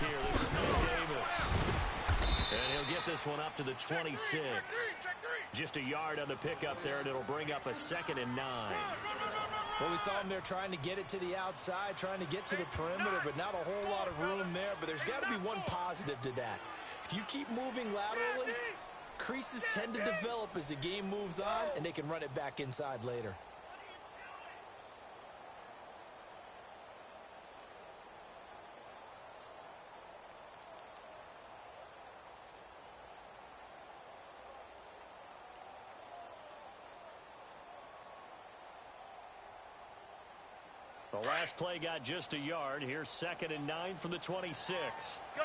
here. This is Nick Davis. And he'll get this one up to the 26. Just a yard on the pickup there, and it'll bring up a 2nd and 9. Well, we saw him there trying to get it to the outside, trying to get to the perimeter, but not a whole lot of room there. But there's got to be one positive to that. If you keep moving laterally, creases tend to develop as the game moves on, and they can run it back inside later. The last play got just a yard. Here's 2nd and 9 from the 26. Go.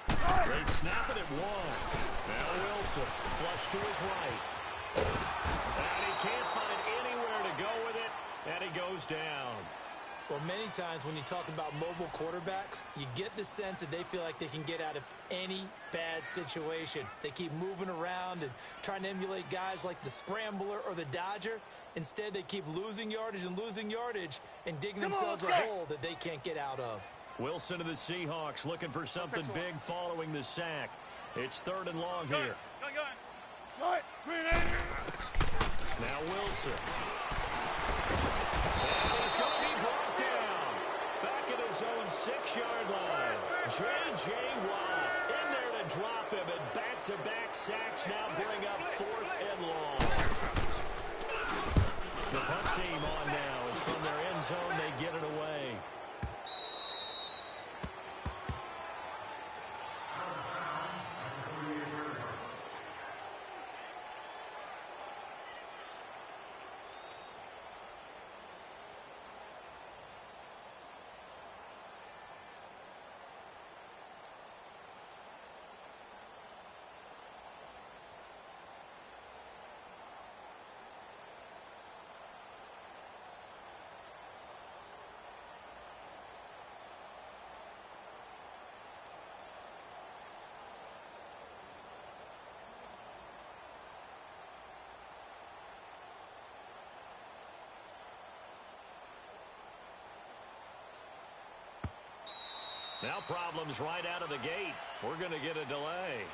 They snap it at 1. Now Wilson, flush to his right. And he can't find anywhere to go with it, and he goes down. Well, many times when you talk about mobile quarterbacks, you get the sense that they feel like they can get out of any bad situation. They keep moving around and trying to emulate guys like the Scrambler or the Dodger. Instead, they keep losing yardage and digging themselves a hole that they can't get out of. Wilson to the Seahawks looking for something big following the sack. It's 3rd and long here. Go. Now Wilson. And he's going to be brought down. Back at his own 6-yard line. J.J. Watt in there to drop him, and back-to-back sacks now bring up 4th and long. The punt team on now is from their end zone. They get it away. Now problems right out of the gate. We're going to get a delay.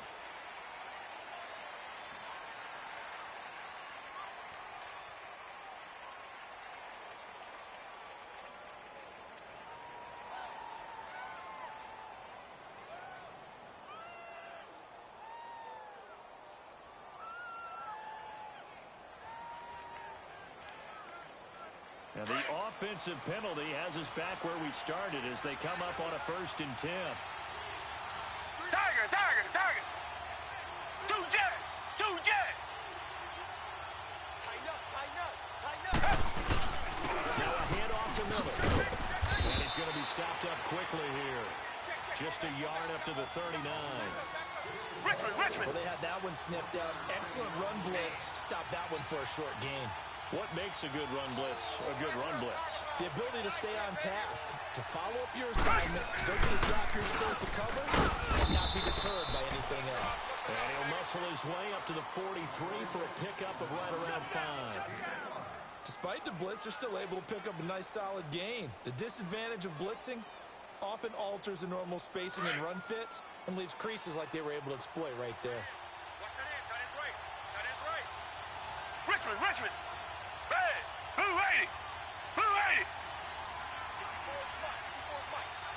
Now the offensive penalty has us back where we started as they come up on a 1st and 10. Target. 2 jet. Tighten up. Now a handoff to Miller. And he's going to be stopped up quickly here. Just a yard up to the 39. Richmond. Well, they had that one sniffed out. Excellent run blitz. Stopped that one for a short gain. What makes a good run blitz a good run blitz? The ability to stay on task, to follow up your assignment, go to the drop you're supposed to cover, and not be deterred by anything else. And he'll muscle his way up to the 43 for a pickup of right around 5. Despite the blitz, they're still able to pick up a nice solid gain. The disadvantage of blitzing often alters the normal spacing and run fits and leaves creases like they were able to exploit right there. Watch that in. That is right. Richmond. Hey, 280.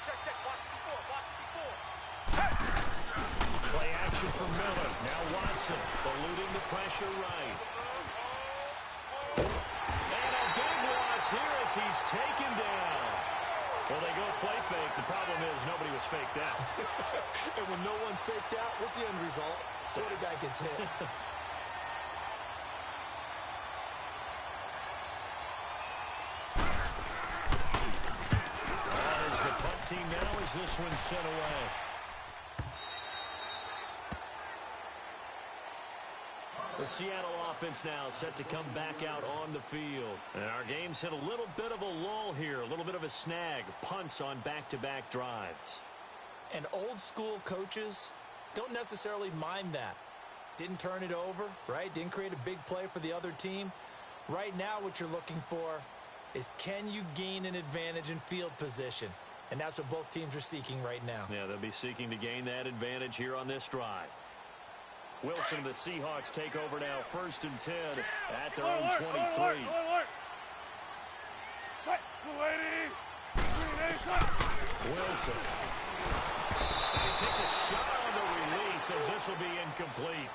Check. Watch the 4. Play action for Miller. Now Watson eluding the pressure right. And a big loss here as he's taken down. Well, they go play fake. The problem is nobody was faked out. And when no one's faked out, what's the end result? Quarterback gets hit. As the punt team now as this one sent away. The Seattle offense now set to come back out on the field. And our game's hit a little bit of a lull here, a little bit of a snag. Punts on back-to-back drives. And old-school coaches don't necessarily mind that. Didn't turn it over, right? Didn't create a big play for the other team. Right now what you're looking for is, can you gain an advantage in field position? and that's what both teams are seeking right now. Yeah, they'll be seeking to gain that advantage here on this drive. Wilson and the Seahawks take over now, 1st and 10 at their own 23. Wilson. He takes a shot on the release as this will be incomplete.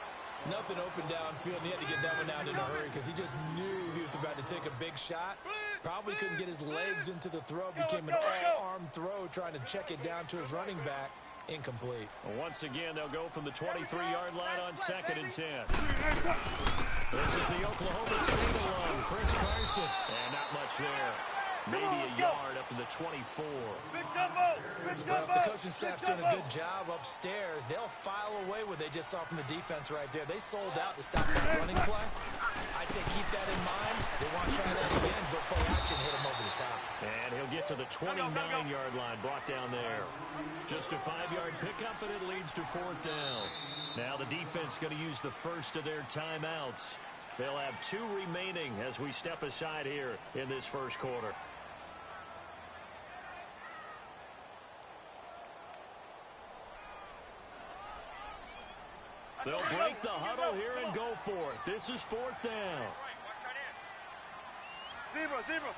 Nothing open downfield, and he had to get that one out in a hurry because he just knew he was about to take a big shot. Probably couldn't get his legs into the throw. Became an all-arm throw trying to check it down to his running back. Incomplete. Well, once again, they'll go from the 23-yard line on 2nd and 10. This is the Oklahoma State alum, Chris Carson. And not much there. Maybe a yard up to the 24. Well, if the coaching staff's doing a good job upstairs, they'll file away what they just saw from the defense right there. They sold out to stop that running play. I'd say keep that in mind. They want to try that again, go play action, hit them over the top. And he'll get to the 29-yard line, brought down there. Just a 5-yard pickup, and it leads to 4th down. Now the defense going to use the first of their timeouts. They'll have 2 remaining as we step aside here in this first quarter. They'll break the huddle here and go for it. This is 4th down. Zebra. 12.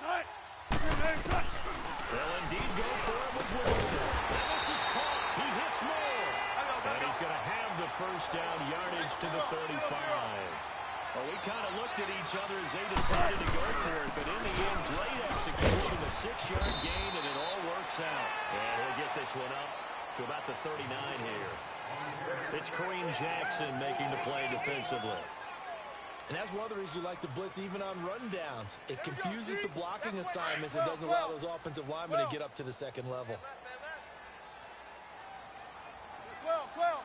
Tight. They'll indeed go for it with Wilson. And this is caught. He hits more. And he's going to have the first down yardage to the 35. Well, we kind of looked at each other as they decided to go for it. But in the end, great execution, a 6-yard gain, and it all works out. And he'll get this one up to about the 39 here. It's Kareem Jackson making the play defensively. And that's one of the reasons you like to blitz even on rundowns. It confuses the blocking assignments. It doesn't allow those offensive linemen to get up to the second level. 12.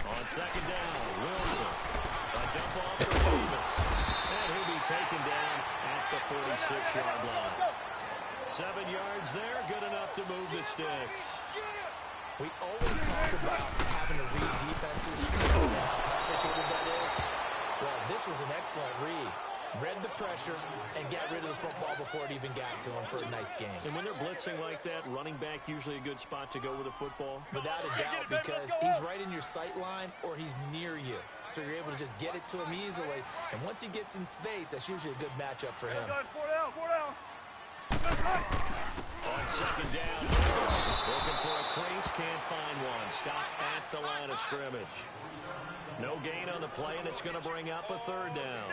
On 2nd down, Wilson. A dump off for Davis. And he'll be taken down at the 46-yard line. 7 yards there, good enough to move the sticks. We always talk about having to read defenses, how complicated that is. Well, this was an excellent read. Read the pressure and got rid of the football before it even got to him for a nice game. And when they're blitzing like that, running back usually a good spot to go with the football? Without a doubt, because he's right in your sight line or he's near you. So you're able to just get it to him easily. And once he gets in space, that's usually a good matchup for him. 4 down. On 2nd down, looking for a crease, can't find one. Stopped at the line of scrimmage. No gain on the play, and it's going to bring up a 3rd down.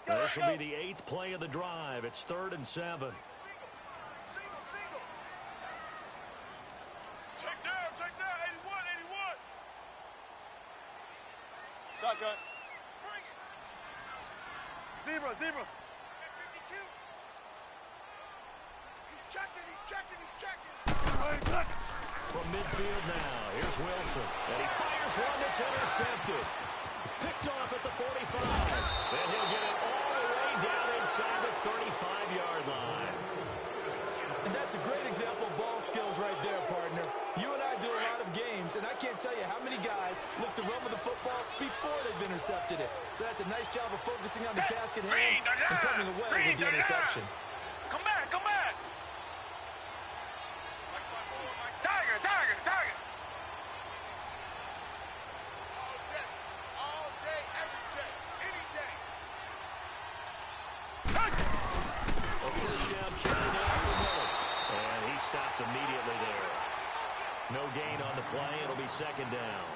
This will be the 8th play of the drive. It's 3rd and 7. Check down. 81. Shotgun. Zebra. 52. He's checking. From midfield now, here's Wilson. And he fires one that's intercepted. Picked off at the 45. Then he'll get it all the way down inside the 35-yard line. And that's a great example of ball skills right there, partner. You and I do a lot of games, and I can't tell you how many guys look to run with the football before they've intercepted it. So that's a nice job of focusing on the task at hand and coming away with the interception. Come back. Tiger. All day, every day, any day. A first down carry now for Miller. And he stopped immediately there. No gain on the play. It'll be 2nd down.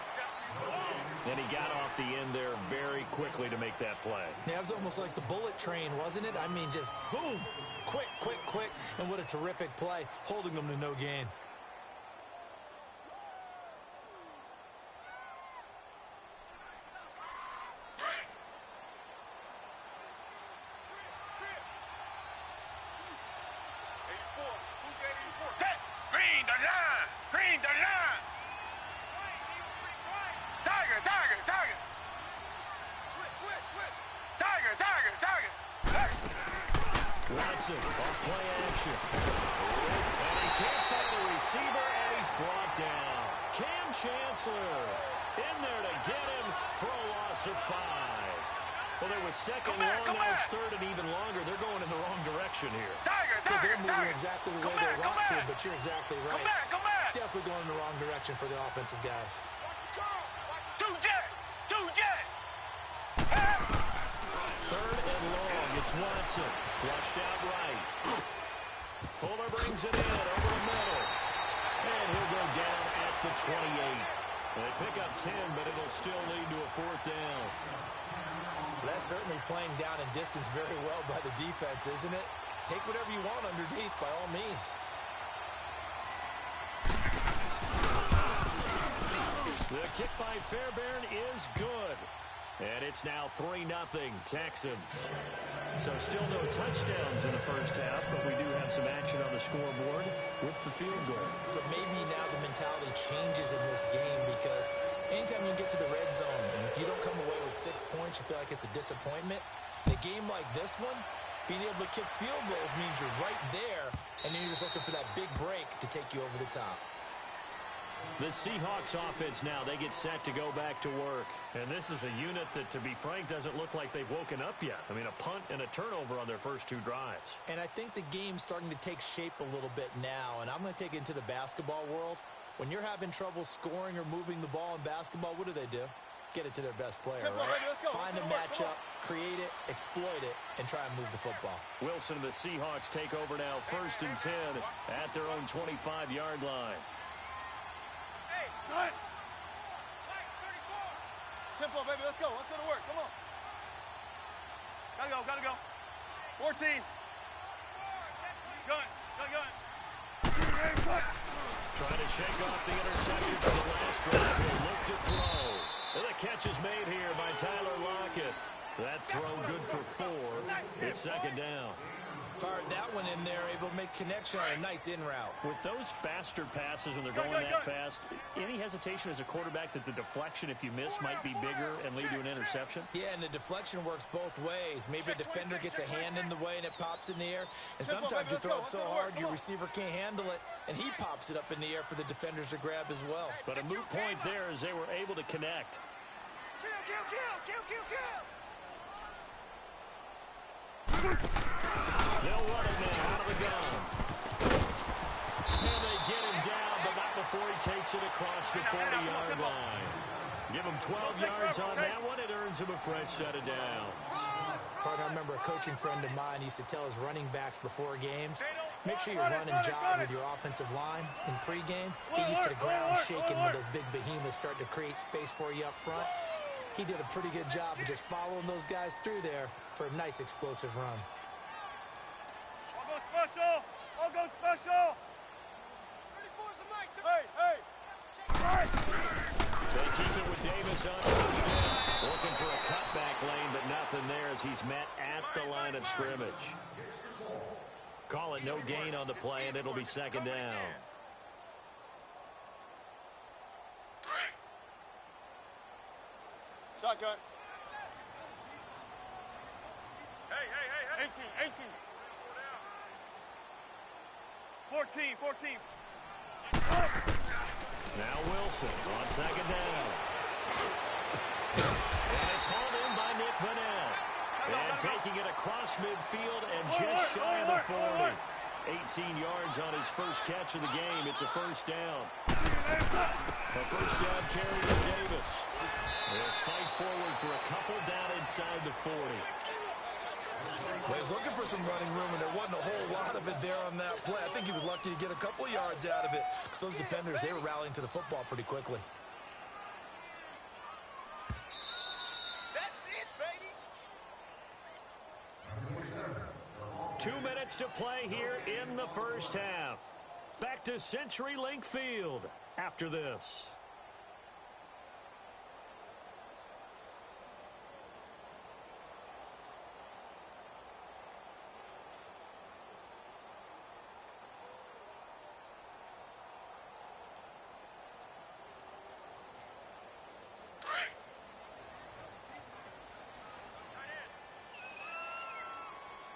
And he got off the end there very quickly to make that play. Yeah, it was almost like the bullet train, wasn't it? I mean, just zoom. Quick. And what a terrific play, holding them to no gain. Green, the line. Tiger. Switch. Tiger. Watson off play interception. And he can't find a receiver, and he's brought down. Cam Chancellor in there to get him for a loss of 5. Well, there was second long, now it's third and even longer. They're going in the wrong direction here. Because they're moving exactly the way they want to, but you're exactly right. Come back. Definitely going in the wrong direction for the offensive guys. Two jet. Third and long, it's Watson. Flushed out right. Fuller brings it in over the middle. And he'll go down at the 28. They pick up 10, but it'll still lead to a 4th down. That's certainly playing down in distance very well by the defense, isn't it? Take whatever you want underneath, by all means. The kick by Fairbairn is good. And it's now 3-0 Texans. So still no touchdowns in the first half, but we do have some action on the scoreboard with the field goal. So maybe now the mentality changes in this game because anytime you get to the red zone, and if you don't come away with 6 points, you feel like it's a disappointment. In a game like this one, being able to kick field goals means you're right there, and then you're just looking for that big break to take you over the top. The Seahawks offense now, they get set to go back to work. And this is a unit that, to be frank, doesn't look like they've woken up yet. I mean, a punt and a turnover on their first 2 drives. And I think the game's starting to take shape a little bit now, and I'm going to take it into the basketball world. When you're having trouble scoring or moving the ball in basketball, what do? Get it to their best player, right? Find a matchup, create it, exploit it, and try and move the football. Wilson and the Seahawks take over now, 1st and 10 at their own 25-yard line. Tempo, baby, let's go. Let's go to work. Come on. Gotta go. 14. Gun. Trying to shake off the interception for the last drive. He'll look to throw. And the catch is made here by Tyler Lockett. That throw good for 4. It's 2nd down. Fired that one in there, able to make connection on a nice in route. With those faster passes and they're going that fast, any hesitation as a quarterback that the deflection, if you miss, might be bigger and lead to an interception? Yeah, and the deflection works both ways. Maybe a defender gets a hand in the way and it pops in the air. And sometimes you throw it so hard your receiver can't handle it, and he pops it up in the air for the defenders to grab as well. But a moot point there as they were able to connect. Kill. They'll run him in out of the gun. And they get him down, but not before he takes it across the 40-yard line. Give him 12 yards on that one. It earns him a fresh set of downs. Partner, I remember a coaching friend of mine used to tell his running backs before games, make sure you run and jog with your offensive line in pregame. Get used to the ground shaking when those big behemoths start to create space for you up front. He did a pretty good job of just following those guys through there for a nice explosive run. I'll go special. 34's the mic. Hey. They keep it with Davis on first down. Looking for a cutback lane, but nothing there as he's met at the line of scrimmage. Call it no gain on the play, and it'll be 2nd down. Shotgun. Hey. 18. 14. Now Wilson on 2nd down. And it's hauled in by Nick Vanell. And taking it across midfield and just shy of the 40. 18 yards on his first catch of the game. It's a 1st down. A 1st down carry for Davis. They'll fight forward for a couple down inside the 40. Well, he was looking for some running room, and there wasn't a whole lot of it there on that play. I think he was lucky to get a couple yards out of it. Because those defenders, they were rallying to the football pretty quickly. That's it, baby. 2 minutes to play here in the first half. Back to CenturyLink Field after this.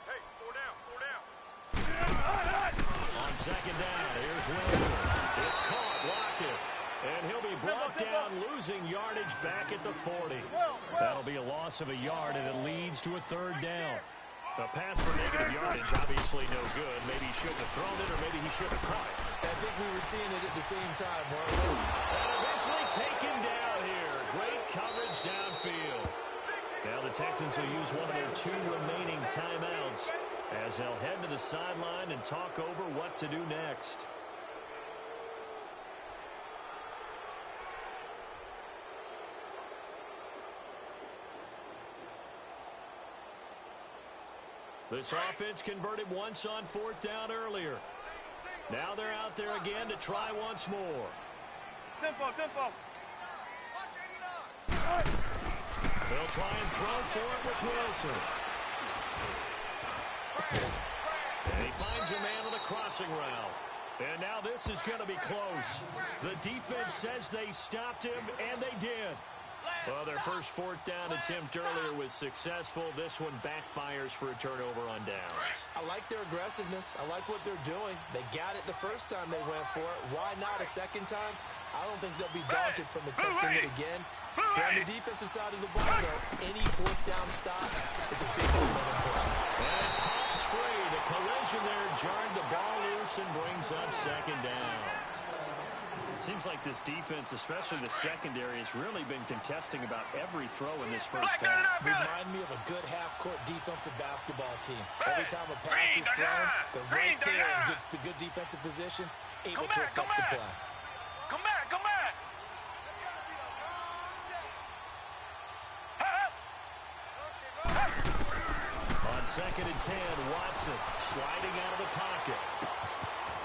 Hey, 4 down. second down. Here's Wilson. It's caught. Lock it. And he'll be brought down, losing yardage back at the 40. That'll be a loss of a yard, and it leads to a third down. A pass for negative yardage, obviously no good. Maybe he shouldn't have thrown it, or maybe he should have caught it. I think we were seeing it at the same time, weren't we? And eventually taken down here. Great coverage downfield. Now the Texans will use one of their 2 remaining timeouts as they'll head to the sideline and talk over what to do next. This offense converted once on 4th down earlier. Now they're out there again to try once more. Tempo. They'll try and throw for it with Wilson. And he finds a man on the crossing route. And now this is going to be close. The defense says they stopped him, and they did. Well, their first 4th down attempt earlier was successful. This one backfires for a turnover on downs. I like their aggressiveness. I like what they're doing. They got it the first time they went for it. Why not a second time? I don't think they'll be daunted from attempting it again. If you're on the defensive side of the ball, though, any 4th down stop is a big momentum play. And pops free. The collision there jarred the ball loose and brings up second down. Seems like this defense, especially the secondary, has really been contesting about every throw in this first half. Remind me of a good half-court defensive basketball team. Every time a pass is thrown, they're right there and gets the good defensive position, able to affect the play. Come back. On 2nd and 10, Watson sliding out of the pocket.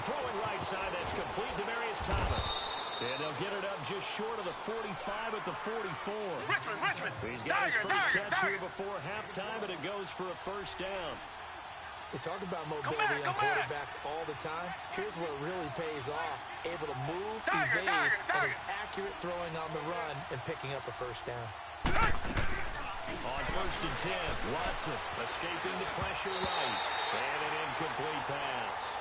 Throwing right side, that's complete to Demarius Thomas. And they'll get it up just short of the 45 at the 44. Richmond. He's got his first catch here before halftime, and it goes for a first down. They talk about mobility on quarterbacks all the time. Here's where it really pays off. Able to move, evade, and is accurate throwing on the run and picking up a first down. On 1st and 10, Watson escaping the pressure right. And an incomplete pass.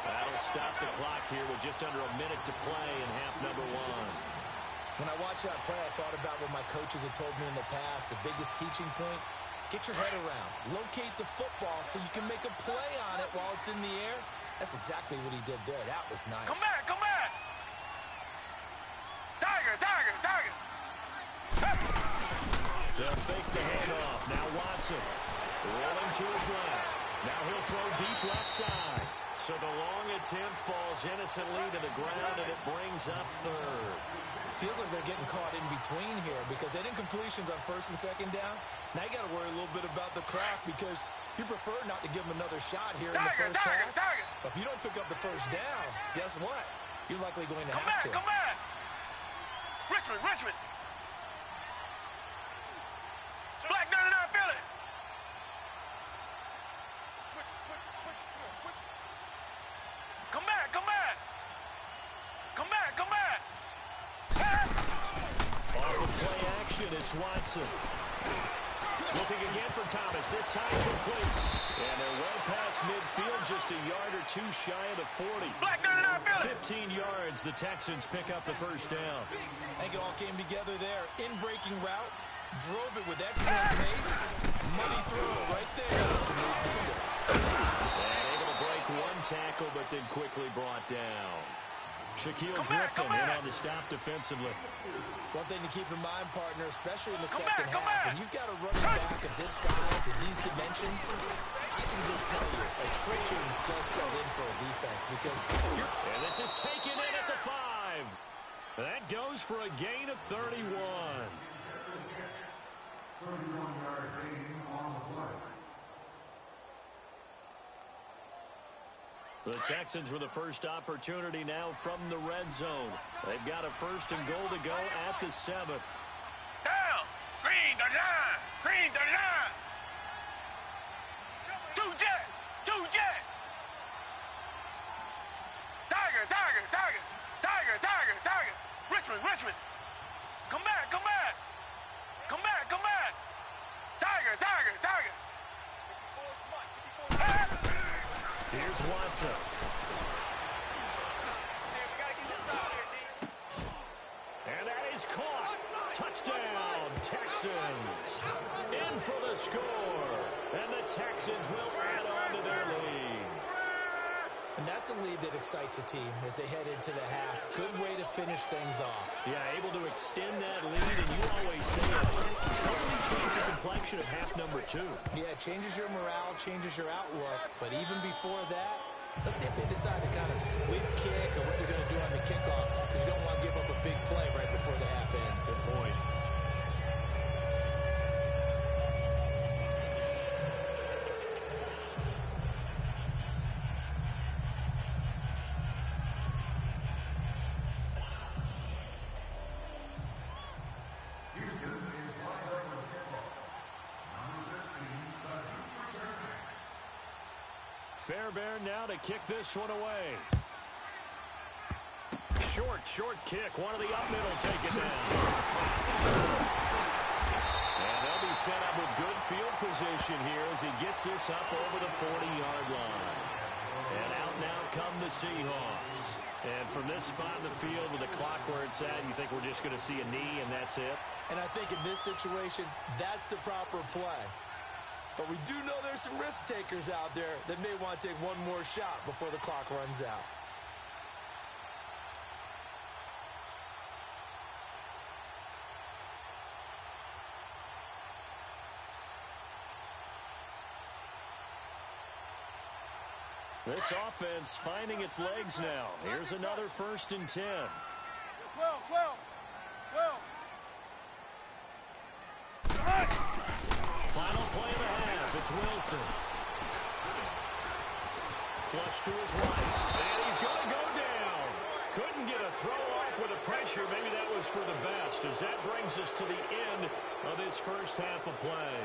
That'll stop the clock here with just under a minute to play in half number 1. When I watched that play, I thought about what my coaches had told me in the past. The biggest teaching point, get your head around. Locate the football so you can make a play on it while it's in the air. That's exactly what he did there. That was nice. Come back. Tiger. They'll fake the handoff. Now Watson rolling to his left. Now he'll throw deep left side. So the long attempt falls innocently to the ground, and it brings up 3rd. Feels like they're getting caught in between here because they did incompletions on 1st and 2nd down. Now you got to worry a little bit about the clock because you prefer not to give them another shot here in the first half. But if you don't pick up the first down, guess what? You're likely going to have to. Come back. Richmond. Black 99 Philly. Switch. Come back. Off of play action, it's Watson. Looking again for Thomas, this time complete. And they're well past midfield, just a yard or 2 shy of the 40. Black 99 Philly. 15 yards, the Texans pick up the first down. I think it all came together there. In-breaking route, drove it with excellent pace. Money throw right there to move the sticks. And able to break one tackle, but then quickly brought down. Shaquille Griffin in on the stop defensively. One thing to keep in mind, partner, especially in the second half, when you've got a running back of this size and these dimensions, I can just tell you, attrition does set in for a defense because and this is taken in at the 5. That goes for a gain of 31. 31-yard gain on the play. The Texans with the first opportunity now from the red zone. They've got a 1st and goal to go at the 7. Down. Green 39. Two jet. Tiger. Richmond. Come back. Tiger. Here's Watson. is caught. Touchdown, Texans. In for the score. And the Texans will add on to their lead. And that's a lead that excites a team as they head into the half. Good way to finish things off. Yeah, able to extend that lead, and you always say it. Totally change the complexion of half number 2. Yeah, it changes your morale, changes your outlook. But even before that, let's see if they decide to kind of squib kick or what they're going to do on the kickoff, because you don't want to give up a big play right before the half ends. Good point. Fairbairn now to kick this one away. Short kick. One of the up middle, take it down. And they'll be set up with good field position here as he gets this up over the 40-yard line. And out now come the Seahawks. And from this spot in the field with the clock where it's at, you think we're just going to see a knee and that's it? And I think in this situation, that's the proper play. But we do know there's some risk takers out there that may want to take one more shot before the clock runs out. This offense finding its legs now. Here's another 1st and 10. 12. Final play of the half. It's Wilson. Flush to his right. And he's going to go down. Couldn't get a throw off with the pressure. Maybe that was for the best, as that brings us to the end of this first half of play.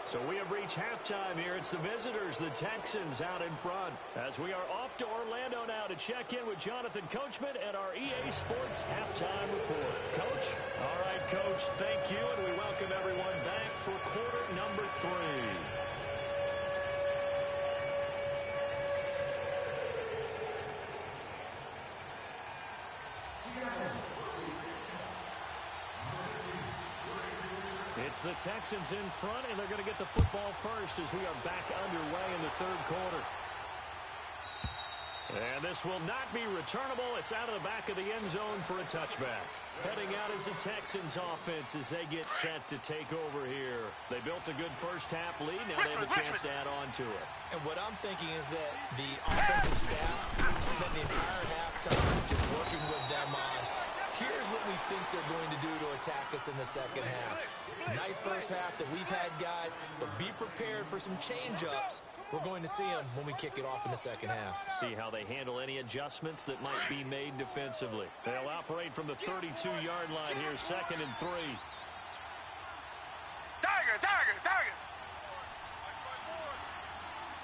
So we have reached halftime here. It's the visitors, the Texans, out in front. As we are off to Orlando now to check in with Jonathan Coachman at our EA Sports Halftime Report. Coach? All right, Coach, thank you, and we welcome everyone back for quarter number 3. It's the Texans in front, and they're going to get the football first as we are back underway in the 3rd quarter. And this will not be returnable. It's out of the back of the end zone for a touchback. Heading out is the Texans offense as they get set to take over here. They built a good first half lead. Now they have a chance to add on to it. And what I'm thinking is that the offensive staff spent the entire halftime just working with them on, here's what we think they're going to do to attack us in the second half. Nice first half that we've had, guys, but be prepared for some change-ups. We're going to see them when we kick it off in the second half. See how they handle any adjustments that might be made defensively. They'll operate from the 32-yard line here, 2nd and 3. Tiger.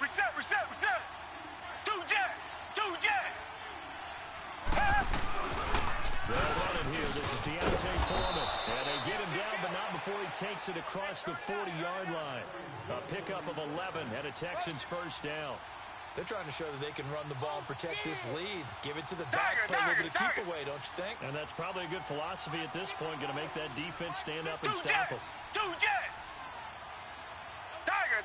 Reset. 2 jet. They'll run it here. This is Deontay Foreman. And they get him down, but not before he takes it across the 40-yard line. A pickup of 11 and a Texans first down. They're trying to show that they can run the ball and protect this lead. Give it to the backs, play a little bit of keep away, don't you think? And that's probably a good philosophy at this point, going to make that defense stand up and stop them. 2 jet. Tiger.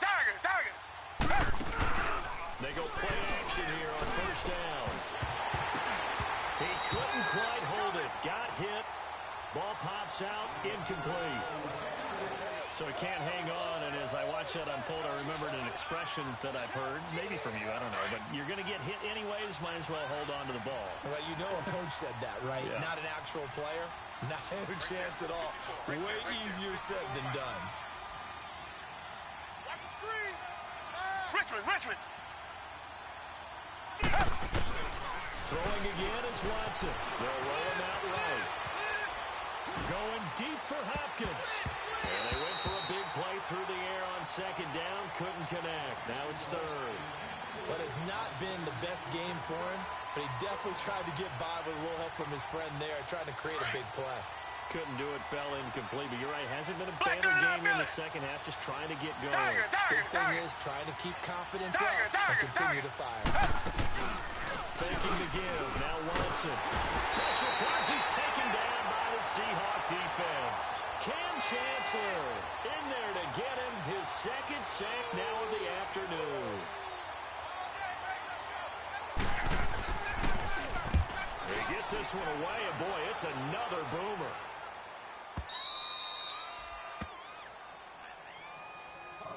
They go play action here on first down. He couldn't quite hold it. Got hit. Ball pops out. Incomplete. So he can't hang on, and as I watched that unfold, I remembered an expression that I've heard, maybe from you, I don't know, but you're going to get hit anyways, might as well hold on to the ball. Well, you know a coach said that, right? Yeah. Not an actual player. Not a chance at all. Way easier said than done. Watch the screen. Richmond. Throwing again is Watson. They'll roll him out right. Going deep for Hopkins. And they went for a big play through the air on 2nd down. Couldn't connect. Now it's 3rd. What has not been the best game for him, but he definitely tried to get by with a little help from his friend there, trying to create a big play. Couldn't do it, fell incomplete. But you're right, hasn't been a better game in the second half, just trying to get going. Big thing is trying to keep confidence up and continue to fire. Faking to give. Now Watson. Pressure comes. He's taken down by the Seahawk puts this one away, and boy, it's another boomer.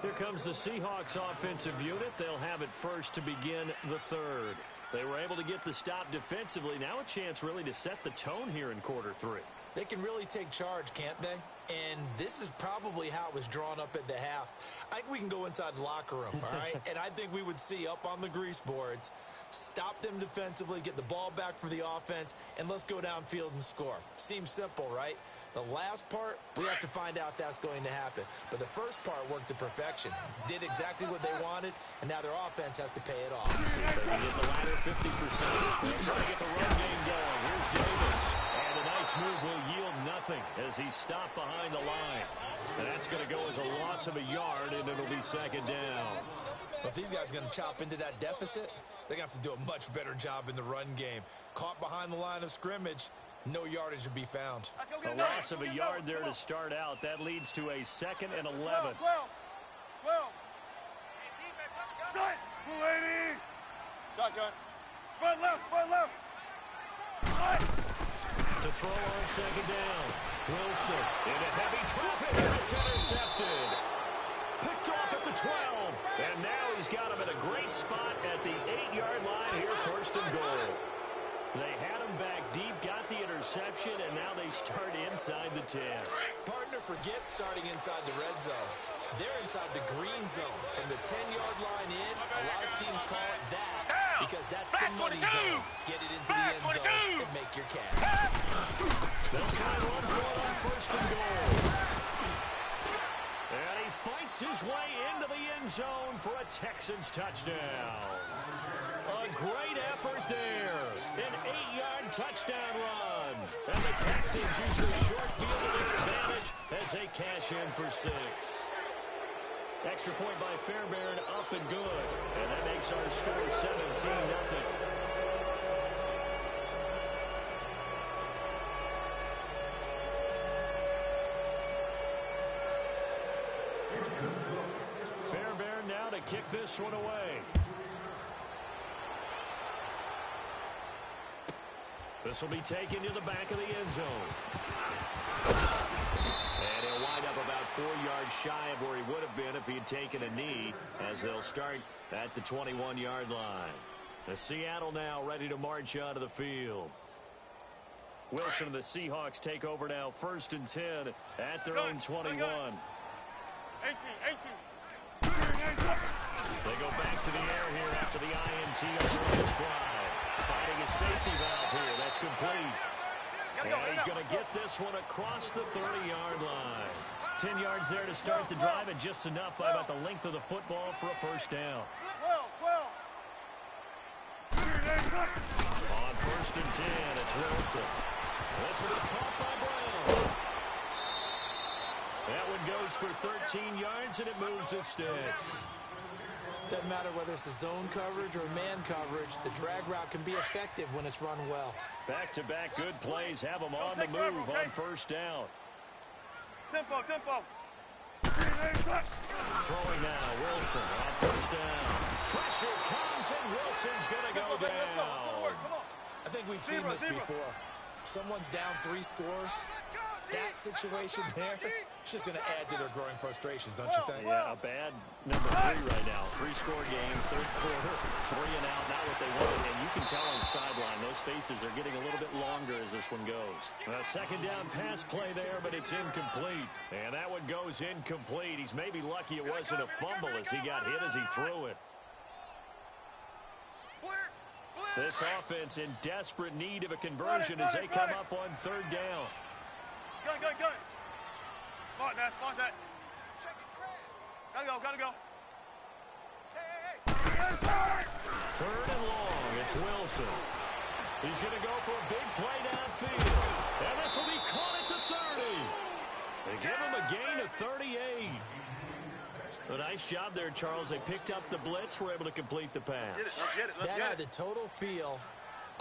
Here comes the Seahawks offensive unit. They'll have it first to begin the third. They were able to get the stop defensively. Now a chance really to set the tone here in quarter three. They can really take charge, can't they? And this is probably how it was drawn up at the half. I think we can go inside the locker room, all right? And I think we would see up on the grease boards, stop them defensively, get the ball back for the offense, and let's go downfield and score. Seems simple, right? The last part, we have to find out that's going to happen. But the first part worked to perfection. Did exactly what they wanted, and now their offense has to pay it off. They can get the latter 50%. They're trying to get the run game going. Here's Davis. And a nice move will yield nothing as he's stopped behind the line. And that's going to go as a loss of a yard, and it'll be second down. If these guys are going to chop into that deficit, they're going to have to do a much better job in the run game. Caught behind the line of scrimmage, no yardage to be found. A loss of a yard there to start out. That leads to a 2nd and 11. 12. 280. Shotgun. Spread left. To throw on second down. Wilson into heavy traffic, and it's intercepted. Picked off at the 12. And now he's got him in a great spot at the 8-yard line here, first and goal. They had him back deep, got the interception, and now they start inside the 10. Partner forgets starting inside the red zone. They're inside the green zone. From the 10-yard line in, a lot of teams call it that because that's the money zone. Get it into the end zone and make your cash. They'll try and run for it on first and goal. And he fights his way into the end zone for a Texans touchdown. A great effort there. An 8-yard touchdown run. And the Texans use the short field to their advantage as they cash in for 6. Extra point by Fairbairn, up and good. And that makes our score 17-0. Fairbairn now to kick this one away. This will be taken to the back of the end zone. And he'll wind up about 4 yards shy of where he would have been if he had taken a knee, as they'll start at the 21-yard line. The Seattle now ready to march onto the field. Wilson and the Seahawks take over now, 1st and 10 at their own 21. 18. They go back to the air here after the INT on the last drive. Finding a safety valve here. That's complete. And he's going to get this one across the 30-yard line. 10 yards there to start the drive, and just enough by about the length of the football for a first down. 12. On 1st and 10, it's Wilson. This will be caught by Brown. That one goes for 13 yards, and it moves his sticks. Doesn't matter whether it's a zone coverage or man coverage, the drag route can be effective when it's run well. Back-to-back good plays have him on the move on first down. Tempo. Throwing now, Wilson on first down. Pressure comes, and Wilson's going to go down. I think we've seen this before. Someone's down 3 scores. That situation there, it's just going to add to their growing frustrations, don't you think? Yeah, a bad number 3 right now. 3-score game, 3rd quarter, 3 and out, not what they wanted. And you can tell on the sideline, those faces are getting a little bit longer as this one goes. A 2nd down pass play there, but it's incomplete. And that one goes incomplete. He's maybe lucky it wasn't a fumble as he got hit as he threw it. This offense in desperate need of a conversion as they come up on 3rd down. Go. Spot that. Gotta go. Hey. 3rd and long, it's Wilson. He's going to go for a big play downfield. And this will be caught at the 30. They give him a gain of 38. A nice job there, Charles. They picked up the blitz, were able to complete the pass. Let's get it. That had the total feel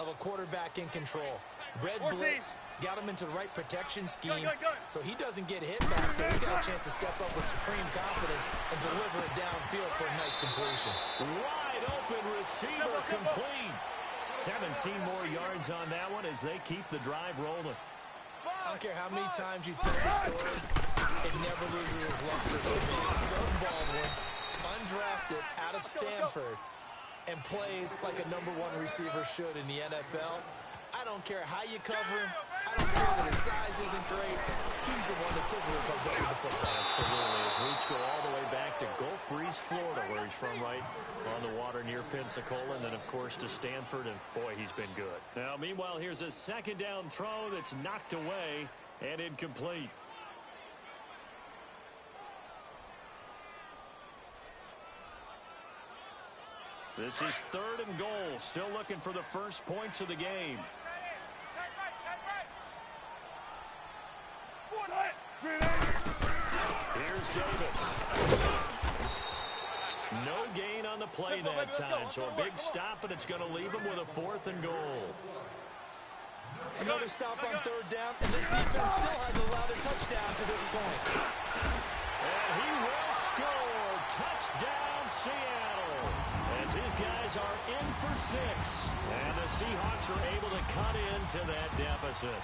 of a quarterback in control. Red 14. blitz got him into the right protection scheme, Go. so he doesn't get hit back there. He got a chance to step up with supreme confidence and deliver it downfield for a nice completion. Wide open receiver complete. 17 more yards on that one as they keep the drive rolling. I don't care how many times you tell the story, it never loses its luster for me. Doug Baldwin, undrafted out of Stanford, and plays like a #1 receiver should in the NFL. I don't care how you cover him. I don't care that his size isn't great. He's the one that typically comes up with the football. Absolutely. His roots go all the way back to Gulf Breeze, Florida, where he's from, right on the water near Pensacola, and then, of course, to Stanford, and, boy, he's been good. Now, meanwhile, here's a second down throw that's knocked away and incomplete. This is 3rd and goal. Still looking for the first points of the game. Here's Davis. No gain on the play that time, so a big stop, and it's going to leave him with a 4th and goal. Another stop on 3rd down, and this defense still hasn't allowed a touchdown to this point. And he will score. Touchdown, Seattle. As his guys are in for 6. And the Seahawks are able to cut into that deficit.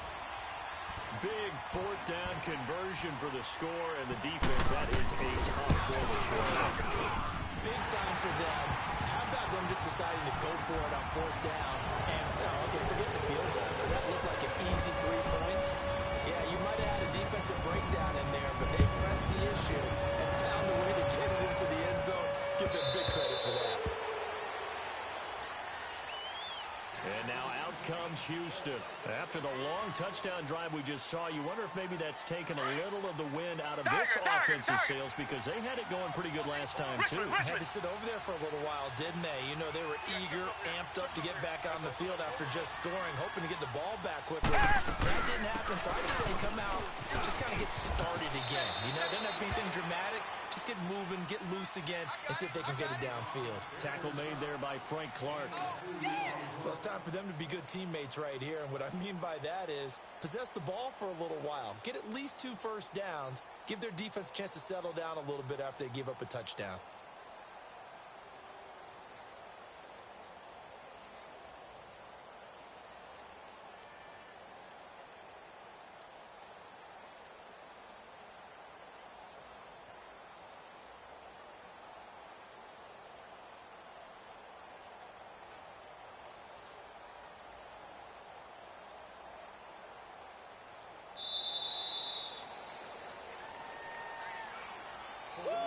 Big 4th down conversion for the score, and the defense, that is a tough goal to score. Big time for them. How about them just deciding to go for it on 4th down? And, okay, forget the field goal, because that looked like an easy 3 points. Yeah, you might have had a defensive breakdown in there, but they pressed the issue and found a way to get it into the end zone. Give them big credit for that. And now out comes Houston. After the long touchdown drive we just saw, you wonder if maybe that's taken a little of the wind out of this offensive sails, because they had it going pretty good last time, too. Had to sit over there for a little while, didn't they? You know, they were eager, amped up to get back on the field after just scoring, hoping to get the ball back quickly. That didn't happen, so I just say come out, just kind of get started again. You know, doesn't have to be anything dramatic. Just get moving, get loose again, and see if they can get it downfield. Tackle made there by Frank Clark. Well, it's time for them to be good teammates right here, and what I mean by that is possess the ball for a little while. Get at least 2 first downs. Give their defense a chance to settle down a little bit after they give up a touchdown.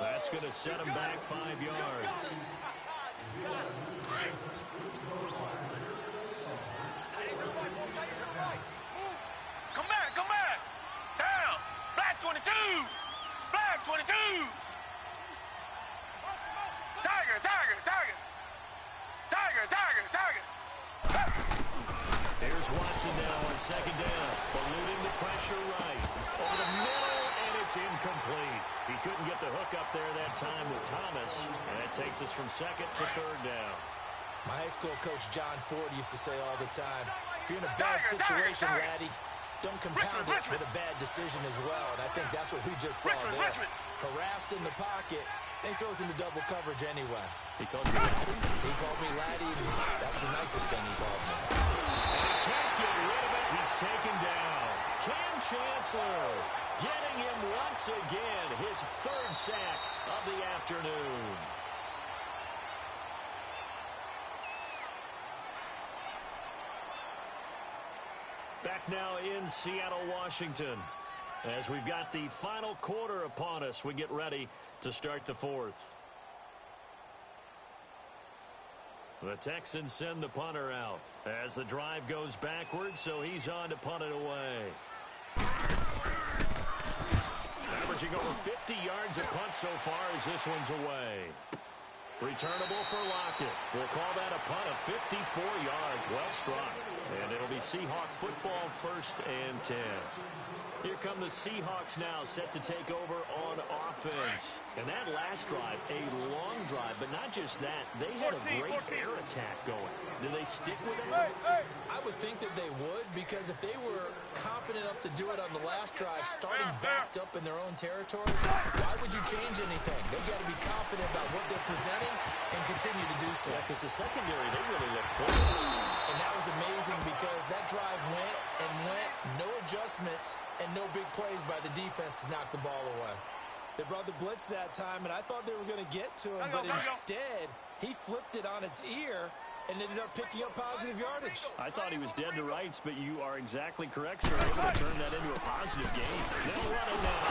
That's going to set him back 5 yards. Come back, come back. Down. Black 22. Black 22. Tiger, tiger, tiger. Tiger, tiger, tiger. Here's Watson now on 2nd down. Eluding the pressure right. Over the middle, and it's incomplete. He couldn't get the hook up there that time with Thomas. And that takes us from 2nd to 3rd down. My high school coach, John Ford, used to say all the time, if you're in a bad situation, laddie, don't compound it with a bad decision as well. And I think that's what we just saw there. Harassed in the pocket, and he throws into double coverage anyway. He called you laddie? He called me laddie, and that's the nicest thing he called me. And he can't get rid of it. He's taken down. Cam Chancellor getting him once again, his 3rd sack of the afternoon. Back now in Seattle, Washington. As we've got the final quarter upon us, we get ready to start the 4th. The Texans send the punter out as the drive goes backwards, so he's on to punt it away. Averaging over 50 yards a punt so far as this one's away. Returnable for Lockett. We'll call that a punt of 54 yards. Well struck. And it'll be Seahawk football, 1st and 10. Here come the Seahawks now, set to take over on offense. And that last drive, a long drive, but not just that. They had a great air attack going. Do they stick with it? I would think that they would, because if they were confident enough to do it on the last drive, starting backed up in their own territory, why would you change anything? They've got to be confident about what they're presenting and continue to do so. Yeah, because the secondary, they really look close. And that was amazing because that drive went and went, no adjustments and no big plays by the defense to knock the ball away. They brought the blitz that time, and I thought they were going to get to him, but instead he flipped it on its ear and ended up picking up positive yardage. I thought he was dead to rights, but you are exactly correct, sir. Able to turn that into a positive gain. They'll run it now.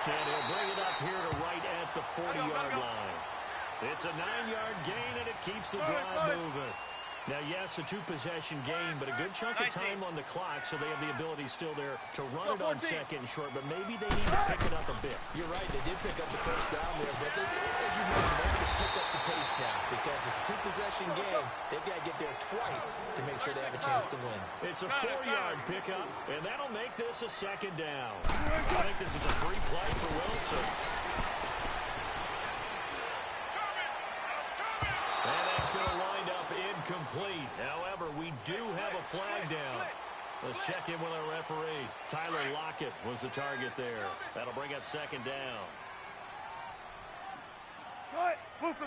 And he'll bring it up here to right at the 40-yard line. It's a 9-yard gain, and it keeps the drive moving. Now, yes, a 2-possession game, but a good chunk of time on the clock, so they have the ability still there to run it on second and short, but maybe they need to pick it up a bit. You're right, they did pick up the first down there, but as you mentioned, they have to pick up the pace now because it's a 2-possession game. They've got to get there twice to make sure they have a chance to win. It's a 4-yard pickup, and that'll make this a second down. I think this is a free play for Wilson. And that's going to wind up incomplete. However, we do have a flag down. Let's check in with our referee. Tyler Lockett was the target there. That'll bring up second down. They'll run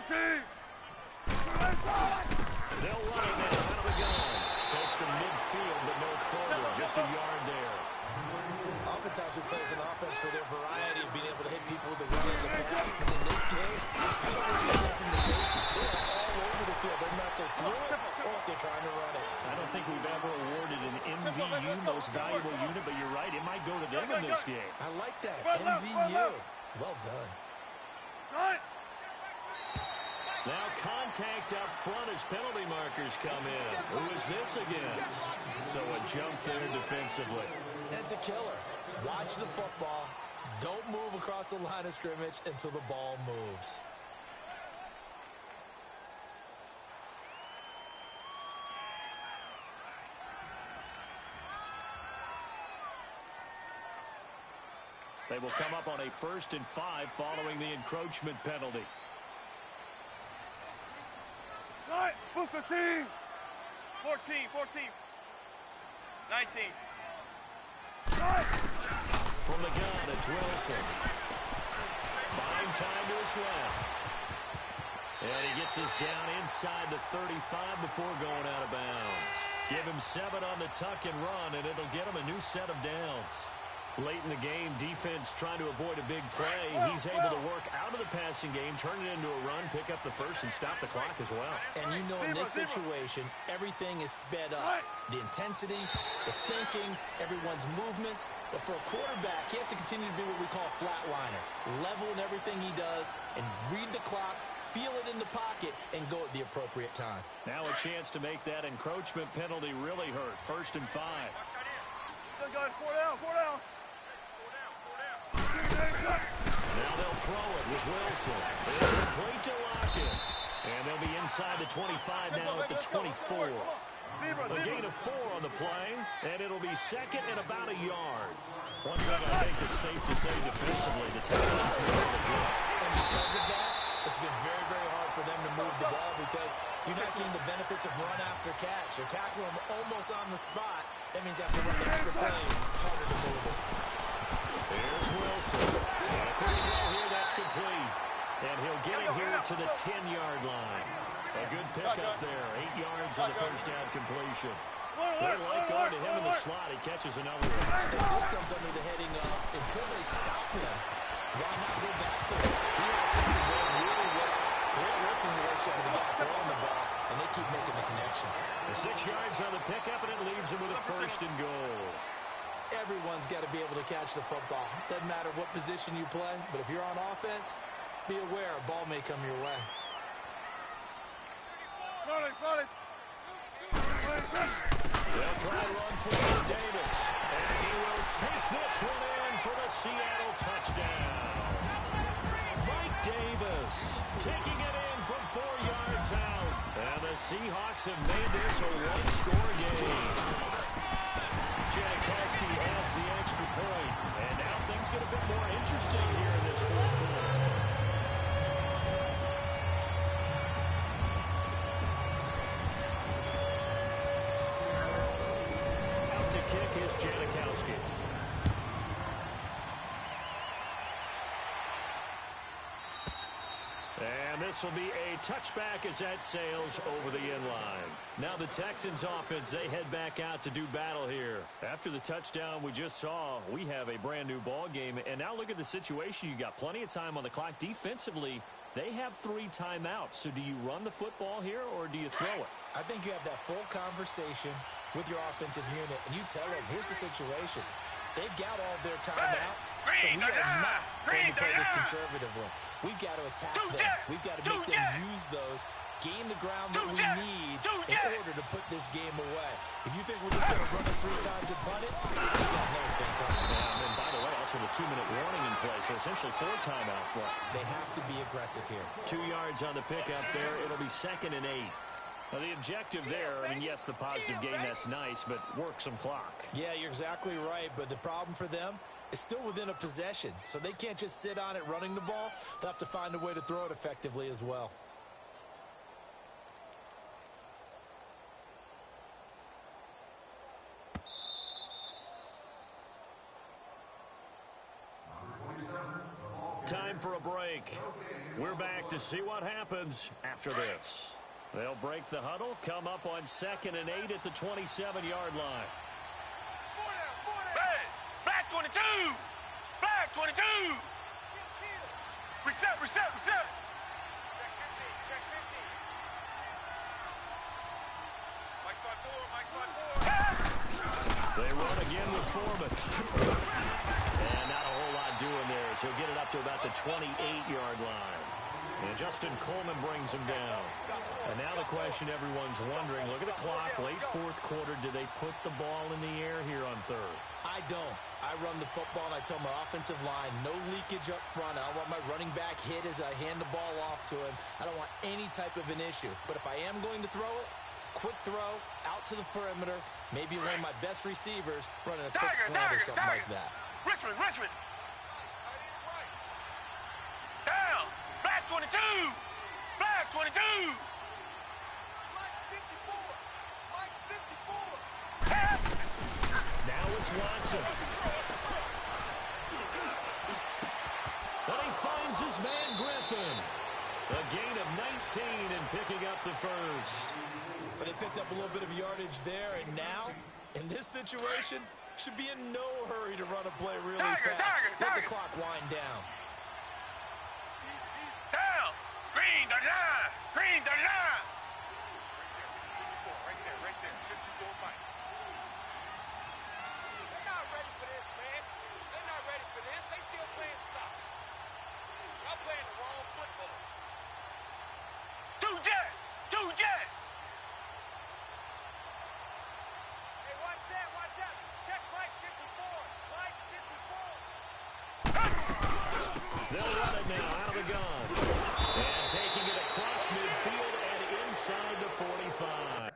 it now out of the gun. Takes to midfield, but no further. Just a yard there. Oftentimes we play as an offense for their variety of being able to hit people with the run and the pass. But in this game, you don't really get from the safeties. They are all over the field. They're not there through it or if they're trying to run it. I don't think we've ever awarded an MVU, most valuable unit, but you're right. It might go to them in this game. I like that. MVU. Well done. Now contact up front as penalty markers come in. Who is this against? So a jump there defensively. That's a killer. Watch the football. Don't move across the line of scrimmage until the ball moves. They will come up on a 1st and 5 following the encroachment penalty. 14, 19. From the gun, it's Wilson. Buying time to his left. And he gets us down inside the 35 before going out of bounds. Give him 7 on the tuck and run, and it'll get him a new set of downs. Late in the game, defense trying to avoid a big play. He's able to work out of the passing game, turn it into a run, pick up the first, and stop the clock as well. And you know in this situation, everything is sped up. The intensity, the thinking, everyone's movement. But for a quarterback, he has to continue to be what we call a flatliner. Level in everything he does and read the clock, feel it in the pocket, and go at the appropriate time. Now a chance to make that encroachment penalty really hurt. 1st and 5. Four down. Now they'll throw it with Wilson. It's complete to Lockett. And they'll be inside the 25 now at the 24. A gain of 4 on the play, and it'll be second and about a yard. One thing I think it's safe to say defensively, the tackle's been really good. And because of that, it's been very, very hard for them to move the ball because you're not getting the benefits of run after catch. You're tackling them almost on the spot. That means you have to run extra plays, harder to move it. Here's Wilson. And a quick throw here, that's complete. And he'll get it here to the 10-yard line. A good pickup there. 8 yards on the first down completion. They like going to him in the slot. He catches another one. And this comes under the heading of, until they stop him, why not go back to him? He has something going really well. Great working relationship with the guy throwing the ball, and they keep making the connection. The 6 yards on the pickup, and it leaves him with a 1st and goal. Everyone's got to be able to catch the football. Doesn't matter what position you play, but if you're on offense, be aware a ball may come your way. They'll try to run for Davis, and he will take this one in for the Seattle touchdown. Mike Davis taking it in from 4 yards out, and the Seahawks have made this a 1-score game. Janikowski adds the extra point, and now things get a bit more interesting here in this 4th quarter. Out to kick is Janikowski. And this this will be a touchback as that sails over the end line. Now the Texans offense, they head back out to do battle here. After the touchdown we just saw, we have a brand new ball game. And now look at the situation. You got plenty of time on the clock. Defensively, they have 3 timeouts. So do you run the football here or do you throw it? I think you have that full conversation with your offensive unit, and you tell them, here's the situation. They've got all their timeouts, so we are not going to play this conservatively. We've got to attack them. We've got to make them use those, gain the ground that we need in order to put this game away. If you think we're just going to run it 3 times and punt it, we've got another thing coming. And then, by the way, also the 2-minute warning in play, so essentially 4 timeouts left. They have to be aggressive here. 2 yards on the pickup there. It'll be 2nd and 8. Well, the objective there, I mean, yes, the positive gain, that's nice, but work some clock. Yeah, you're exactly right, but the problem for them is still within a possession, so they can't just sit on it running the ball. They'll have to find a way to throw it effectively as well. Time for a break. We're back to see what happens after this. They'll break the huddle, come up on 2nd and 8 at the 27-yard line. Black 22! Black 22! Reset! Check 50, check 50. Mike 5-4. They run again with Foreman. And not a whole lot doing there, so he'll get it up to about the 28-yard line. And Justin Coleman brings him down. And now the question everyone's wondering, look at the clock, late 4th quarter, do they put the ball in the air here on 3rd? I don't. I run the football, and I tell my offensive line, no leakage up front. I don't want my running back hit as I hand the ball off to him. I don't want any type of an issue. But if I am going to throw it, quick throw, out to the perimeter, maybe one of my best receivers running a quick slant or something like that. Richmond! Down! Black 22! Black 22! Now it's Watson. But he finds his man Griffin. A gain of 19 and picking up the first. But they picked up a little bit of yardage there, and now, in this situation, should be in no hurry to run a play really fast. Let the clock wind down. Down! Green 39! Green 39! Right there. 54 Mike. They're not ready for this, man. They're not ready for this. They still playing soccer. Y'all playing the wrong football. Two jet! Hey, watch that. Check Mike 54. They'll run it now out of the gun. And taking it across midfield and inside the 45.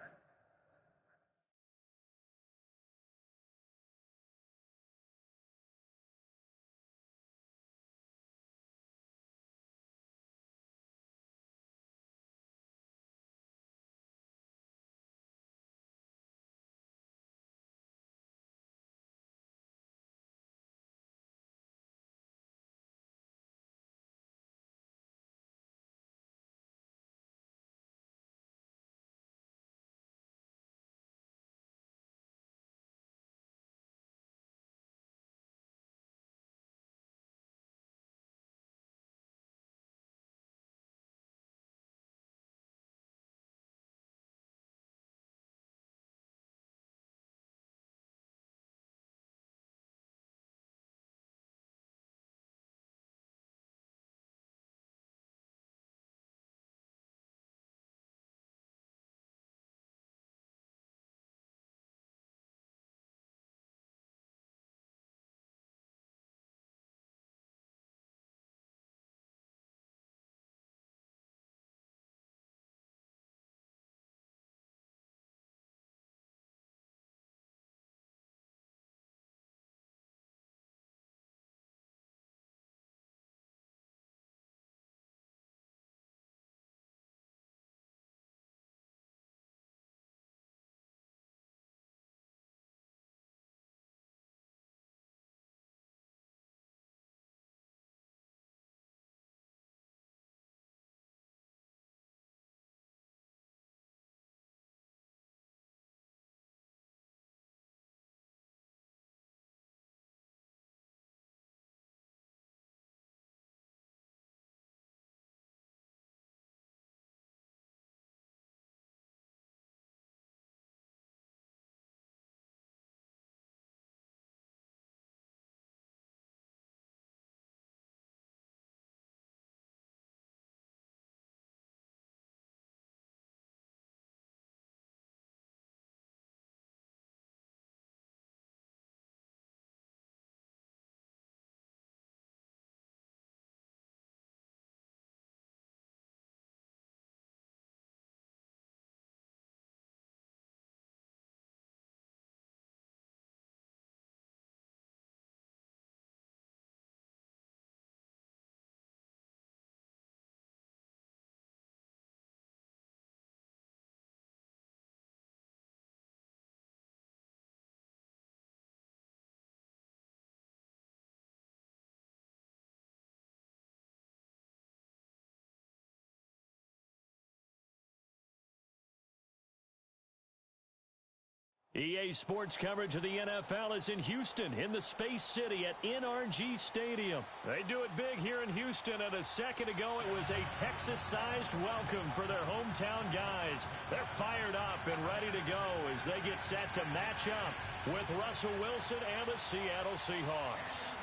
EA Sports coverage of the NFL is in Houston, in the Space City at NRG Stadium. They do it big here in Houston, and a second ago it was a Texas-sized welcome for their hometown guys. They're fired up and ready to go as they get set to match up with Russell Wilson and the Seattle Seahawks.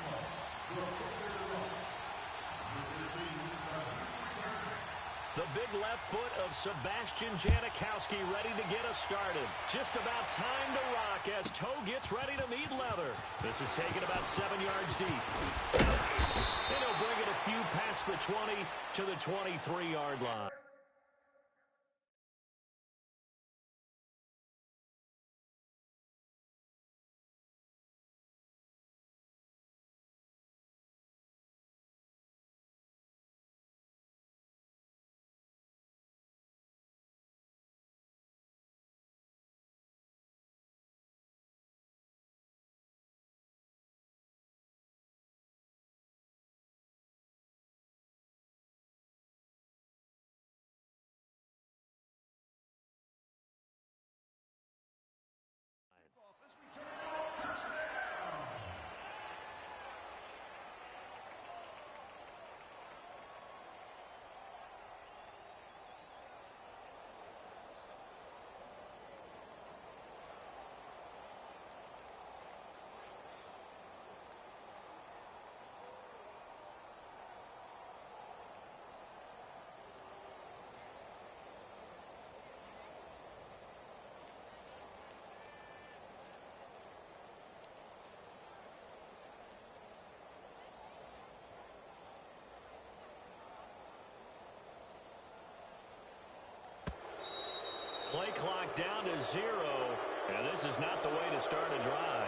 The big left foot of Sebastian Janikowski ready to get us started. Just about time to rock as Toe gets ready to meet leather. This is taken about 7 yards deep. And he'll bring it a few past the 20 to the 23-yard line. Play clock down to 0, and this is not the way to start a drive.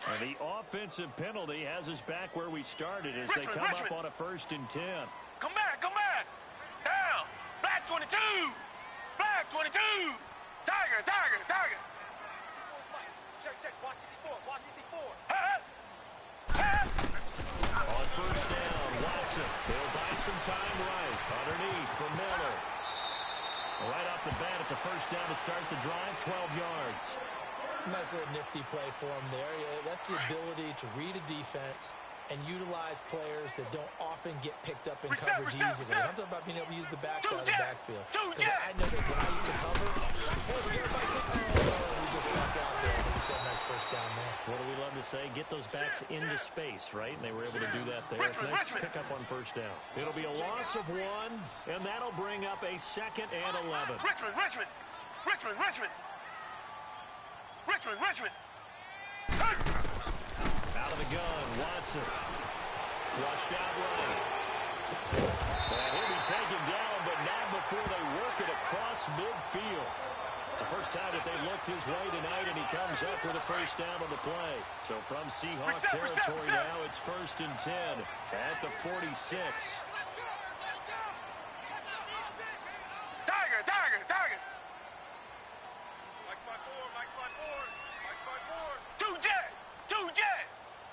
And the offensive penalty has us back where we started as they come up on a 1st and 10. Come back, come back. Down. Black 22. Black 22. Tiger, tiger, tiger. Check. Watch me before. On 1st down, Watson. He'll buy some time right. Underneath for Miller. Right off the bat, it's a 1st down to start the drive, 12 yards. Nice little nifty play for him there. That's the ability to read a defense and utilize players that don't often get picked up in coverage easily. I'm talking about being able to use the backside of the backfield. Because I know that when I used to cover, we just snuck out there and just got a nice 1st down there. What do we love to say? Get those backs into space, right? And they were able to do that there. Nice pick up on 1st down. It'll be a loss of 1, and that'll bring up a 2nd and 11. Richmond. Out of the gun, Watson. Flushed out right. And he'll be taken down, but not before they work it across midfield. It's the first time that they've looked his way tonight, and he comes up with a 1st down on the play. So from Seahawk territory now, it's 1st and 10 at the 46. Tiger. Two jet. Go.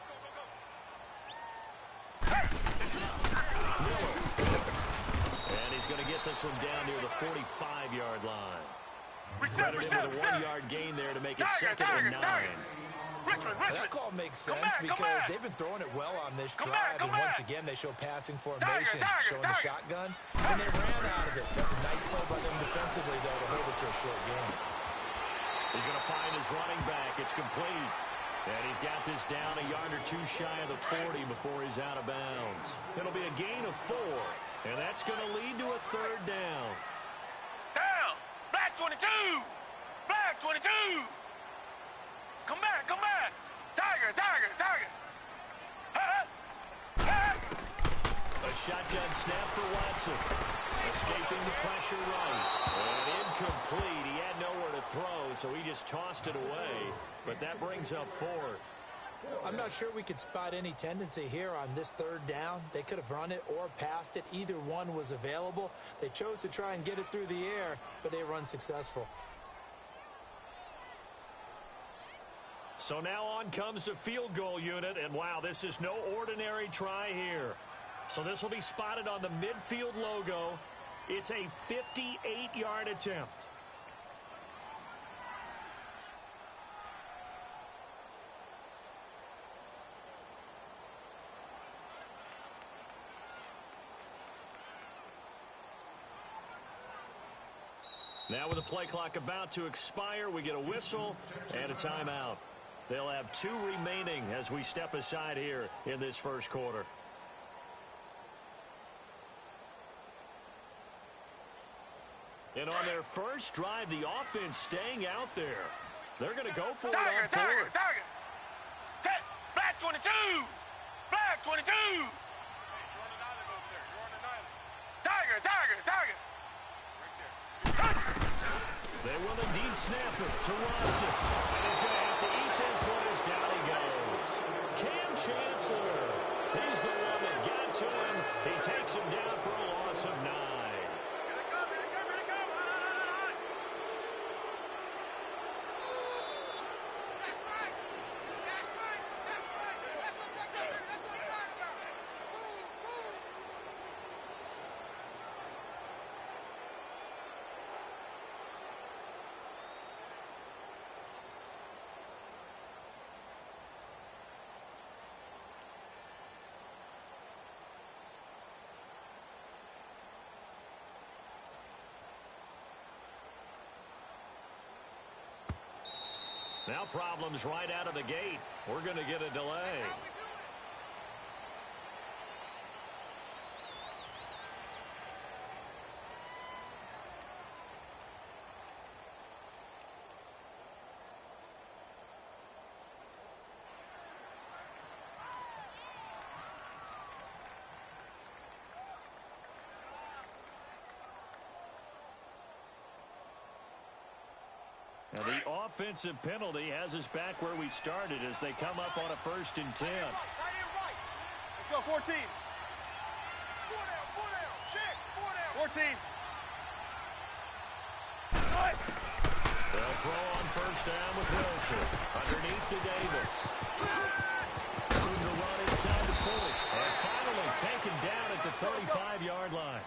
Miller. And he's going to get this one down near the 45-yard line. Credit him with a 1-yard gain there to make it 2nd and 9. Richmond. That call makes sense because they've been throwing it well on this drive. And once again, they show passing formation, showing the shotgun, and they ran out of it. That's a nice play by them defensively, though, to hold it to a short game. He's going to find his running back. It's complete. And he's got this down a yard or 2 shy of the 40 before he's out of bounds. It'll be a gain of 4, and that's going to lead to a 3rd down. Down! Black 22! Black 22! Come back! Tiger! A shotgun snap for Watson. Escaping the pressure right. And incomplete. He had nowhere to throw, so he just tossed it away. But that brings up 4th. I'm not sure we could spot any tendency here on this third down. They could have run it or passed it. Either one was available. They chose to try and get it through the air, but they were unsuccessful. So now on comes the field goal unit, and wow, this is no ordinary try here. So this will be spotted on the midfield logo. It's a 58-yard attempt. Now with the play clock about to expire, we get a whistle and a timeout. They'll have 2 remaining as we step aside here in this first quarter. And on their first drive, the offense staying out there. They're going to go for it on fourth. Tiger. Set. Black 22. Black 22. Tiger. They will indeed snap it to Watson. And he's going to have to eat this one as down he goes. Cam Chancellor. He's the one that got to him. He takes him down for a loss of 9. Here they come. That's right. That's what I'm talking about. Move. Now problems right out of the gate. We're going to get a delay. Now the offensive penalty has us back where we started as they come up on a 1st and 10. Tight end right. Let's go, 14. 4 down. Check. 4 down. 14. They'll throw on 1st down with Wilson. Underneath to Davis. Moving to run inside the 40. And finally taken down at the 35-yard line.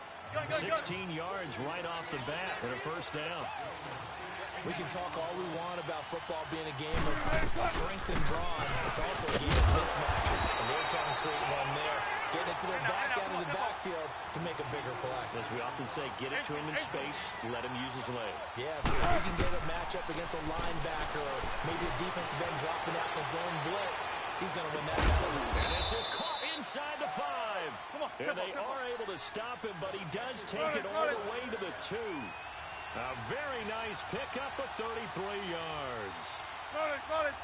16 yards right off the bat and a 1st down. We can talk all we want about football being a game of strength and brawn. It's also a game of mismatches, and they're trying to create one there. Getting it to their back out of the backfield to make a bigger play. As we often say, get it to him in space, let him use his leg. Yeah, if you can get a matchup against a linebacker or maybe a defensive end dropping out in a zone blitz, he's going to win that battle. And this is caught inside the 5. And they are able to stop him, but he does take it all the way to the 2. A very nice pickup of 33 yards. Got it.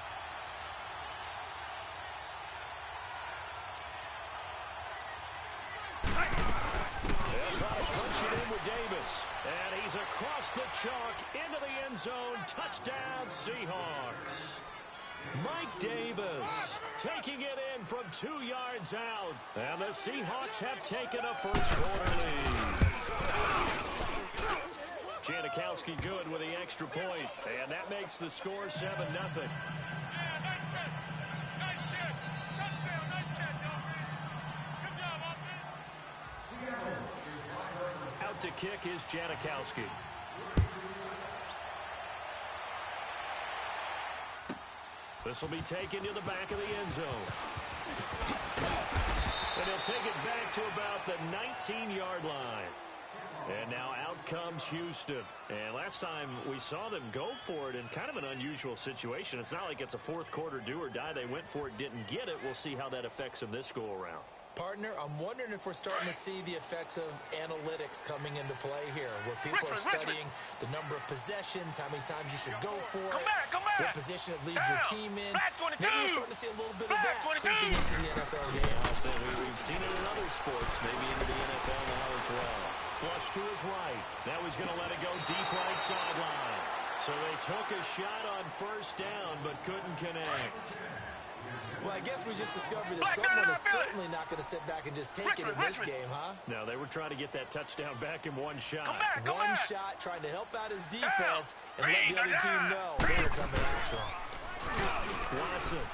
They'll try to punch it in with Davis. And he's across the chalk into the end zone. Touchdown, Seahawks. Mike Davis taking it in from 2 yards out. And the Seahawks have taken a first quarter lead. Janikowski good with the extra point. And that makes the score 7-0. Out to kick is Janikowski. This will be taken to the back of the end zone. And he'll take it back to about the 19-yard line. And now out comes Houston. And last time we saw them go for it in kind of an unusual situation. It's not like it's a fourth quarter do or die. They went for it, didn't get it. We'll see how that affects them this go around. Partner, I'm wondering if we're starting to see the effects of analytics coming into play here, where people are studying the number of possessions, how many times you should go for it, what position it leads your team in. Maybe we're starting to see a little bit of that creeping into the NFL game. We've seen it in other sports, maybe into the NFL now as well. Flush to his right. Now he's going to let it go deep right sideline. So they took a shot on 1st down, but couldn't connect. Well, I guess we just discovered that someone is certainly not going to sit back and just take it in this game, huh? No, they were trying to get that touchdown back in one shot. One shot, trying to help out his defense and let the other team know they were coming after him. Watson.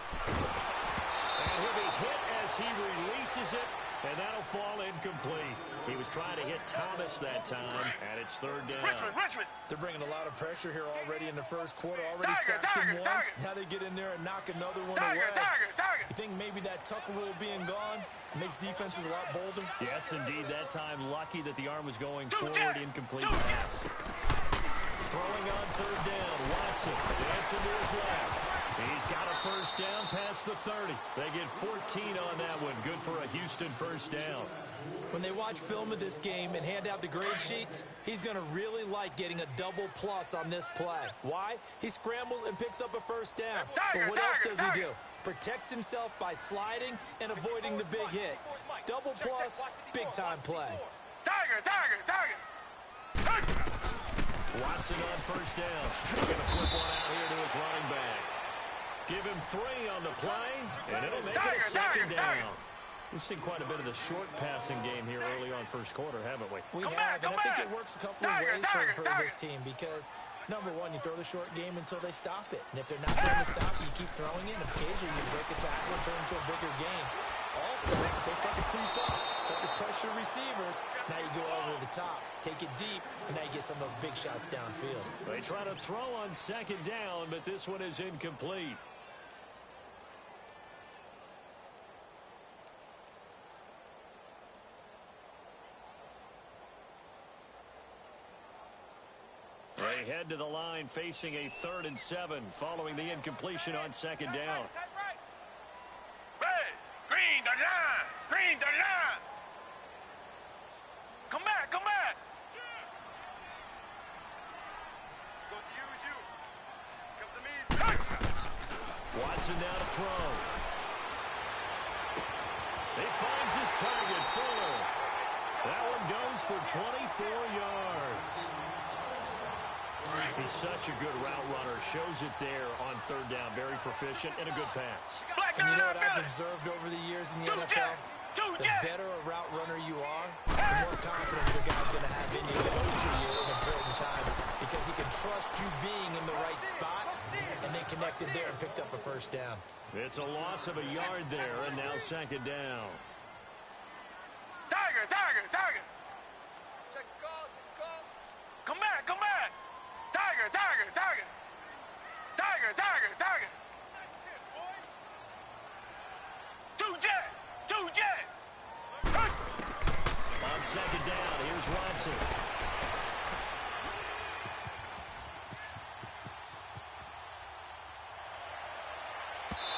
And he'll be hit as he releases it, and that'll fall incomplete. He was trying to hit Thomas that time, and it's third down. Richmond. They're bringing a lot of pressure here already in the first quarter. Already sacked him once. Now they get in there and knock another one away. You think maybe that Tucker rule being gone makes defenses a lot bolder? Yes, indeed. That time, lucky that the arm was going forward, incomplete pass. Throwing on third down, Watson dancing to his left. He's got a first down past the 30. They get 14 on that one. Good for a Houston first down. When they watch film of this game and hand out the grade sheets, he's going to really like getting a double plus on this play. Why? He scrambles and picks up a first down. But what else does he do? Protects himself by sliding and avoiding the big hit. Double plus, big-time play. Watson on first down. He's going to flip one out here to his running back. Give him 3 on the play, and it'll make it a second down. We've seen quite a bit of the short passing game here early on first quarter, haven't we? We have, and I think it works a couple of ways for this team because, number one, you throw the short game until they stop it. And if they're not going to stop, you keep throwing it, and occasionally you break a tackle and turn into a bigger game. Also, if they start to creep up, start to pressure receivers, now you go over the top, take it deep, and now you get some of those big shots downfield. They try to throw on second down, but this one is incomplete. They head to the line facing a 3rd and 7 following the incompletion on second down. Red, green, the line. Green, the line. Come back. Goes to use you. Comes to me. Watson now to throw. He finds his target, Fuller. That one goes for 24 yards. He's such a good route runner. Shows it there on third down. Very proficient and a good pass. And you know what I've observed over the years in the NFL? The better a route runner you are, the more confidence your guy's going to have in you to coach you at important times because he can trust you being in the right spot and then connected there and picked up a first down. It's a loss of a yard there, and now second down. Tiger. Check call. Come back. Tiger. Two jet. On second down, here's Watson.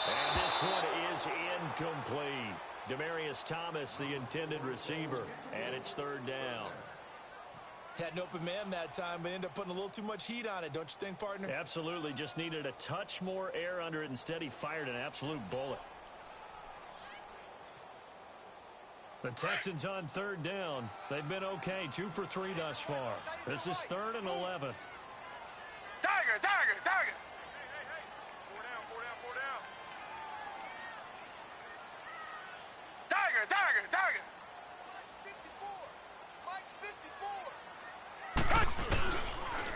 And this one is incomplete. Demaryius Thomas, the intended receiver, and it's third down. Had an open man that time, but ended up putting a little too much heat on it, don't you think, partner? Absolutely. Just needed a touch more air under it. Instead, he fired an absolute bullet. The Texans on third down. They've been okay. 2 for 3 thus far. This is 3rd and 11. Tiger. Hey. Tiger. Mike 54.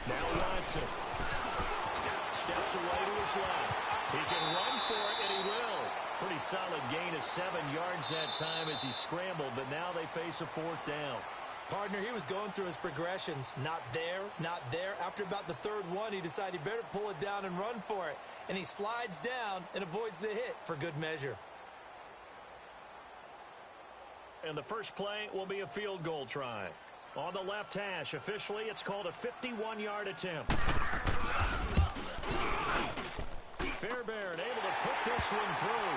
Now Watson steps away to his left. He can run for it, and he will. Pretty solid gain of 7 yards that time as he scrambled, but now they face a 4th down. Partner, he was going through his progressions. Not there. After about the 3rd one, he decided he better pull it down and run for it. And he slides down and avoids the hit for good measure. And the first play will be a field goal try. On the left hash, officially, it's called a 51-yard attempt. Fairbairn able to put this one through.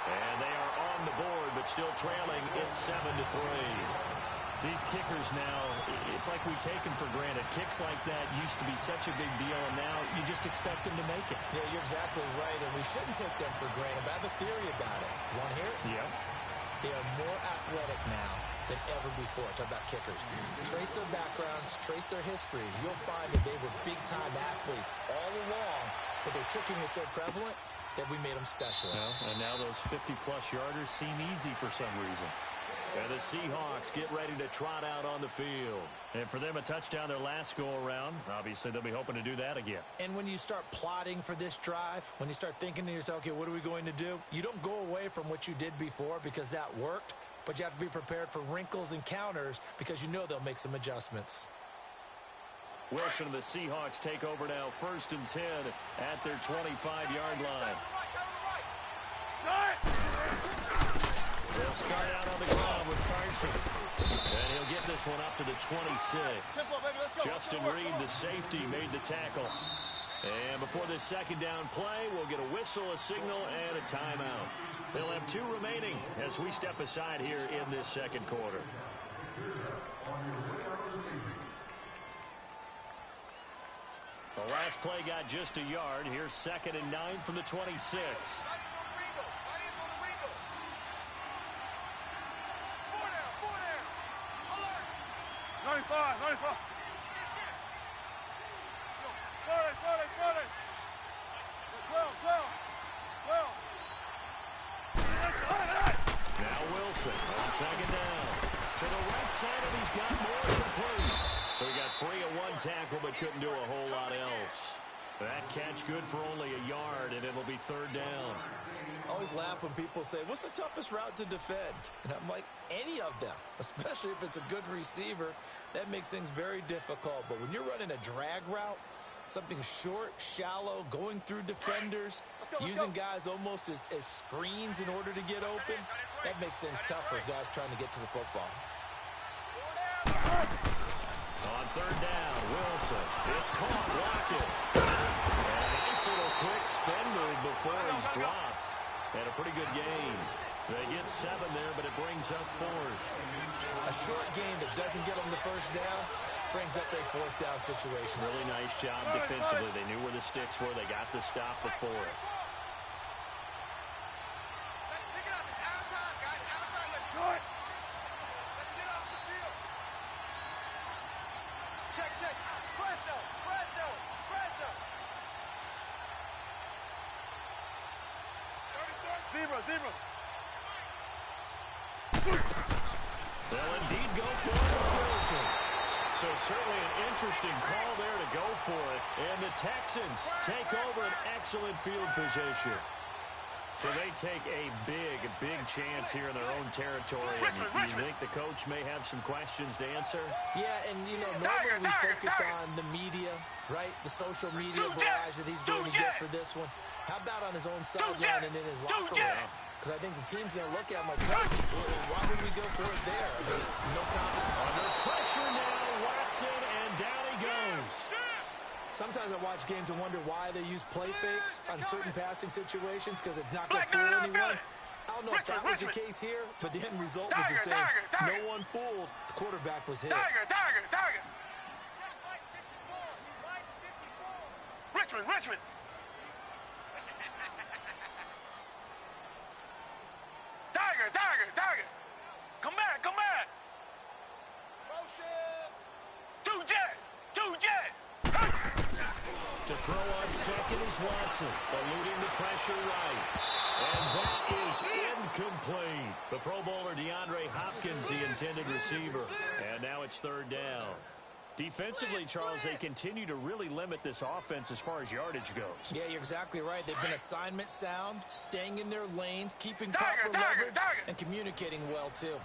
And they are on the board, but still trailing. It's 7-3. These kickers now, it's like we take them for granted. Kicks like that used to be such a big deal, and now you just expect them to make it. Yeah, you're exactly right, and we shouldn't take them for granted. But I have a theory about it. You want to hear it? Yeah. They are more athletic now than ever before. Talk about kickers. Trace their backgrounds, trace their histories. You'll find that they were big-time athletes all along, but their kicking was so prevalent, that we made them specialists. Well, and now those 50-plus yarders seem easy for some reason. And the Seahawks get ready to trot out on the field. And for them, a touchdown their last go-around. Obviously, they'll be hoping to do that again. And when you start plotting for this drive, when you start thinking to yourself, okay, what are we going to do? You don't go away from what you did before because that worked, but you have to be prepared for wrinkles and counters because you know they'll make some adjustments. Wilson and the Seahawks take over now, 1st and 10 at their 25-yard line. They'll start out on the ground with Carson. And he'll get this one up to the 26. Justin Reed, the safety, made the tackle. And before this second down play, we'll get a whistle, a signal, and a timeout. They'll have 2 remaining as we step aside here in this second quarter. The last play got just a yard. Here's 2nd and 9 from the 26. 95. 12. Now Wilson on 2nd down. To the right side, and he's got more complete. So he got free of 1 tackle, but couldn't do a whole lot else. That catch good for only a yard, and it'll be 3rd down. I always laugh when people say, what's the toughest route to defend? And I'm like, any of them, especially if it's a good receiver. That makes things very difficult. But when you're running a drag route, something short, shallow, going through defenders, using guys almost as screens in order to get open, that makes things tough for guys trying to get to the football. On 3rd down, Wilson. It's caught, Lockett. And a nice little quick spin move before he's dropped. And a pretty good gain. They get 7 there, but it brings up 4th. A short gain that doesn't get them the 1st down brings up a 4th down situation. Really nice job defensively. They knew where the sticks were. They got the stop before it. Let's pick it up. It's out of time, guys. Out of time. Let's do it. Let's get off the field. Check. Presto. Zebra. They'll indeed go for it with Wilson. So certainly an interesting call there to go for it. And the Texans take over an excellent field position. So they take a big chance here in their own territory. And you think the coach may have some questions to answer? Yeah, and, normally we focus on the media, right? The social media barrage that he's going to get for this one. How about on his own sideline and in his locker room? Because I think the team's going to look at him like, Coach, why would we go for it there? I mean, no comment. Under pressure now, Watson, and down he goes. Sometimes I watch games and wonder why they use play fakes on certain passing situations because it's not going to fool anyone. I don't know if that was the case here, but the end result was the same. No one fooled. The quarterback was hit. Tiger. Richmond. Tiger. Come back. Motion. Two jet. To throw on 2nd is Watson, eluding the pressure right. And that is incomplete. The Pro Bowler DeAndre Hopkins, the intended receiver. And now it's 3rd down. Defensively, Charles, they continue to really limit this offense as far as yardage goes. Yeah, you're exactly right. They've been assignment sound, staying in their lanes, keeping proper leverage, and communicating well, too.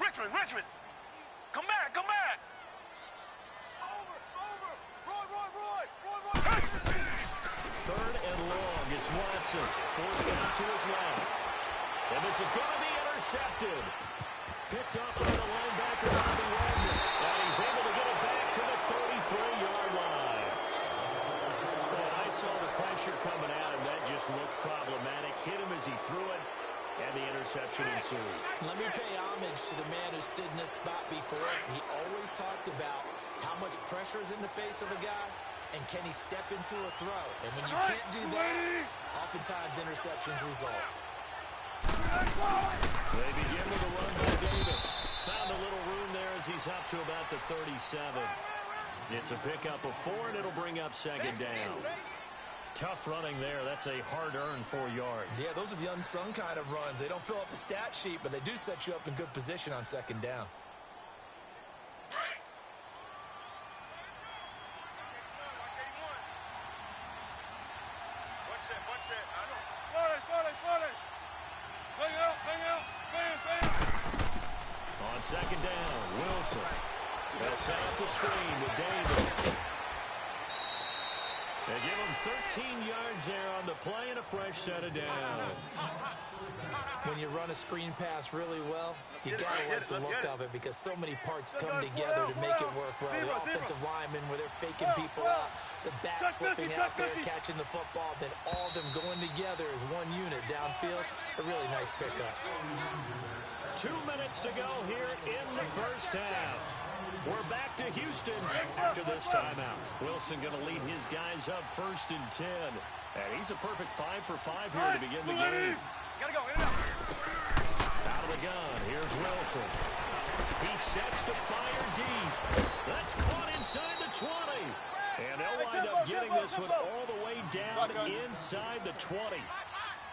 Richmond. Come back. Roy. 3rd and long. It's Watson. Forced out to his left. And this is going to be intercepted. Picked up by the linebacker, Bobby Wagner. And he's able to get it back to the 33-yard line. Well, I saw the pressure coming at him. That just looked problematic. Hit him as he threw it. And the interception ensued. Let me pay homage to the man who stood in this spot before. He always talked about how much pressure is in the face of a guy, and can he step into a throw. And when you can't do that, oftentimes interceptions result. They begin with a run by Davis. Found a little room there as he's up to about the 37. It's a pickup of 4, and it'll bring up 2nd down. Tough running there. That's a hard-earned 4 yards. Yeah, those are the unsung kind of runs. They don't fill up the stat sheet, but they do set you up in good position on second down. On second down, Wilson. They'll set up the screen with Davis. They give him 13 yards there on the play and a fresh set of downs. When you run a screen pass really well, you got to like the look of it because so many parts come together to make it work well. The offensive linemen where they're faking people out, the back slipping out there, catching the football, then all of them going together as one unit downfield. A really nice pickup. 2 minutes to go here in the first half. We're back to Houston after this timeout. Wilson going to lead his guys up 1st and 10. And he's a perfect 5 for 5 here to begin the game. Gotta go, in and out. Out of the gun, here's Wilson. He sets to fire deep. That's caught inside the 20. And they'll wind up getting this one all the way down inside the 20.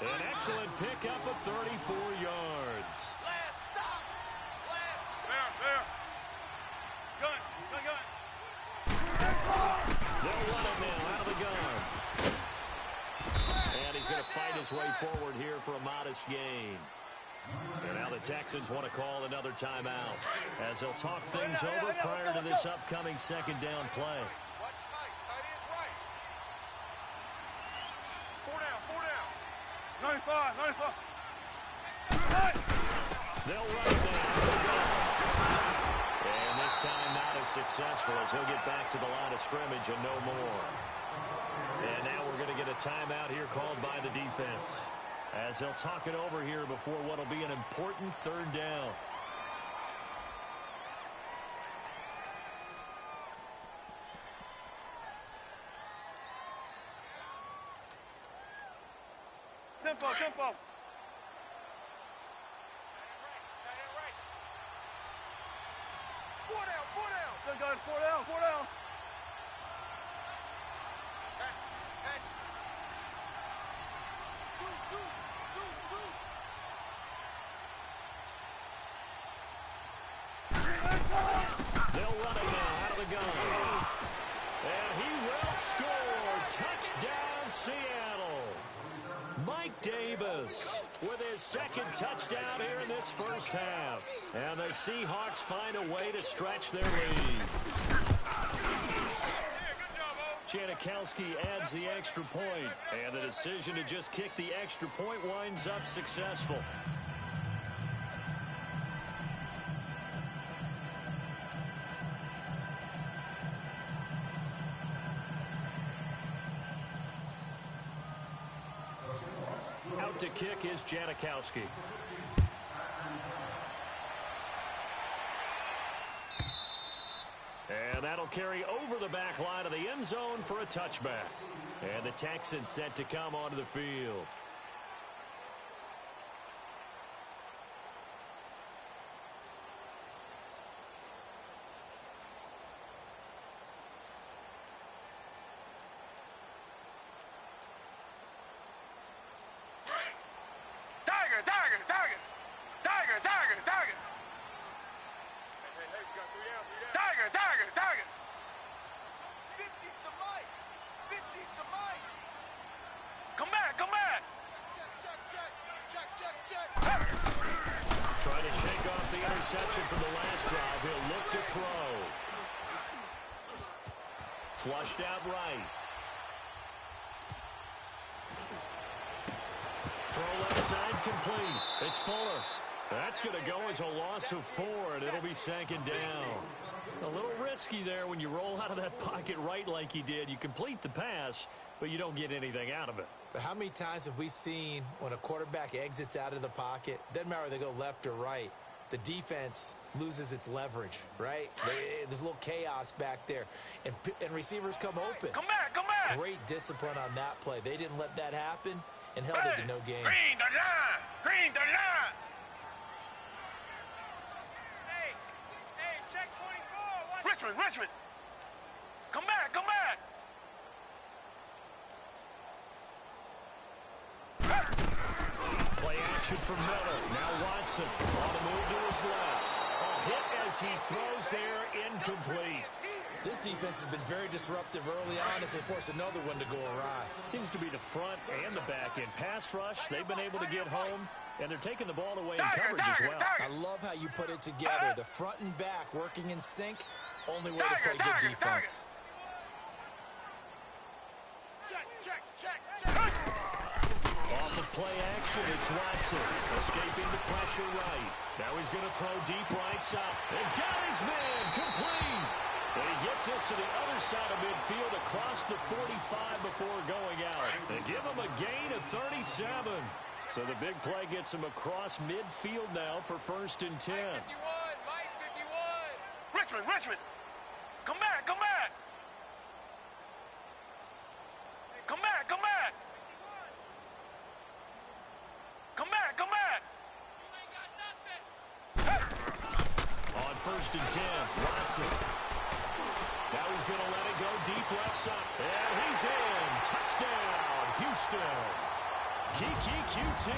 An excellent pickup of 34 yards. Last stop. There. Gun. They'll run it now out of the gun. And he's going to fight his way forward here for a modest gain. And now the Texans want to call another timeout as they'll talk things over prior to this upcoming second down play. Watch tight. Tight is right. 4 down. 95. They'll run it now. And this time not as successful as he'll get back to the line of scrimmage and no more. And now we're going to get a timeout here called by the defense as they'll talk it over here before what will be an important 3rd down. Tempo. Tight end right. Four down. Gun, 4 down. Catch. They'll run it now out of the gun. And he will score. Touchdown, Seattle. Mike Davis with his 2nd touchdown here in this first half. And the Seahawks find a way to stretch their lead. Janikowski adds the extra point, and the decision to just kick the extra point winds up successful. Out to kick is Janikowski. And that'll carry over the back line of the end zone for a touchback. And the Texans set to come onto the field. Tiger. 50's the mic. Come back. Check. Trying to shake off the interception from the last drive. He'll look to throw. Flushed out right. Throw left side complete. It's Fuller. That's going to go as a loss of 4, and it'll be 2nd down. A little risky there when you roll out of that pocket right like he did. You complete the pass, but you don't get anything out of it. But how many times have we seen when a quarterback exits out of the pocket, doesn't matter whether they go left or right, the defense loses its leverage, right? There's a little chaos back there, and receivers come open. Come back. Great discipline on that play. They didn't let that happen and held it to no gain. Green the line. Hey, check 24. Richmond. Come back. Motion from Miller. Now Watson on the move to his left. A hit as he throws there, incomplete. This defense has been very disruptive early on as they force another one to go awry. Seems to be the front and the back end. Pass rush, they've been able to get home, and they're taking the ball away in coverage as well. I love how you put it together. The front and back working in sync. Only way to play good defense. Off of play action, it's Watson. Escaping the pressure right. Now he's going to throw deep right side. And got his man, complete. And he gets us to the other side of midfield across the 45 before going out. They give him a gain of 37. So the big play gets him across midfield now for 1st and 10. Mike 51. Richmond. Come back. Come back. On 1st and 10, Watson. Now he's going to let it go deep left side. And he's in. Touchdown, Houston. Kiki QT, 43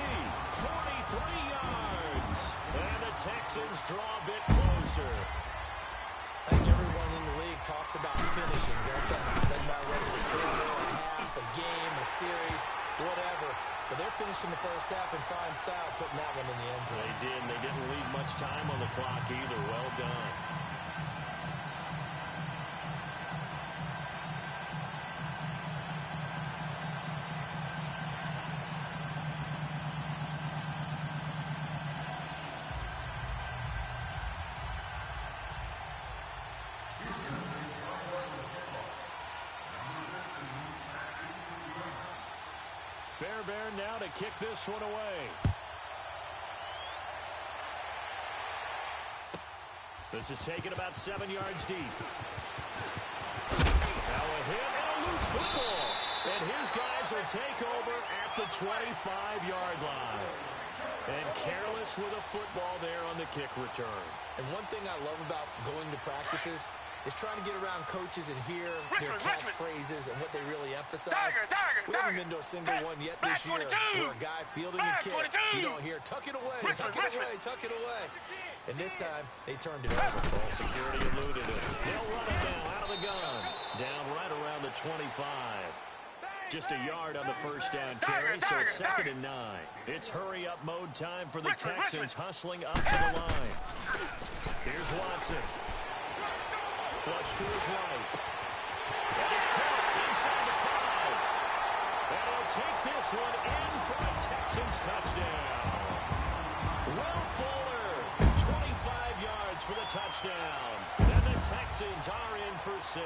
yards. And the Texans draw a bit closer. I think everyone in the league talks about finishing. Doesn't matter whether it's a quarter, a half, a game, a series, whatever. But they're finishing the first half in fine style, putting that one in the end zone. They did. They didn't leave much time on the clock either. Well done. Fairbairn now to kick this one away. This is taken about 7 yards deep. Now a hit and a loose football. And his guys will take over at the 25-yard line. And careless with a football there on the kick return. And one thing I love about going to practices is trying to get around coaches and hear their catchphrases and what they really emphasize. We haven't been to a single one yet this year where a guy fielding a kick, you don't hear, tuck it away, tuck it away, tuck it away. And this time, they turned it over. Ball security eluded it. They'll run it now out of the gun. Down right around the 25. Just a yard on the first down carry, so it's 2nd and 9. It's hurry-up mode time for the Texans hustling up to the line. Here's Watson. Flush to his right. That is caught inside the 5. And he'll take this one in for a Texans touchdown. Will Fuller, 25 yards for the touchdown. And the Texans are in for 6.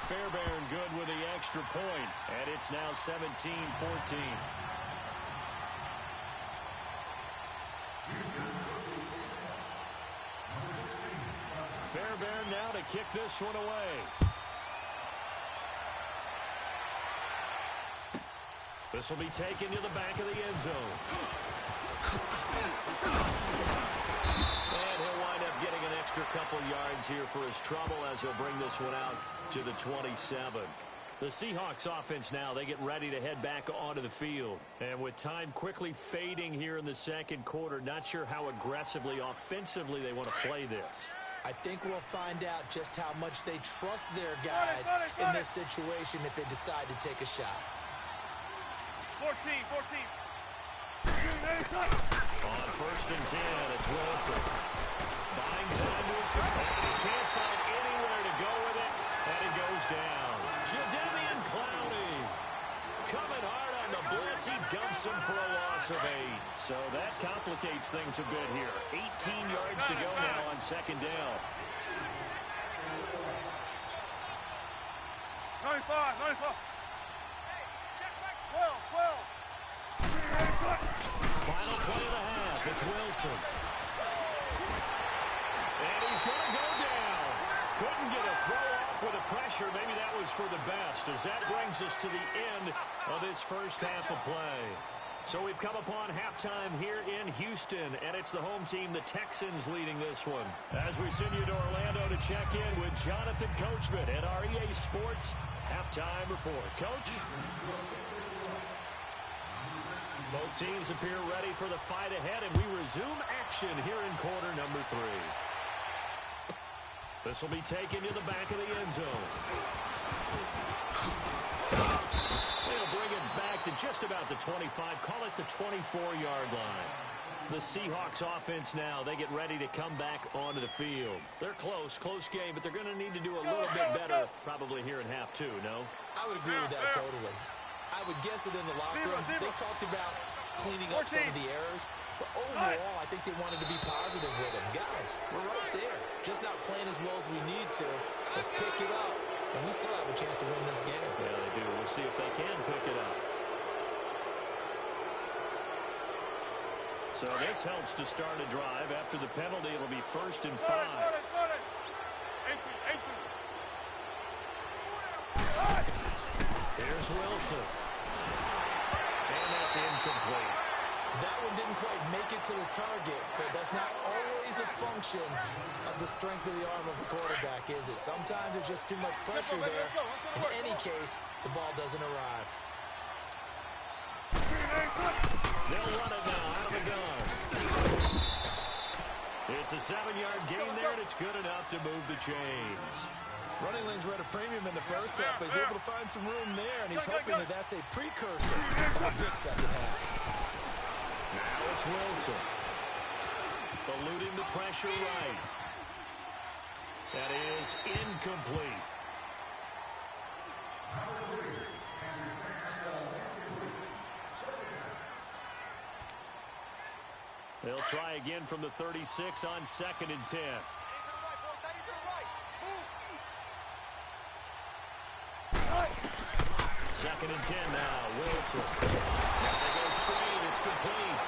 Fairbairn good with the extra point. And it's now 17-14. Fairbairn now to kick this one away. This will be taken to the back of the end zone. And he'll wind up getting an extra couple yards here for his trouble as he'll bring this one out to the 27. The Seahawks offense now, they get ready to head back onto the field. And with time quickly fading here in the second quarter, not sure how aggressively, offensively they want to play this. I think we'll find out just how much they trust their guys in this situation if they decide to take a shot. 14. On 1st and 10, it's Wilson. Buying time to his right. He can't find anywhere to go with it, and it goes down. Jadeveon Clowney coming hard on the blitz. He dumps him for a loss of 8. So that complicates things a bit here. 18 yards to go now on 2nd down. 95. 12. Final play of the half. It's Wilson. And he's going to go down. Couldn't get a throw off with the pressure. Maybe that was for the best, as that brings us to the end of this first half of play. So we've come upon halftime here in Houston, and it's the home team, the Texans, leading this one. As we send you to Orlando to check in with Jonathan Coachman at our EA Sports Halftime Report. Coach? Both teams appear ready for the fight ahead, and we resume action here in quarter number 3. This will be taken to the back of the end zone. They'll bring it back to just about the 25, call it the 24-yard line. The Seahawks offense now, they get ready to come back onto the field. They're close game, but they're going to need to do a little bit better probably here in half 2, no? I would agree with that totally. I would guess it in the locker room. They talked about cleaning up some of the errors, but overall, I think they wanted to be positive with them. Guys, we're right there. Just not playing as well as we need to. Let's pick it up, and we still have a chance to win this game. Yeah, they do. We'll see if they can pick it up. So this helps to start a drive. After the penalty, it'll be 1st and 5. Here's Wilson. And that's incomplete. That one didn't quite make it to the target, but that's not always a function of the strength of the arm of the quarterback, is it? Sometimes there's just too much pressure there. In any case, the ball doesn't arrive. They'll run it now out of the gun. It's a 7-yard gain there, and it's good enough to move the chains. Running lanes were at a premium in the first half, but he's able to find some room there, and he's hoping that that's a precursor of a big second half. Now it's Wilson. Eluding the pressure right. That is incomplete. They'll try again from the 36 on 2nd and 10. Second and 10 now. Wilson. Now they go straight. It's complete.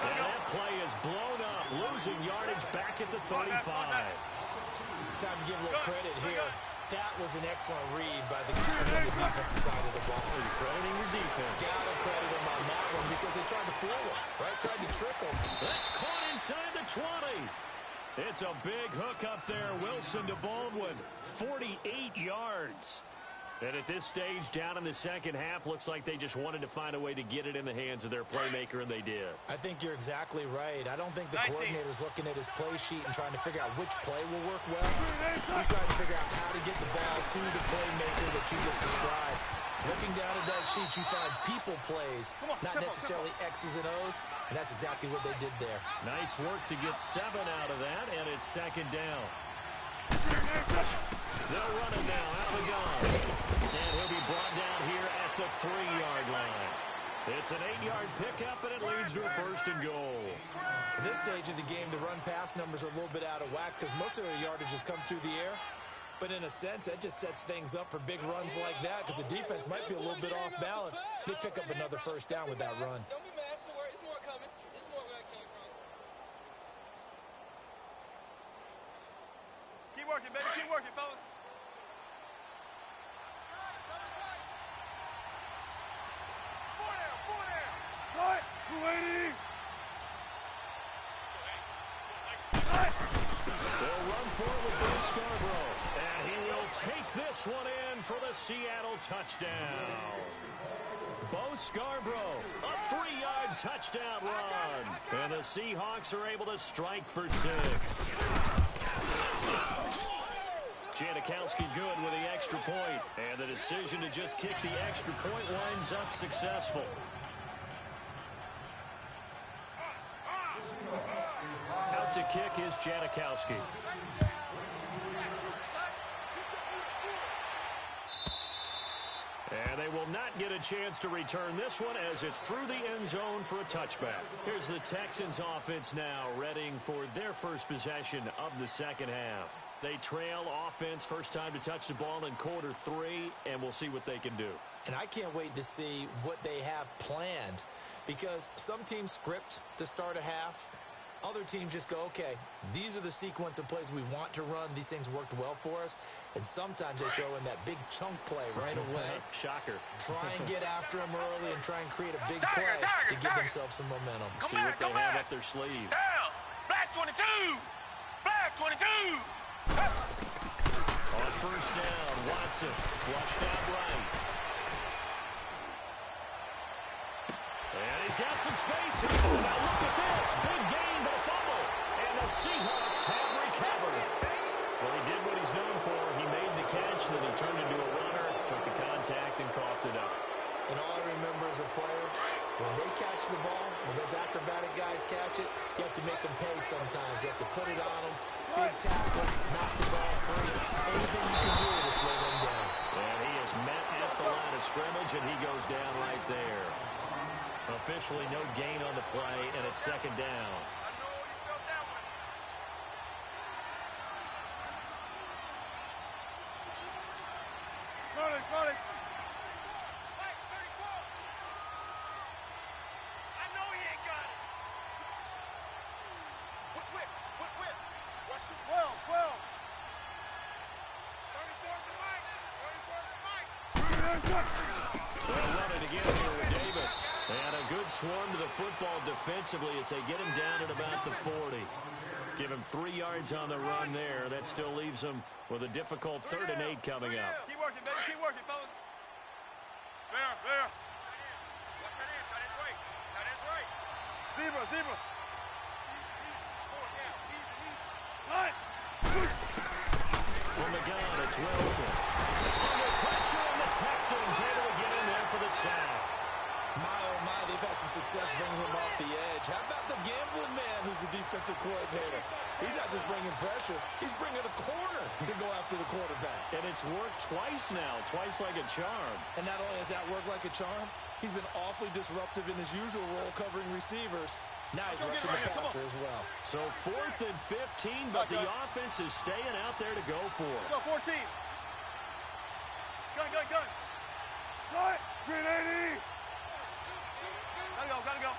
And that play is blown up. Losing yardage back at the 35. Time to give a little credit here. That was an excellent read by the guys on the defensive side of the ball. You're crediting your defense. Gotta credit them on that one because they tried to fool him, right? Tried to trick him. That's caught inside the 20. It's a big hook up there. Wilson to Baldwin. 48 yards. And at this stage, down in the second half, looks like they just wanted to find a way to get it in the hands of their playmaker, and they did. I think you're exactly right. I don't think the coordinator's looking at his play sheet and trying to figure out which play will work well. He's trying to figure out how to get the ball to the playmaker that you just described. Looking down at that sheet, you find people plays, not necessarily X's and O's, and that's exactly what they did there. Nice work to get 7 out of that, and it's 2nd down. They'll run it now out of the gun. And he'll be brought down here at the 3-yard line. It's an 8-yard pickup, and it leads to a 1st and goal. At this stage of the game, the run-pass numbers are a little bit out of whack because most of the yardage has come through the air. But in a sense, that just sets things up for big runs like that because the defense might be a little bit off balance. They pick up another 1st down with that run. Don't be mad. It's more coming. It's more where I came from. Keep working, baby. Keep working, fellas. They'll run forward with Bo Scarborough. And he will take this one in for the Seattle touchdown. Bo Scarborough, a 3-yard touchdown run. And the Seahawks are able to strike for 6. Janikowski good with the extra point. And the decision to just kick the extra point winds up successful. Out to kick is Janikowski. And they will not get a chance to return this one as it's through the end zone for a touchback. Here's the Texans offense now readying for their first possession of the second half. They trail offense, first time to touch the ball in quarter 3, and we'll see what they can do. And I can't wait to see what they have planned because some teams script to start a half. Other teams just go, okay, these are the sequence of plays we want to run. These things worked well for us. And sometimes they throw in that big chunk play right away. Shocker. Try and get after them early and try and create a big play to give themselves some momentum. See what they have up their sleeve. Down. Black 22. Black 22. On first down, Watson flushed out right. And he's got some space here. Now look at this. Big gain, but a fumble. And the Seahawks have recovered. Well, he did what he's known for. He made the catch, then he turned into a runner, took the contact, and coughed it up. And all I remember as a player, when they catch the ball, when those acrobatic guys catch it, you have to make them pay sometimes. You have to put it on them, big tackle, knock the ball free. Anything you can do to slow them down. And he is met at the line of scrimmage, and he goes down right there. Officially no gain on the play, and it's second down. They'll run it again here with Davis. And a good swarm to the football defensively as they get him down at about the 40. Give him 3 yards on the run there. That still leaves him with a difficult 3rd and 8 coming up. Keep working, baby. Keep working, fellas. Fair, fair. Watch that end. Tight end's right. Tight end's right. Zebra, zebra. Right. From the gun, it's Wilson. Under pressure, and the Texans able to get in there for the sack. My, oh my, they've had some success bringing him off the edge. How about the gambling man who's the defensive coordinator? He's not just bringing pressure. He's bringing a corner to go after the quarterback. And it's worked twice now, twice like a charm. And not only has that worked like a charm, he's been awfully disruptive in his usual role covering receivers. Now he's rushing the passer as well. So 4th and 15, but the offense is staying out there to go for it. Let's go, 14. Gun, gun, gun. Right. Green 80. Gotta go, gotta go.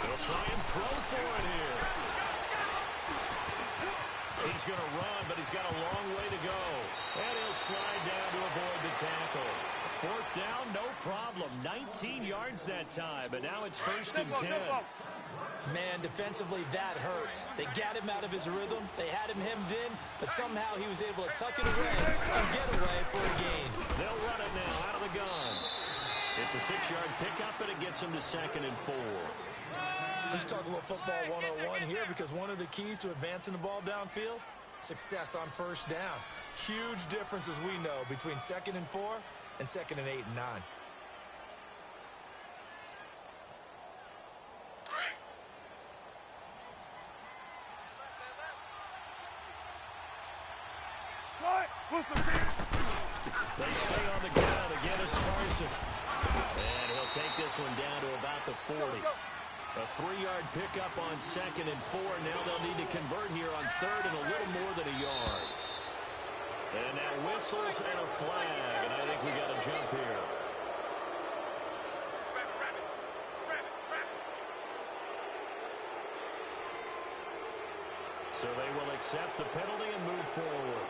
They'll try and throw for it here. He's going to run, but he's got a long way to go. And he'll slide down to avoid the tackle. 4th down, no problem. 19 yards that time, but now it's 1st and 10. Man, defensively, that hurts. They got him out of his rhythm. They had him hemmed in, but somehow he was able to tuck it away and get away for a gain. They'll run it now out of the gun. It's a 6-yard pickup, and it gets him to 2nd and 4. Let's talk a little football 101 here, because one of the keys to advancing the ball downfield, success on 1st down. Huge difference, as we know, between 2nd and 4 and 2nd and 8 and 9. They stay on the ground. Again, it's Carson. And he'll take this one down to about the 40. A 3-yard pickup on 2nd and 4. Now they'll need to convert here on 3rd and a little more than a yard. And now whistles and a flag. And I think we got a jump here. So they will accept the penalty and move forward.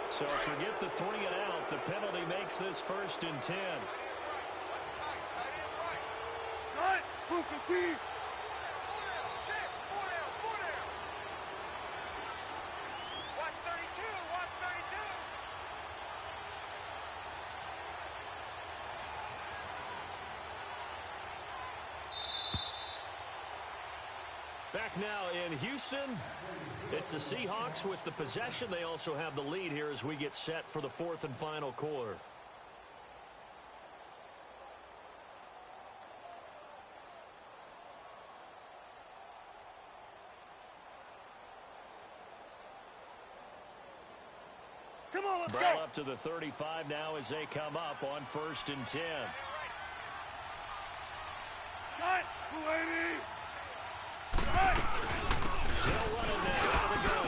So forget the 3 and out. The penalty makes this 1st and 10. Right. Booker T. Watch 32. Watch 32. Back now in Houston. It's the Seahawks with the possession. They also have the lead here as we get set for the 4th and final quarter. Come on, let's Ball go. up to the 35 now as they come up on 1st and 10. Cut. 280. They'll run it now out of the gun.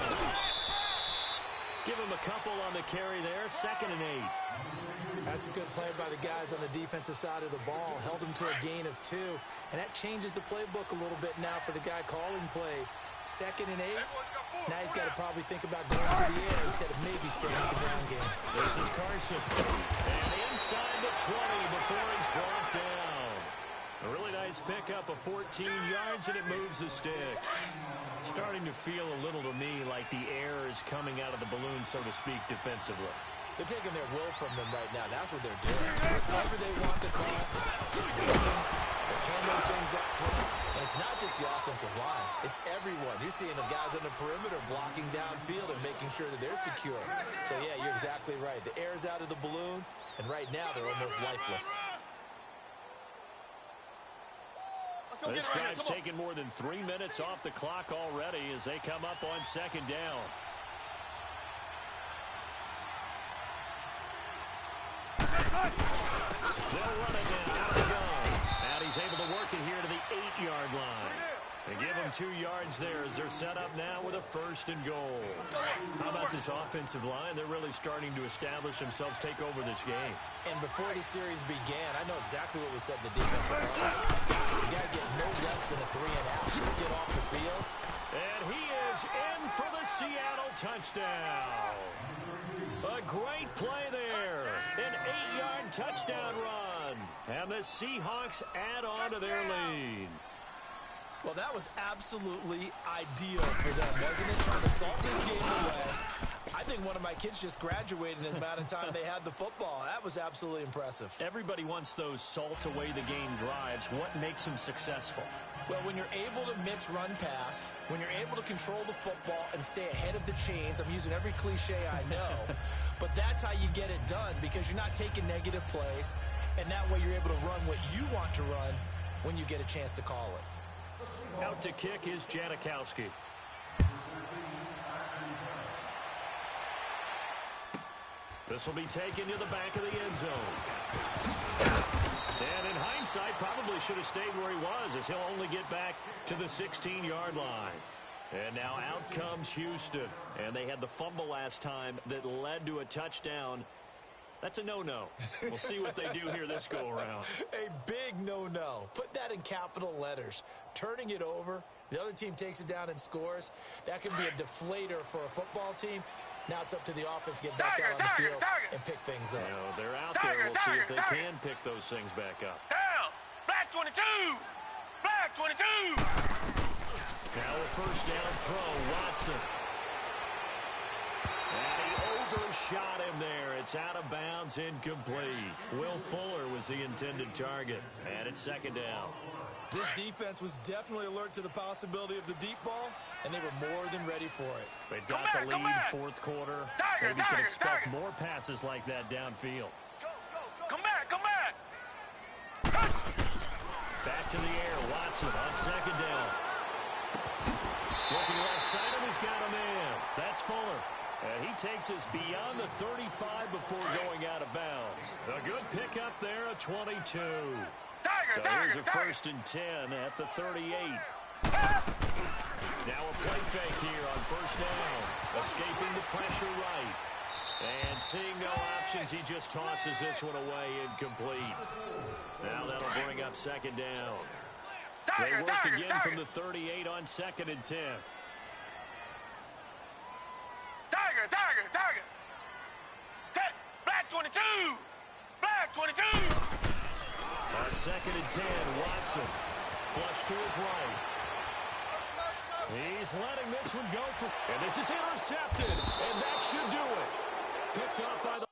Give him a couple on the carry there. 2nd and 8. That's a good play by the guys on the defensive side of the ball. Held them to a gain of 2. And that changes the playbook a little bit now for the guy calling plays. 2nd and 8. Now he's got to probably think about going to the air instead of maybe staying in the ground game. This is Carson. And inside the 20 before he's brought down. A really nice Nice pickup of 14 yards, and it moves the sticks. Starting to feel a little to me like the air is coming out of the balloon, so to speak, defensively. They're taking their will from them right now. That's what they're doing. Whatever they want to call, it's working. They're handling things up front. And it's not just the offensive line. It's everyone. You're seeing the guys on the perimeter blocking downfield and making sure that they're secure. So, yeah, you're exactly right. The air's out of the balloon, and right now they're almost lifeless. This drive's taken more than 3 minutes off the clock already as they come up on second down. They'll run it now. Out they go. And he's able to work it here to the 8-yard line. They give him 2 yards there as they're set up now with a 1st and goal. How about this offensive line? They're really starting to establish themselves, take over this game. And before the series began, I know exactly what was said in the defensive line. You got to get no less than a 3-and-out. Just get off the field. And he is in for the Seattle touchdown. A great play there. An 8-yard touchdown run. And the Seahawks add on to their lead. Well, that was absolutely ideal for them, wasn't it? Trying to salt this game away. I think one of my kids just graduated in the amount of time they had the football. That was absolutely impressive. Everybody wants those salt-away-the-game drives. What makes them successful? Well, when you're able to mix run-pass, when you're able to control the football and stay ahead of the chains, I'm using every cliche I know, but that's how you get it done because you're not taking negative plays, and that way you're able to run what you want to run when you get a chance to call it. Out to kick is Janikowski. This will be taken to the back of the end zone. And in hindsight, probably should have stayed where he was as he'll only get back to the 16-yard line. And now out comes Houston. And they had the fumble last time that led to a touchdown. That's a no-no. We'll see what they do here this go-around. A big no-no. Put that in capital letters. Turning it over, the other team takes it down and scores. That can be a deflator for a football team. Now it's up to the offense to get back out on the field and pick things up. You know, they're out there. We'll see if they can pick those things back up. Down. Black 22. Black 22. Now a first down throw, Watson. And he overshot him there. It's out of bounds, incomplete. Will Fuller was the intended target. And it's second down. This defense was definitely alert to the possibility of the deep ball, and they were more than ready for it. They've got the lead, fourth quarter. Maybe can expect more passes like that downfield. Come back, come back. Back to the air, Watson on second down. Looking left side, and he's got a man. That's Fuller. And he takes us beyond the 35 before going out of bounds. A good pickup there, a 22. So here's a 1st and 10 at the 38. Now a play fake here on first down. Escaping the pressure right. And seeing no options, he just tosses this one away, incomplete. Now that'll bring up second down. They work again from the 38 on 2nd and 10. Tiger. Black 22. Black 22. On 2nd and 10, Watson. Flush to his right. He's letting this one go for... And this is intercepted. And that should do it. Picked up by the...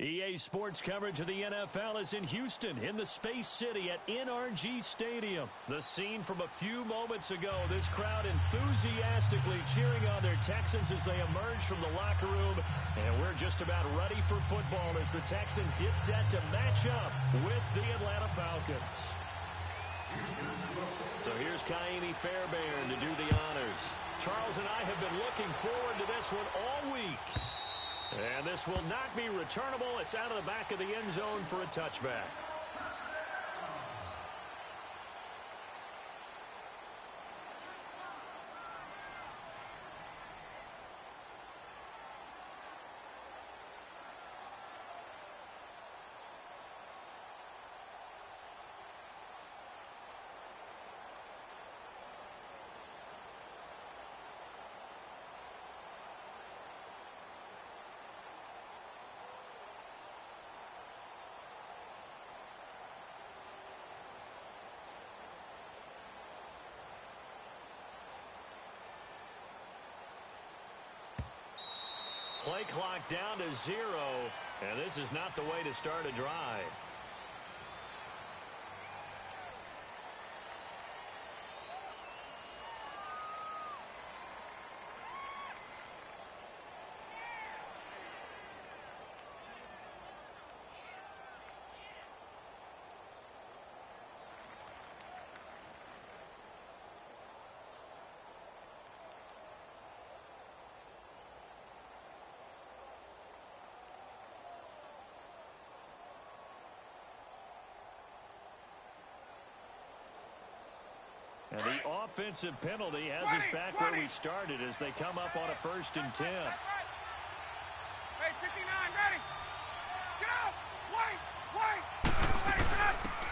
EA Sports coverage of the NFL is in Houston in the Space City at NRG Stadium. The scene from a few moments ago, this crowd enthusiastically cheering on their Texans as they emerge from the locker room. And we're just about ready for football as the Texans get set to match up with the Atlanta Falcons. So here's Kaimi Fairbairn to do the honors. Charles and I have been looking forward to this one all week. And this will not be returnable. It's out of the back of the end zone for a touchback. Play clock down to 0, and this is not the way to start a drive. And the offensive penalty has us back where we started as they come up on a 1st and 10. Hey, 59, ready. Get out. Wait.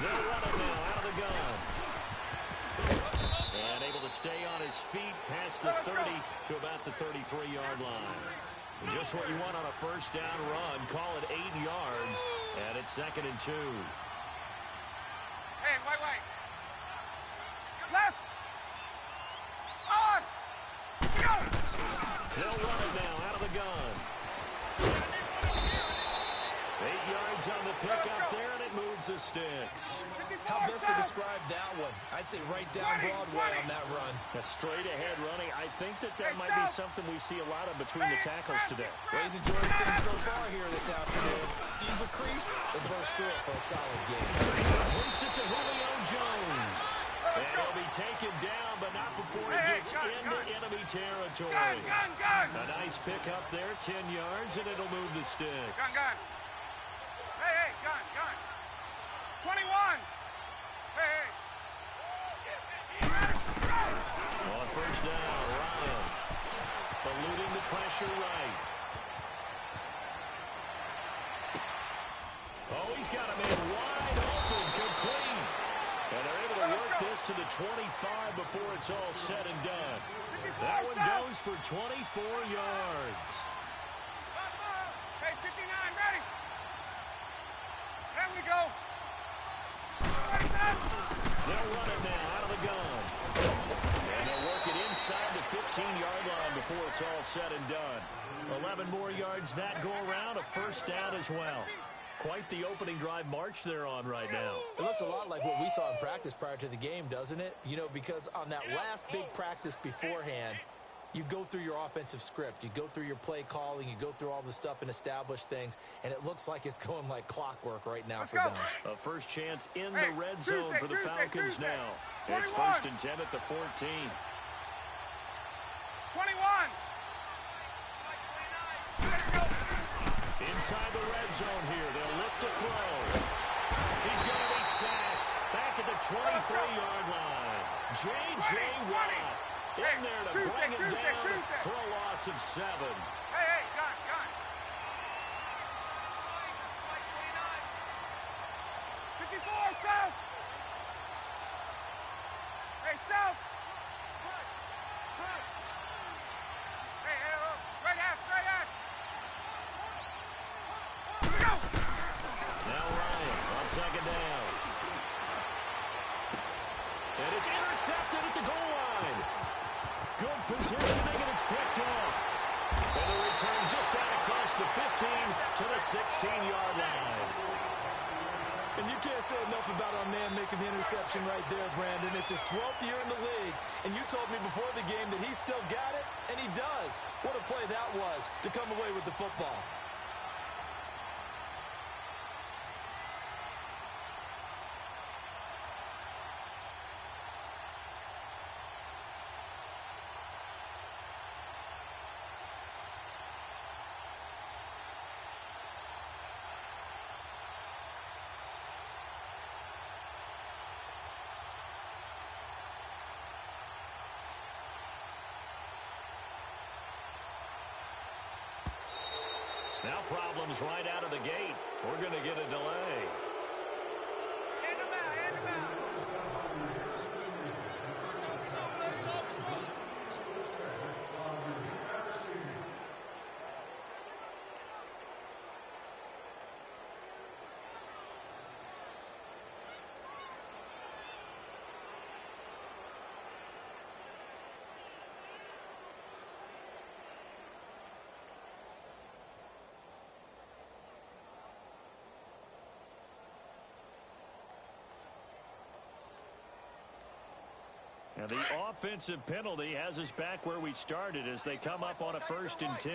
They'll run it now out of the gun. And able to stay on his feet past the 30 to about the 33-yard line. Just what you want on a 1st down run. Call it 8 yards. And it's 2nd and 2. Hey, wait. Left. On. Go. They'll run it now out of the gun. 8 yards on the pickup there, and it moves the sticks. How best to describe that one? I'd say right down Broadway on that run. A straight-ahead running. I think that might be something we see a lot of between the tackles today. Well, he's enjoying things so far here this afternoon. Sees a crease and bursts through it for a solid game. Completes it to Julio Jones. And he'll be taken down, but not before he gets into enemy territory. Gun. A nice pickup there, 10 yards, and it'll move the sticks. Gun. Hey, gun. 21. Hey. On 1st down, Ryan eluding the pressure right. Oh, he's got him in wide open, complete. And they're able to work this to the 25 before it's all said and done. That one goes for 24 yards. Hey, 59, ready. There we go. They'll run it now out of the gun. And they'll work it inside the 15-yard line before it's all said and done. 11 more yards that go around, a 1st down as well. Quite the opening drive march they're on right now. It looks a lot like what we saw in practice prior to the game, doesn't it? You know, because on that last big practice beforehand, you go through your offensive script. You go through your play calling. You go through all the stuff and establish things. And it looks like it's going like clockwork right now for them. A first chance in the red zone for the Falcons now. It's 1st and 10 at the 14. 21. Inside the red zone here. They'll look to throw. He's going to be sacked. Back at the 23-yard line. J.J. Watt in there to bring him down for a loss of 7. Hey, gun. 54, south. Hey, south. Hey, straight ass. Go. Now Ryan on 2nd down. And it's intercepted at the goal line. Good positioning, and it's picked off. And the return just out across the 15 to the 16-yard line. And you can't say enough about our man making the interception right there, Brandon. It's his 12th year in the league, and you told me before the game that he still got it, and he does. What a play that was to come away with the football. Now problems right out of the gate. We're going to get a delay. Hand him out, hand him out. And the offensive penalty has us back where we started as they come up on a 1st and 10.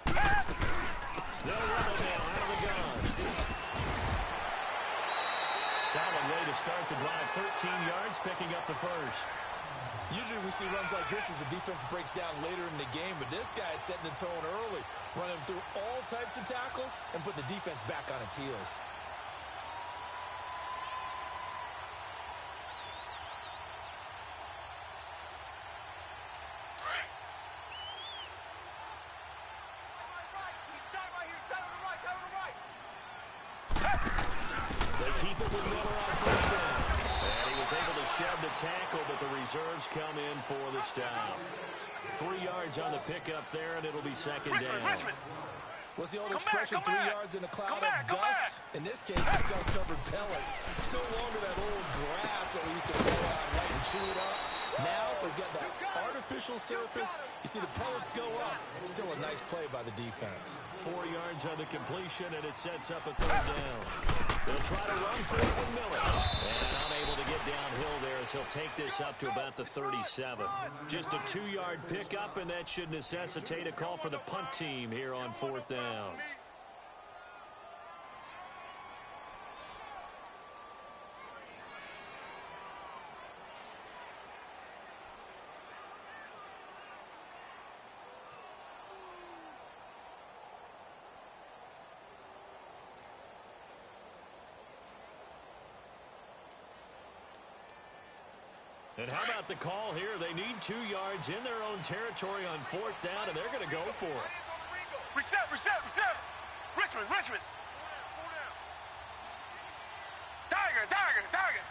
They'll run it now out of the gun. Solid way to start the drive. 13 yards, picking up the first. Usually we see runs like this as the defense breaks down later in the game, but this guy is setting the tone early, running through all types of tackles and put the defense back on its heels. Tackle, but the reserves come in for the stop. 3 yards on the pickup there, and it'll be second down. What's the old expression, 3 yards in a cloud of dust? In this case, it's dust-covered pellets. It's no longer that old grass that we used to pull out right and chew it up. Now we've got that artificial surface. You see the pellets go up. Still a nice play by the defense. 4 yards on the completion, and it sets up a 3rd down. They'll try to run for it with Miller. And unable to get downhill there as he'll take this up to about the 37. Just a 2-yard pickup, and that should necessitate a call for the punt team here on 4th down. And how about the call here? They need 2 yards in their own territory on 4th down, and they're going to go for it. Reset, reset, reset. Richmond, Richmond. Tiger, Tiger, Tiger.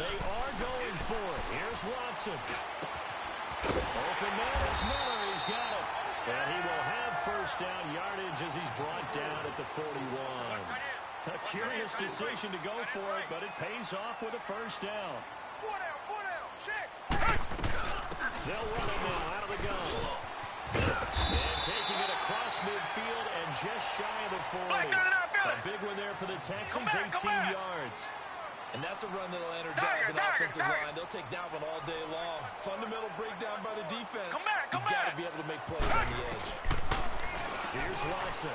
They are going for it. Here's Watson. Open man is Miller. He's got it. And he will have 1st down yardage as he's brought down at the 41. A curious decision to go for it, but it pays off with a 1st down. Four down, check. They'll run it now out of the gun. And taking it across midfield and just shy of the 40. A big one there for the Texans, 18 yards. And that's a run that'll energize an offensive line. They'll take that one all day long. Fundamental breakdown by the defense. You've got to be able to make plays on the edge. Here's Watson.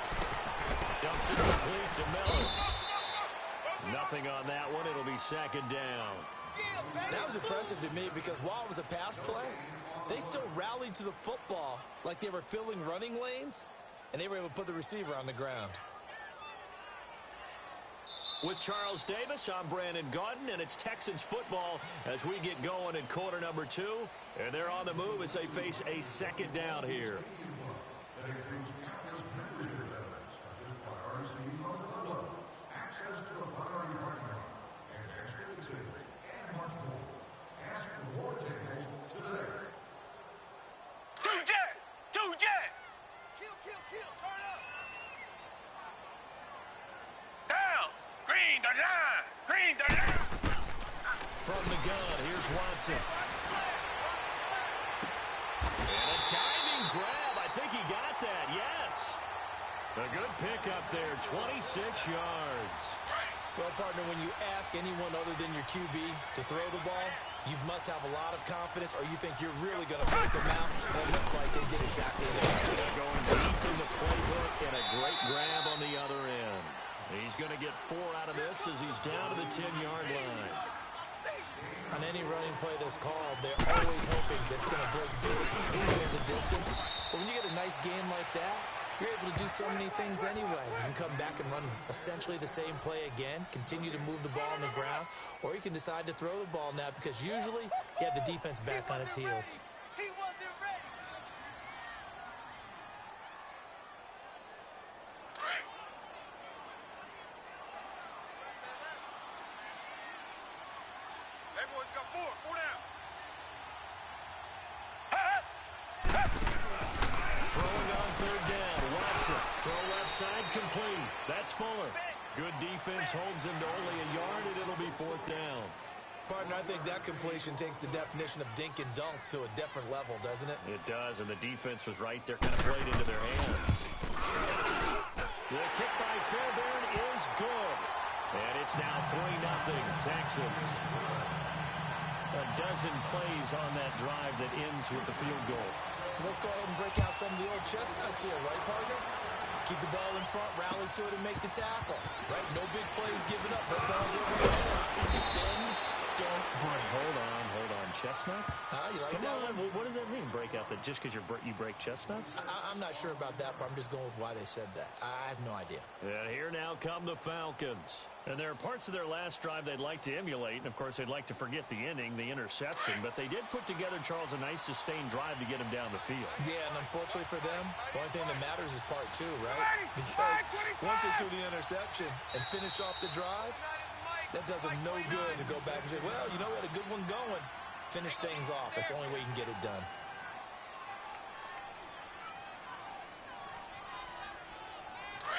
Dumps it complete to Miller. Nothing on that one. It'll be 2nd down. That was impressive to me because while it was a pass play, they still rallied to the football like they were filling running lanes, and they were able to put the receiver on the ground. With Charles Davis, I'm Brandon Gaudin, and it's Texans football as we get going in quarter number 2. And they're on the move as they face a 2nd down here. From the gun, here's Watson. grab. I think he got that, yes. A good pickup there, 26 yards. Well, partner, when you ask anyone other than your QB to throw the ball, you must have a lot of confidence, or you think you're really going to break them out. And it looks like they did exactly that. They're going deep in the playbook, and a great grab on the other end. He's going to get 4 out of this as he's down to the 10-yard line. On any running play that's called, they're always hoping that's going to break big, move in the distance. But when you get a nice game like that, you're able to do so many things anyway. You can come back and run essentially the same play again, continue to move the ball on the ground, or you can decide to throw the ball now because usually you have the defense back on its heels. He wasn't ready. Everyone's got 4 down. Throwing on third down. Watson. Throw left side complete. That's Fuller. Good defense holds him to only a yard, and it'll be 4th down. Partner, I think that completion takes the definition of dink and dunk to a different level, doesn't it? It does, and the defense was right there, kind of played into their hands. The kick by Fairbairn is good. And it's now 3-0 Texans. A dozen plays on that drive that ends with the field goal. Let's go ahead and break out some of the old chestnuts here, right, partner? Keep the ball in front, rally to it, and make the tackle. Right? No big plays given up. That ball's over your head. Bend, don't break. Hold on. Chestnuts? You like Come that on, one? what does that mean, break out? That just because you break chestnuts? I'm not sure about that, but I'm just going with why they said that. I have no idea. And here now come the Falcons. And there are parts of their last drive they'd like to emulate, and of course they'd like to forget the inning, the interception, but they did put together, Charles, a nice sustained drive to get him down the field. Yeah, and unfortunately for them, the only thing that matters is part 2, right? Because once they threw the interception and finished off the drive, that does them no good to go back and say, well, you know, we had a good one going. Finish things off. That's the only way you can get it done.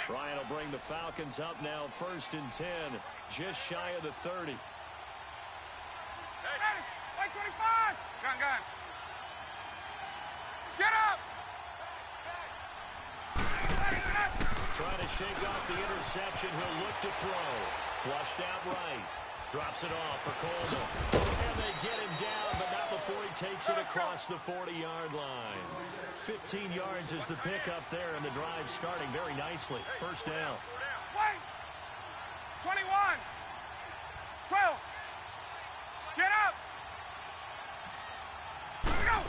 Ryan will bring the Falcons up now, 1st and 10, just shy of the 30. Hey, 25! Gun. Get up! Trying to shake off the interception. He'll look to throw. Flushed out right. Drops it off for Coleman. And they get him down, but not before he takes it across the 40-yard line. 15 yards is the pickup there, and the drive starting very nicely. 1st down. Wait! 21! 12! Get up! Here we go!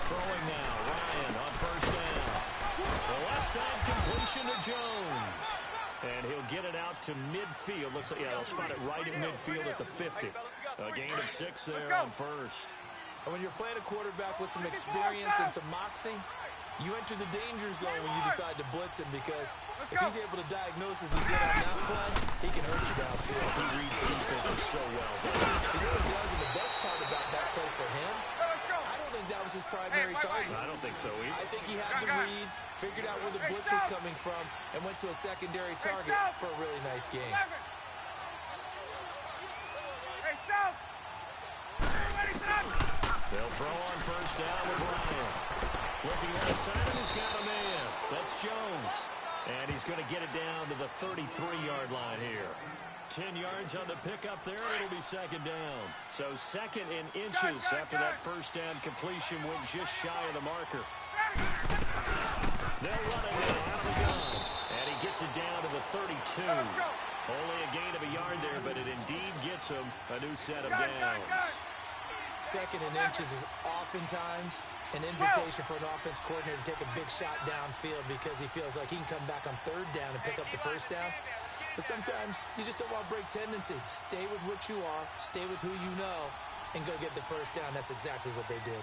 Throwing now. Ryan on 1st down. The left side completion to Jones. And he'll get it out to midfield. Looks like, yeah, they'll spot it right at midfield at the 50. A gain of 6 there on 1st. And when you're playing a quarterback with some experience and some moxie, you enter the danger zone when you decide to blitz him, because if he's able to diagnose as he did on that play, he can hurt you downfield. He reads the defense so well. He really does, and the best part about that play for him, I don't think that was his primary target. I don't think so either. I think he had the read, figured out where the blitz was coming from, and went to a secondary target for a really nice game. Hey, South! Ready, son! They'll throw on 1st down with Ryan. Looking outside, and he's got a man. That's Jones. And he's going to get it down to the 33-yard line here. 10 yards on the pickup there. It'll be 2nd down. So 2nd in inches after that 1st down completion went just shy of the marker. They'll run it now out of the gun. And he gets it down to the 32. Only a gain of a yard there, but it indeed gets him a new set of downs. 2nd in inches is oftentimes an invitation for an offense coordinator to take a big shot downfield because he feels like he can come back on 3rd down and pick up the 1st down. But sometimes you just don't want to break tendency. Stay with what you are, stay with who you know, and go get the 1st down. That's exactly what they did.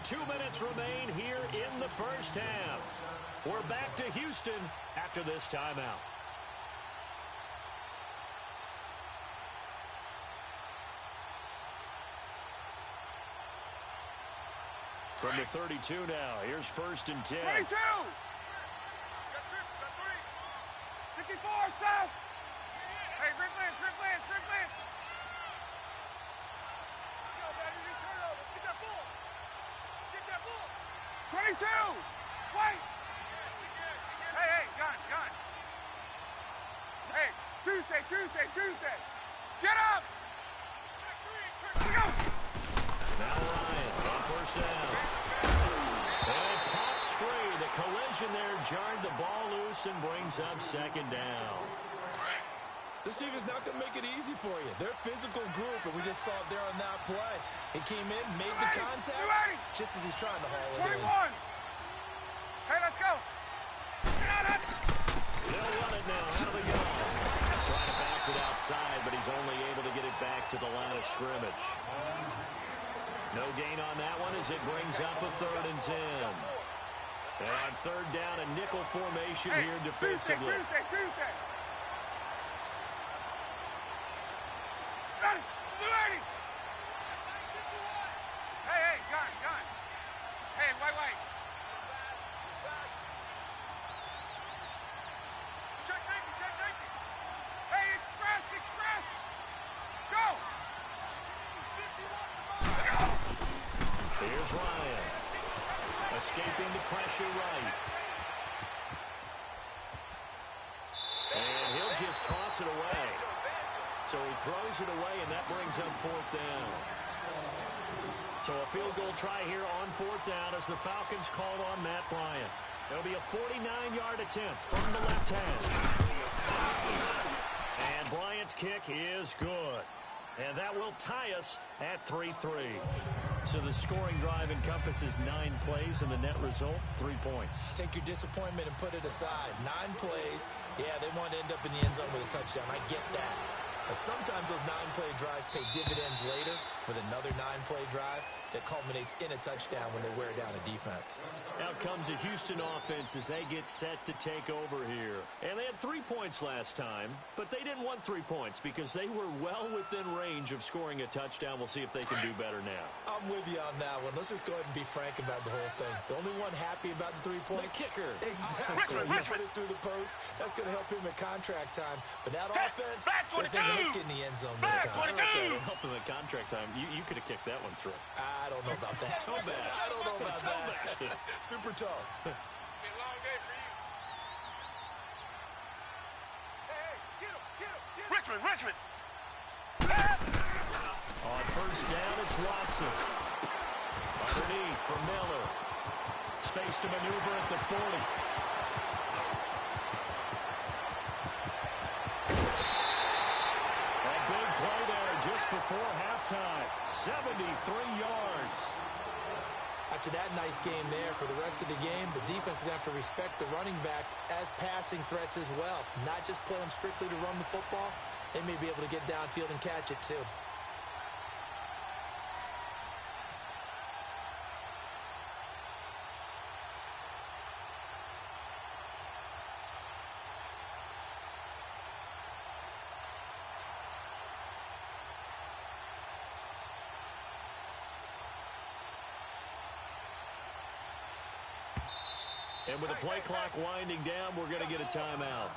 Two minutes remain here in the 1st half. We're back to Houston after this timeout. From the 32 now, here's 1st and 10. 22! Got 2, got 3. 54, South! Hey, Rick Lance, Rick Lance, Rick Lance. Yo, man, you need turnover. Get that ball. Get that ball. 22. Wait. Hey, gun. Hey, Tuesday. Get up. Go. Now Ryan on first down. And it pops free. The collision there jarred the ball loose and brings up second down. This team is not going to make it easy for you. They're a physical group, and we just saw it there on that play. He came in, made the contact, just as he's trying to haul it 21. in. Hey, let's go. They'll run it now out of the gun. Trying to bounce it outside, but he's only able to get it back to the line of scrimmage. No gain on that one as it brings up a 3rd and 10. And on 3rd down, a nickel formation here defensively. Tuesday. Ready. Hey, gun. Hey, wait. Check safety. Hey, express. Go. 51. Here's Ryan. Escaping the pressure right. And he'll just toss it away. So he throws it away, and that brings up 4th down. So a field goal try here on 4th down as the Falcons called on Matt Bryant. It'll be a 49-yard attempt from the left hash. And Bryant's kick is good. And that will tie us at 3-3. So the scoring drive encompasses 9 plays, and the net result, 3 points. Take your disappointment and put it aside. 9 plays. Yeah, they want to end up in the end zone with a touchdown. I get that. But sometimes those 9-play drives pay dividends later with another 9-play drive that culminates in a touchdown when they wear down a defense. Out comes a Houston offense as they get set to take over here. And they had 3 points last time, but they didn't want 3 points because they were well within range of scoring a touchdown. We'll see if they can do better now. I'm with you on that one. Let's just go ahead and be frank about the whole thing. The only one happy about the 3-point? The kicker. Exactly. Richmond. Put it through the post. That's going to help him at contract time. But that offense, Black they're 22. thinking, let's get in the end zone this Black time. 22. Help him at contract time. You could have kicked that one through. I don't know about that. Toe bash. I don't know about Toe that. bashed it. Super toe. Been a long day for you. Hey, get him. Richmond. On first down, it's Watson. Underneath for Miller. Space to maneuver at the 40. A big play there just before halftime. 73 yards. After that nice game there, for the rest of the game, the defense is going to have to respect the running backs as passing threats as well. Not just play them strictly to run the football. They may be able to get downfield and catch it too. And with the play clock winding down, we're going to get a timeout,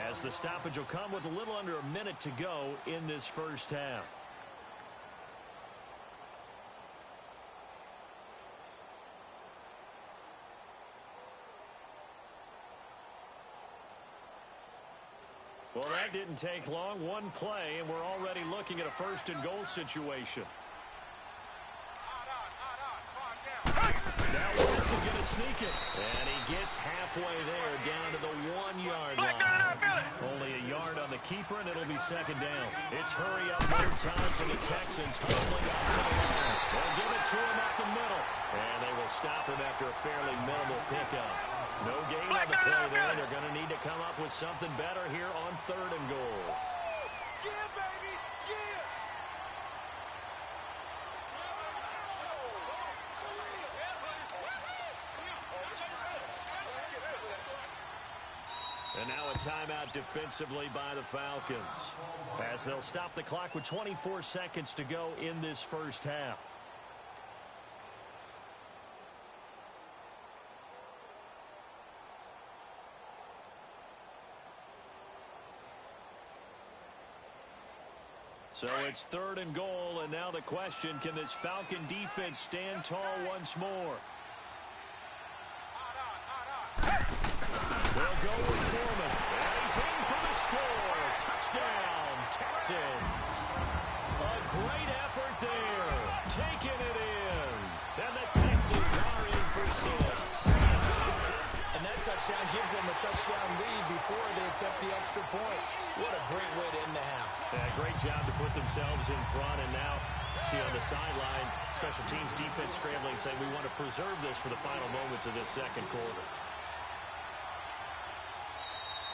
as the stoppage will come with a little under a minute to go in this first half. Well, that didn't take long. One play, and we're already looking at a 1st and goal situation. Now Wilson going to sneak it. And he gets halfway there, down to the 1-yard line. Only a yard on the keeper, and it'll be 2nd down. It's hurry up mode time for the Texans, hustling up to the line. They'll give it to him up the middle. And they will stop him after a fairly minimal pickup. No gain on the play there. They're going to need to come up with something better here on 3rd and goal. Yeah, baby. Yeah. And now a timeout defensively by the Falcons, as they'll stop the clock with 24 seconds to go in this first half. So it's 3rd and goal, and now the question, can this Falcon defense stand tall once more? They'll go with Foreman, and he's in for the score. Touchdown, Texans. A great effort there, taking it in. And the Texans are in for 6. And that touchdown gives them a touchdown lead before they attempt the extra point. What a great way to end the half. Yeah, great job to put themselves in front. And now, see on the sideline, special teams defense scrambling, saying we want to preserve this for the final moments of this second quarter.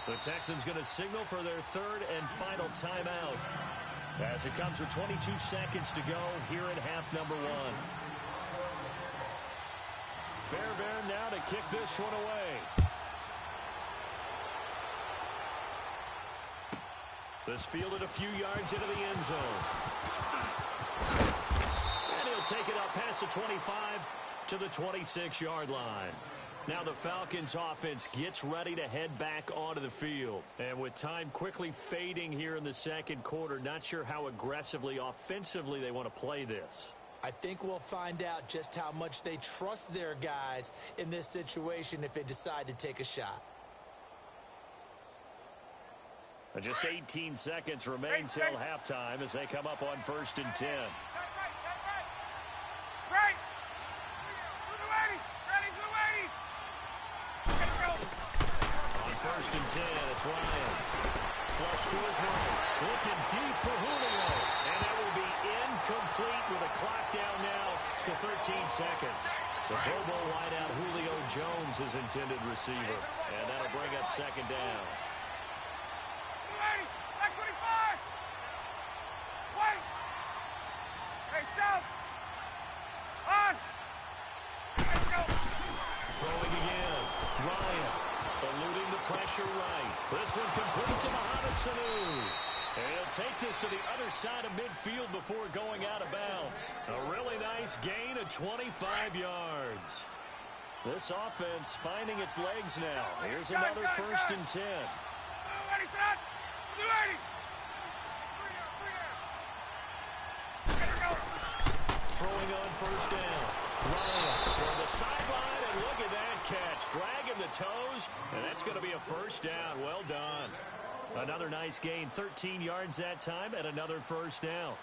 The Texans going to signal for their 3rd and final timeout as it comes with 22 seconds to go here in half number 1. Fairbairn now to kick this one away. This fielded a few yards into the end zone. And he'll take it up past the 25 to the 26-yard line. Now the Falcons offense gets ready to head back onto the field. And with time quickly fading here in the second quarter, not sure how aggressively, offensively they want to play this. I think we'll find out just how much they trust their guys in this situation if they decide to take a shot. And just 18 seconds remain till halftime as they come up on 1st and 10. Right. On 1st and 10, it's Ryan. Flush to his right. Looking deep for Julio. And that will be incomplete with a clock down now to 13 seconds. The Pro Bowl wideout Julio Jones is intended receiver. And that'll bring up 2nd down. Back 25. Wait. Hey, South. On. Let's go. Throwing again. Ryan eluding the pressure right. This one complete to Mohamed Sanu. And he'll take this to the other side of midfield before going out of bounds. A really nice gain of 25 yards. This offense finding its legs now. Here's another 1st and 10. Ready, son. You ready? Throwing on 1st down. Ryan from the sideline, and look at that catch. Dragging the toes, and that's going to be a 1st down. Well done. Another nice gain, 13 yards that time, and another 1st down.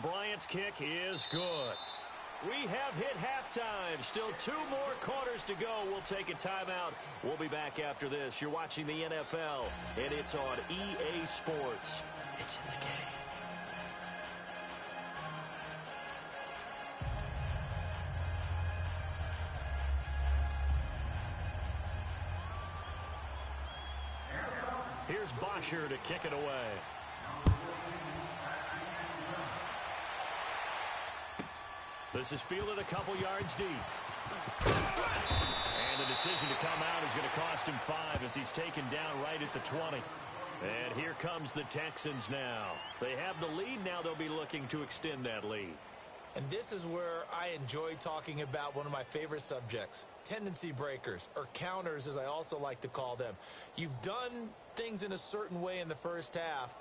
Bryant's kick is good. We have hit halftime. Still 2 more quarters to go. We'll take a timeout. We'll be back after this. You're watching the NFL, and it's on EA Sports. It's in the game. Here's Bosher to kick it away. This is fielded a couple yards deep. And the decision to come out is going to cost him 5 as he's taken down right at the 20. And here comes the Texans now. They have the lead. Now they'll be looking to extend that lead. And this is where I enjoy talking about one of my favorite subjects, tendency breakers, or counters as I also like to call them. You've done things in a certain way in the first half,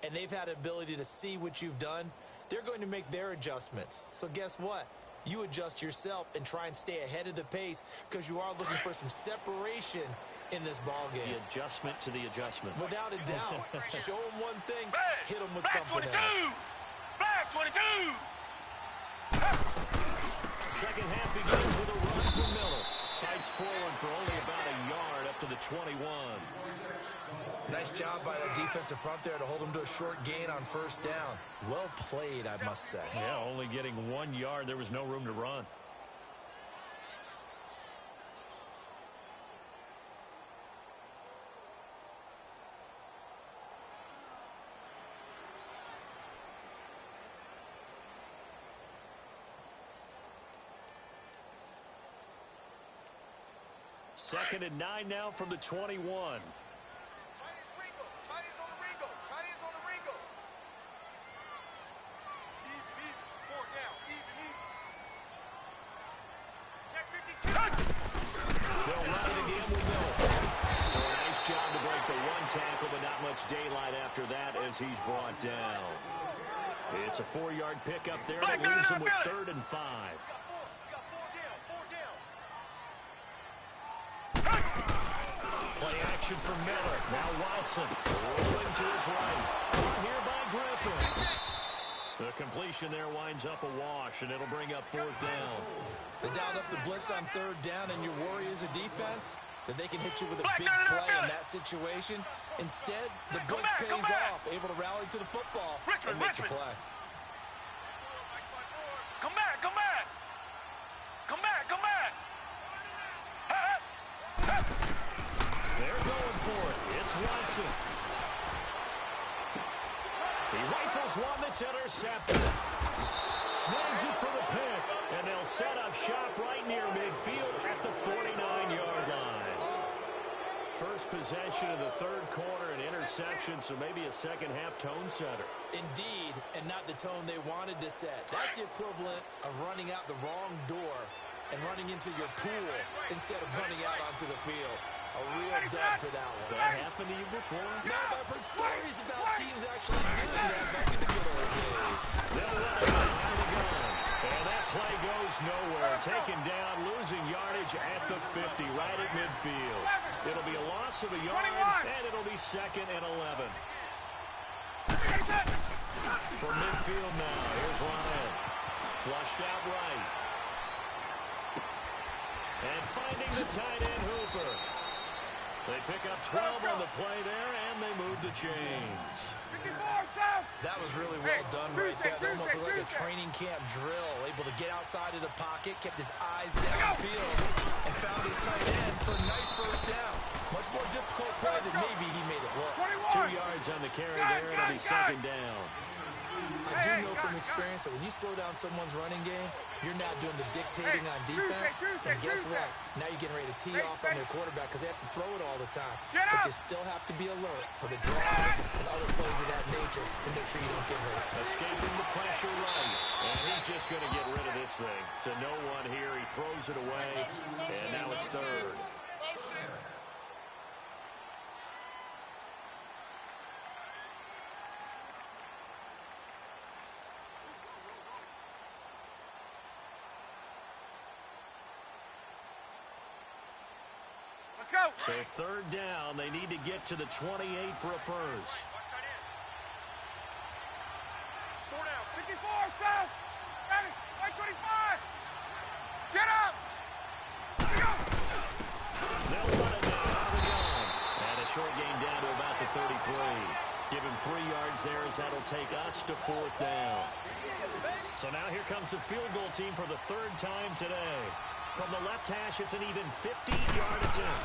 and they've had the ability to see what you've done. They're going to make their adjustments. So guess what? You adjust yourself and try and stay ahead of the pace because you are looking for some separation in this ball game. The adjustment to the adjustment. Without a doubt. Show them one thing, hit them with Black something 22. else. Black 22. Second half begins with a run for Miller. Fights forward for only about a yard up to the 21. Nice job by the defensive front there to hold him to a short gain on 1st down. Well played, I must say. Yeah, only getting 1 yard. There was no room to run. 2nd and 9 now from the 21. Tight ends Ringo. Tight ends on the Ringo. Tight ends on the Ringo. Even. 4 down. Even. Check 52. They'll run it again with Miller. So a nice job to break the one tackle, but not much daylight after that as he's brought down. It's a 4-yard pickup there that leaves him with 3rd and 5. Play action for Miller. Now Watson rolling to his right. Caught here by Griffin. The completion there winds up a wash, and it'll bring up 4th down. They dialed up the blitz on 3rd down, and your worry as a defense that they can hit you with a big play in that situation. Instead, the blitz pays off, able to rally to the football and make the play. Come back. They're going for it. It's Watson. He rifles one that's intercepted. Snags it for the pick, and they'll set up shop right near midfield at the 49-yard line. First possession of the 3rd quarter, an interception, so maybe a second-half tone setter. Indeed, and not the tone they wanted to set. That's the equivalent of running out the wrong door and running into your pool instead of running out onto the field. A real dub for that one. Has that happened to you before? No, I've heard stories about teams actually doing that back in the good old days. They'll let it out of the gun. And that play goes nowhere. Taken down, losing yardage at the 50, right at midfield. It'll be a loss of a yard, and it'll be 2nd and 11. From midfield now, here's Ryan. Flushed out right. And finding the tight end Hooper. They pick up 12 on the play there, and they move the chains. That was really well done right there. That almost looked like a training camp drill. Able to get outside of the pocket, kept his eyes downfield, and found his tight end for a nice 1st down. Much more difficult play than maybe he made it look. 2 yards on the carry there, and it'll be 2nd down. I do know from experience that when you slow down someone's running game, you're now doing the dictating on defense. And guess what? Now you're getting ready to tee off on their quarterback because they have to throw it all the time. But you still have to be alert for the draws and other plays of that nature to make sure you don't get hurt. Escaping the pressure right. And he's just going to get rid of this thing. To no one here. He throws it away. And now it's 3rd. Let's go. So 3rd down, they need to get to the 28 for a first. 4 down. 54, south. Got it. 25. Get up. They'll run it now. Out of the gun. And a short gain down to about the 33. Give him 3 yards there as that'll take us to 4th down. So now here comes the field goal team for the 3rd time today. From the left hash, it's an even 50-yard attempt.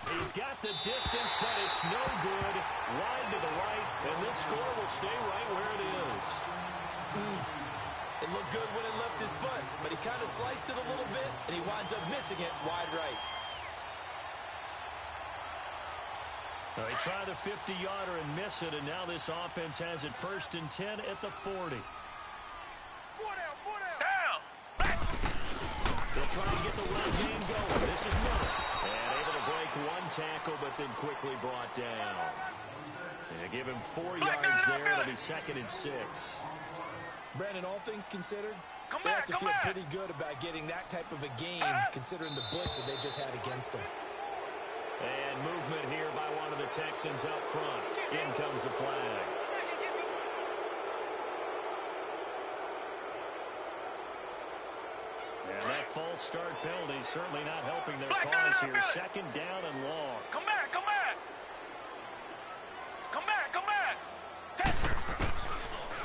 He's got the distance, but it's no good. Wide to the right, and this score will stay right where it is. It looked good when it left his foot, but he kind of sliced it a little bit, and he winds up missing it wide right. They try the 50-yarder and miss it, and now this offense has it 1st and 10 at the 40. 4 down. They'll try to get the run game going. This is Miller. And able to break one tackle, but then quickly brought down. And give him 4 yards there. It'll be 2nd and 6. Brandon, all things considered, they have to feel pretty good about getting that type of a game, considering the blitz that they just had against them. And movement here by one of the Texans up front. In comes the flag. And that false start penalty certainly not helping their cause here. 2nd down and long. Come back.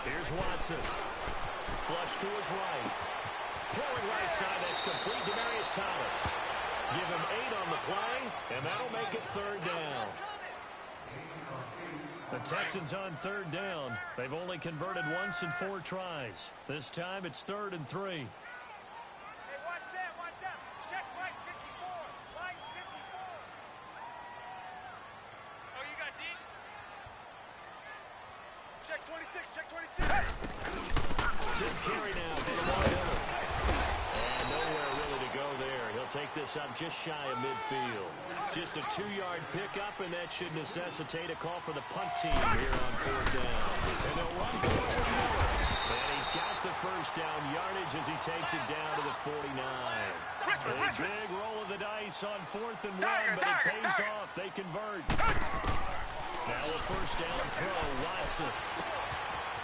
Here's Watson. Flush to his right. Throwing right side, that's complete. Demaryius Thomas. Give him 8 on the play, and that'll make it 3rd down. The Texans on 3rd down. They've only converted once in 4 tries. This time it's 3rd and 3. Hey, watch that. Check right, 15. Check 26, check 26. Tip carry now for Lamar Miller. And nowhere really to go there. He'll take this up just shy of midfield. Just a 2-yard pickup, and that should necessitate a call for the punt team here on 4th down. And they'll run forward Miller. And he's got the first down yardage as he takes it down to the 49. A big roll of the dice on 4th and 1, but it pays off. They convert. Now a first down throw, Watson.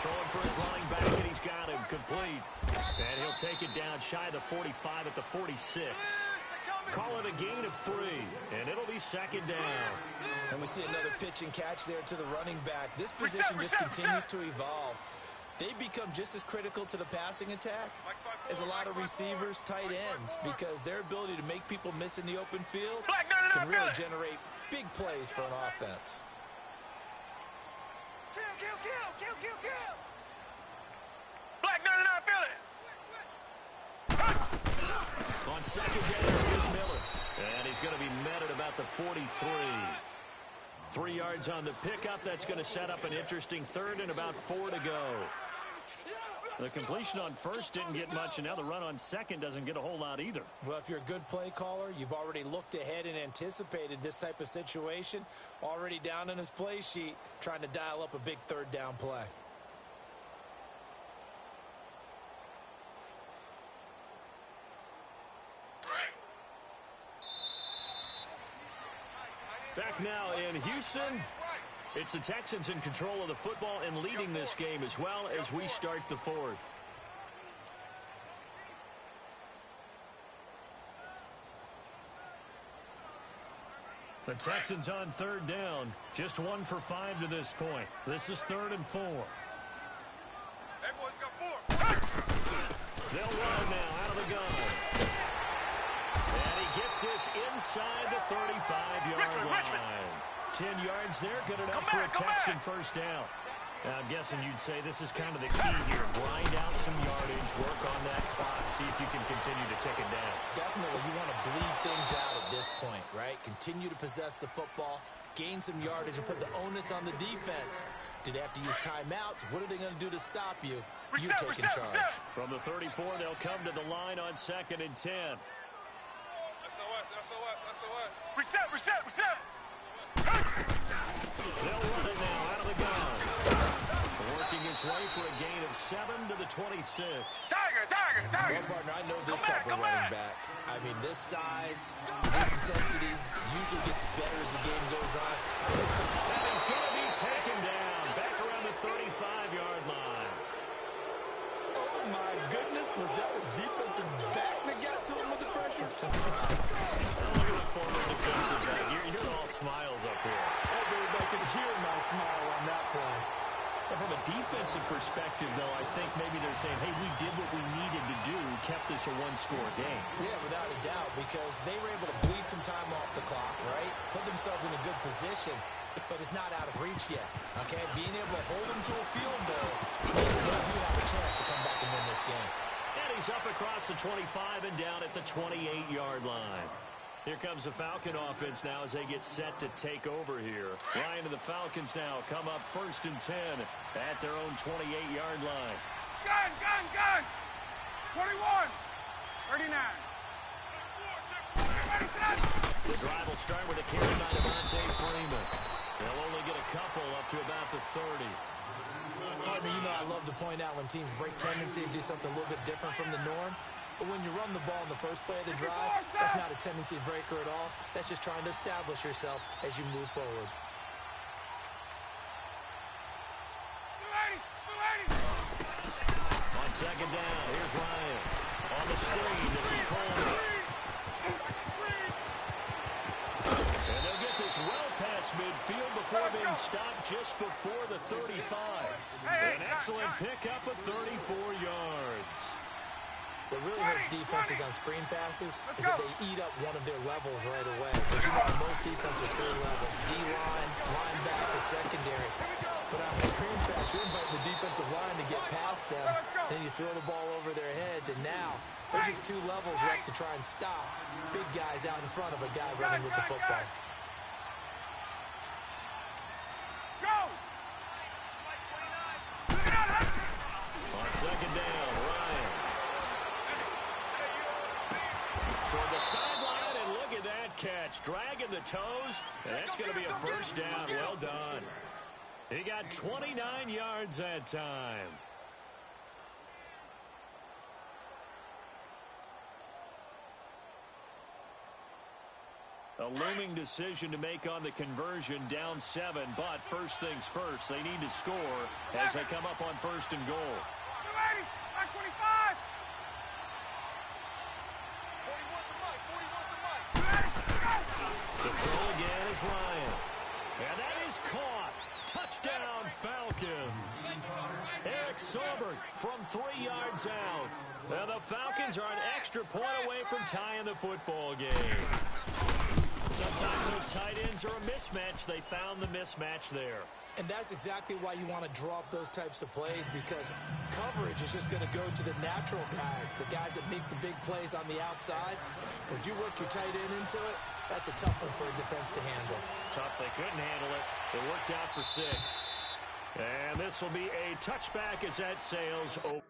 Throwing for his running back, and he's got him complete. And he'll take it down shy of the 45 at the 46. Call it a gain of 3, and it'll be 2nd down. And we see another pitch and catch there to the running back. This position just continues to evolve. They become just as critical to the passing attack as a lot of receivers, tight ends, because their ability to make people miss in the open field can really generate big plays for an offense. Kill. Black 99, feel it. On 2nd down, here's Miller. And he's going to be met at about the 43. 3 yards on the pickup. That's going to set up an interesting 3rd and about 4 to go. The completion on 1st didn't get much, and now the run on 2nd doesn't get a whole lot either. Well, if you're a good play caller, you've already looked ahead and anticipated this type of situation. Already down in his play sheet, trying to dial up a big 3rd down play. Back now in Houston. It's the Texans in control of the football and leading this game as well as we start the 4th. The Texans on 3rd down. Just 1 for 5 to this point. This is 3rd and 4. Hey, boys, we got 4. They'll run now out of the gun. And he gets this inside the 35-yard line. 10 yards there, good enough for a Texan first down. Now, I'm guessing you'd say this is kind of the key here. Grind out some yardage, work on that clock, see if you can continue to tick it down. Definitely, you want to bleed things out at this point, right? Continue to possess the football, gain some yardage, and put the onus on the defense. Do they have to use timeouts? What are they going to do to stop you? You're taking charge. From the 34, they'll come to the line on 2nd and 10. SOS. Reset. They'll run it now out of the gun. Working his way for a gain of 7 to the 26. Tiger. Well, partner, I know this type of running back. I mean, this size, this intensity usually gets better as the game goes on. And he's going to be taken down back around the 35-yard line. Oh, my goodness. Was that a defensive back that got to him with the pressure? Look at the former defensive back. You're all smiles up here. Everybody can hear my smile on that play. From a defensive perspective, though, I think maybe they're saying, hey, we did what we needed to do, kept this a one-score game. Yeah, without a doubt, because they were able to bleed some time off the clock, right? Put themselves in a good position, but it's not out of reach yet, okay? Being able to hold them to a field goal, they do have a chance to come back and win this game. And he's up across the 25 and down at the 28-yard line. Here comes the Falcon offense now as they get set to take over here. Line of the Falcons now come up 1st and 10 at their own 28-yard line. Gun. 21. 39. The drive will start with a carry by Devontae Freeman. They'll only get a couple up to about the 30. Partner, you know I love to point out when teams break tendency and do something a little bit different from the norm. But when you run the ball in the first play of the drive, that's not a tendency breaker at all. That's just trying to establish yourself as you move forward. On 2nd down, here's Ryan. On the screen, this is Coleman. And they'll get this well past midfield before being stopped just before the 35. An excellent pickup of 34 yards. What really hurts defenses on screen passes is that they eat up one of their levels right away. Because you know, most defenses are 3 levels: D-line, linebacker, secondary. But on a screen pass, you're inviting the defensive line to get past them. Then you throw the ball over their heads, and now there's just 2 levels left to try and stop big guys out in front of a guy running with the football. Go! dragging the toes, and that's going to be a first down. Well done. He got 29 yards that time. A looming decision to make on the conversion, down 7, but first things first, they need to score as they come up on first and goal. You ready? 25. 41 to Mike. 41 to Mike. To throw again is Ryan. And that is caught. Touchdown, Falcons. Eric Saubert from 3 yards out. Now the Falcons are an extra point away from tying the football game. Sometimes those tight ends are a mismatch. They found the mismatch there. And that's exactly why you want to draw up those types of plays, because coverage is just going to go to the natural guys, the guys that make the big plays on the outside. But if you work your tight end into it, that's a tough one for a defense to handle. Tough. They couldn't handle it. It worked out for 6. And this will be a touchback as that sails over.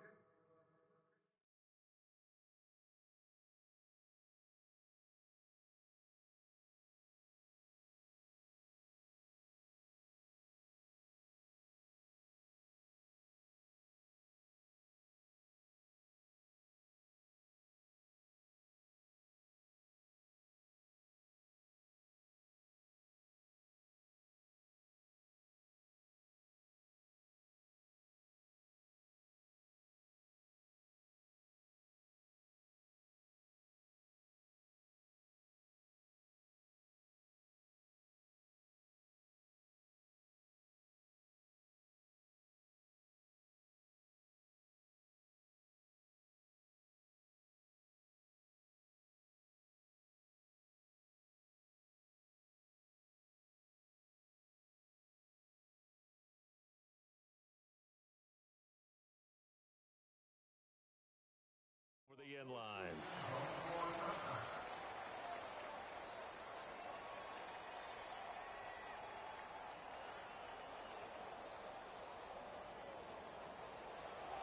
For the end line.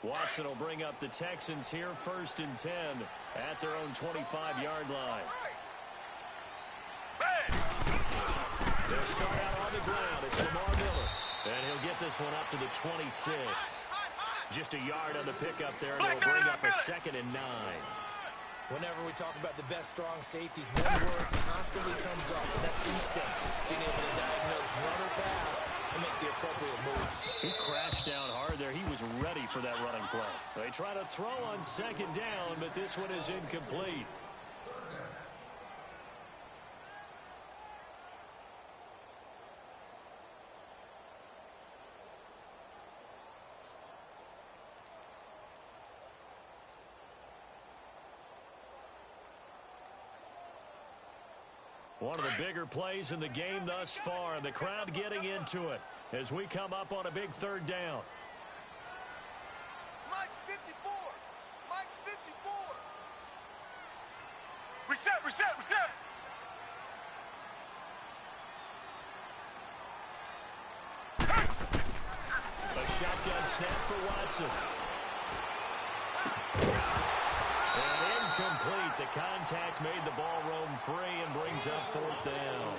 Watson will bring up the Texans here, 1st and 10 at their own 25-yard line. They'll start out on the ground. It's Lamar Miller, and he'll get this one up to the 26. Just a yard on the pickup there, and they'll bring up a 2nd and 9. Whenever we talk about the best strong safeties, one word constantly comes up, and that's instincts. Being able to diagnose run or pass and make the appropriate moves. He crashed down hard there. He was ready for that running play. They try to throw on 2nd down, but this one is incomplete. One of the bigger plays in the game thus far, and the crowd getting into it as we come up on a big 3rd down. Mike's 54. Mike's 54. Reset, reset, reset. A shotgun snap for Watson. And incomplete. The contact made the ball roam free and brings up 4th down.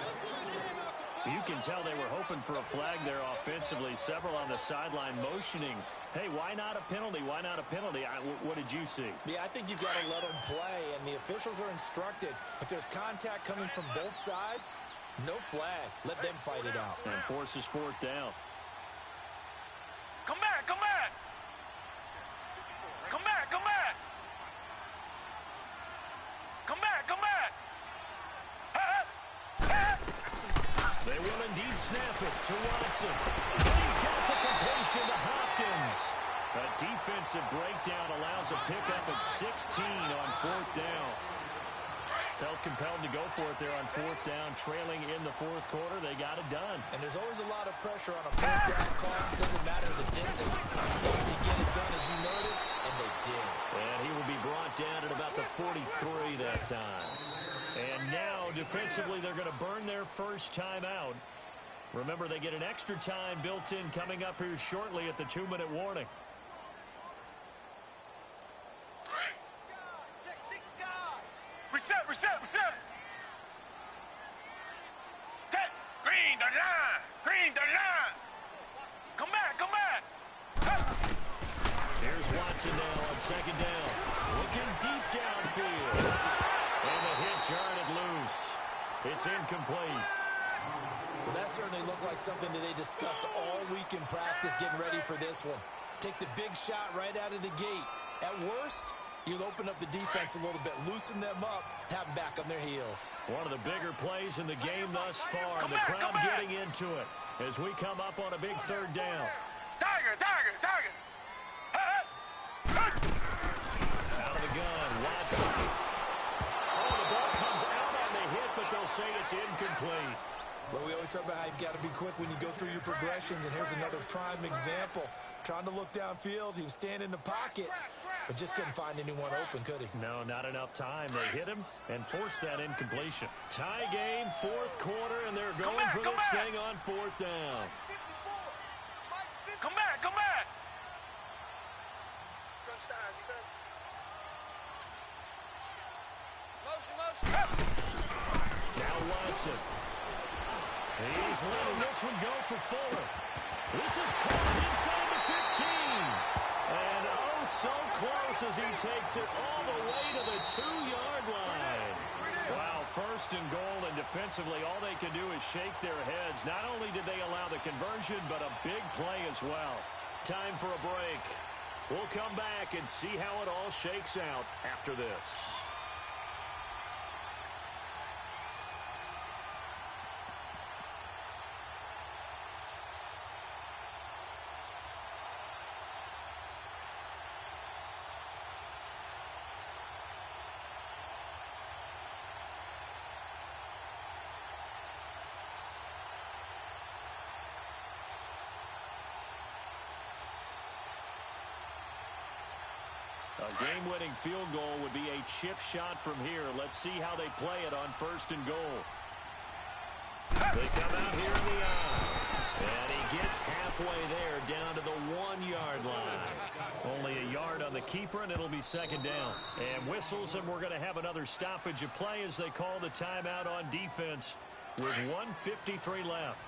You can tell they were hoping for a flag there offensively. Several on the sideline motioning. Hey, why not a penalty? Why not a penalty? What did you see? Yeah, I think you've got to let them play, and the officials are instructed. If there's contact coming from both sides, no flag. Let them fight it out. And forces 4th down. Come back, come back. Come back, come back. Come back, come back. They will indeed snap it to Watson. He's got the completion to Hopkins. A defensive breakdown allows a pickup of 16 on 4th down. Felt compelled to go for it there on 4th down, trailing in the 4th quarter. They got it done. And there's always a lot of pressure on a 4th down call. It doesn't matter the distance. Still to get it done, as you noted, and they did. And he will be brought down at about the 43 that time. And now, defensively, they're going to burn their first time out. Remember, they get an extra time built in coming up here shortly at the 2-minute warning. Reset, reset, reset. Green, the line. Come back, come back. Here's Watson now on second down. Looking deep downfield. And the hit jarred it loose. It's incomplete. Well, that certainly looked like something that they discussed all week in practice getting ready for this one. Take the big shot right out of the gate. At worst, you'll open up the defense a little bit, loosen them up, have them back on their heels. One of the bigger plays in the game thus far. The crowd getting into it as we come up on a big third down. Tiger, tiger, tiger. Out of the gun, Watson. Oh, the ball comes out on the hit, but they'll say it's incomplete. Well, we always talk about how you've got to be quick when you go through your progressions, and here's another prime example. Trying to look downfield, he was standing in the pocket, but just couldn't find anyone open, could he? No, not enough time. They hit him and forced that incompletion. Tie game, fourth quarter, and they're going for this thing on fourth down. Come back, come back. Crunch time, defense. Motion, motion. Now Watson. He's letting this one go for Fuller. This is caught inside the 15. And oh, so close as he takes it all the way to the 2-yard line. Wow, first and goal, and defensively, all they can do is shake their heads. Not only did they allow the conversion, but a big play as well. Time for a break. We'll come back and see how it all shakes out after this. A game-winning field goal would be a chip shot from here. Let's see how they play it on first and goal. They come out here in the eye. And he gets halfway there down to the 1-yard line. Only a yard on the keeper, and it'll be second down. And whistles, and we're going to have another stoppage of play as they call the timeout on defense with 1:53 left.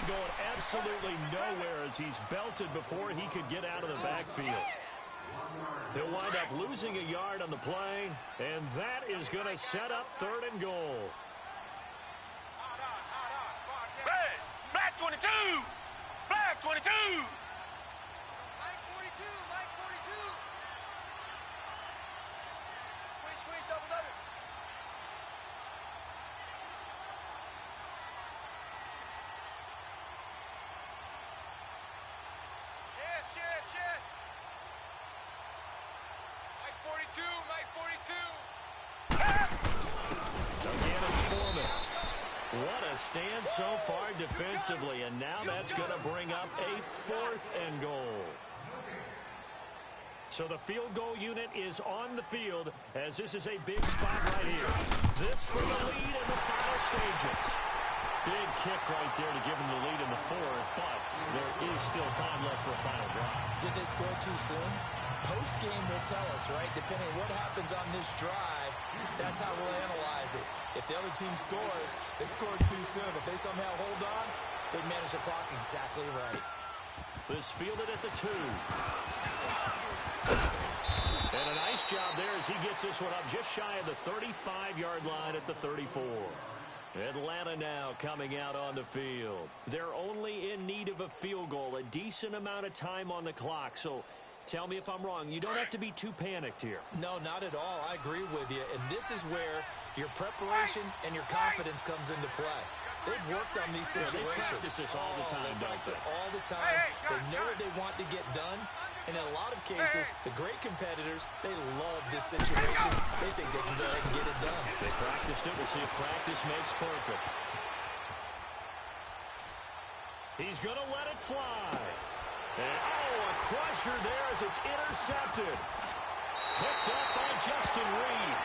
Going absolutely nowhere as he's belted before he could get out of the backfield. He'll wind up losing a yard on the play, and that is going to set up third and goal. Hey, black 22! Black 22! Mike 42, Mike 42. Squeeze, squeeze, double, double. Shift. Mike 42, Mike 42. Again, it's Foreman. What a stand so far defensively, and now that's going to bring up a fourth and goal. So the field goal unit is on the field as this is a big spot right here. This for the lead in the final stages. Big kick right there to give them the lead in the fourth, but there is still time left for a final drive. Did they score too soon? Post-game will tell us, right? Depending on what happens on this drive, that's how we'll analyze it. If the other team scores, they scored too soon. If they somehow hold on, they manage the clock exactly right. This fielded at the 2. And a nice job there as he gets this one up just shy of the 35-yard line at the 34. Atlanta now coming out on the field. They're only in need of a field goal, a decent amount of time on the clock. So tell me if I'm wrong. You don't have to be too panicked here. No, not at all. I agree with you. And this is where your preparation and your confidence comes into play. They've worked on these situations. They practice this all the time, they practice don't it all the time. They know what they want to get done. And in a lot of cases, the great competitors, they love this situation. They think they can go ahead and get it done. They practiced it. We'll see if practice makes perfect. He's going to let it fly. And, oh, a crusher there as it's intercepted. Picked up by Justin Reed.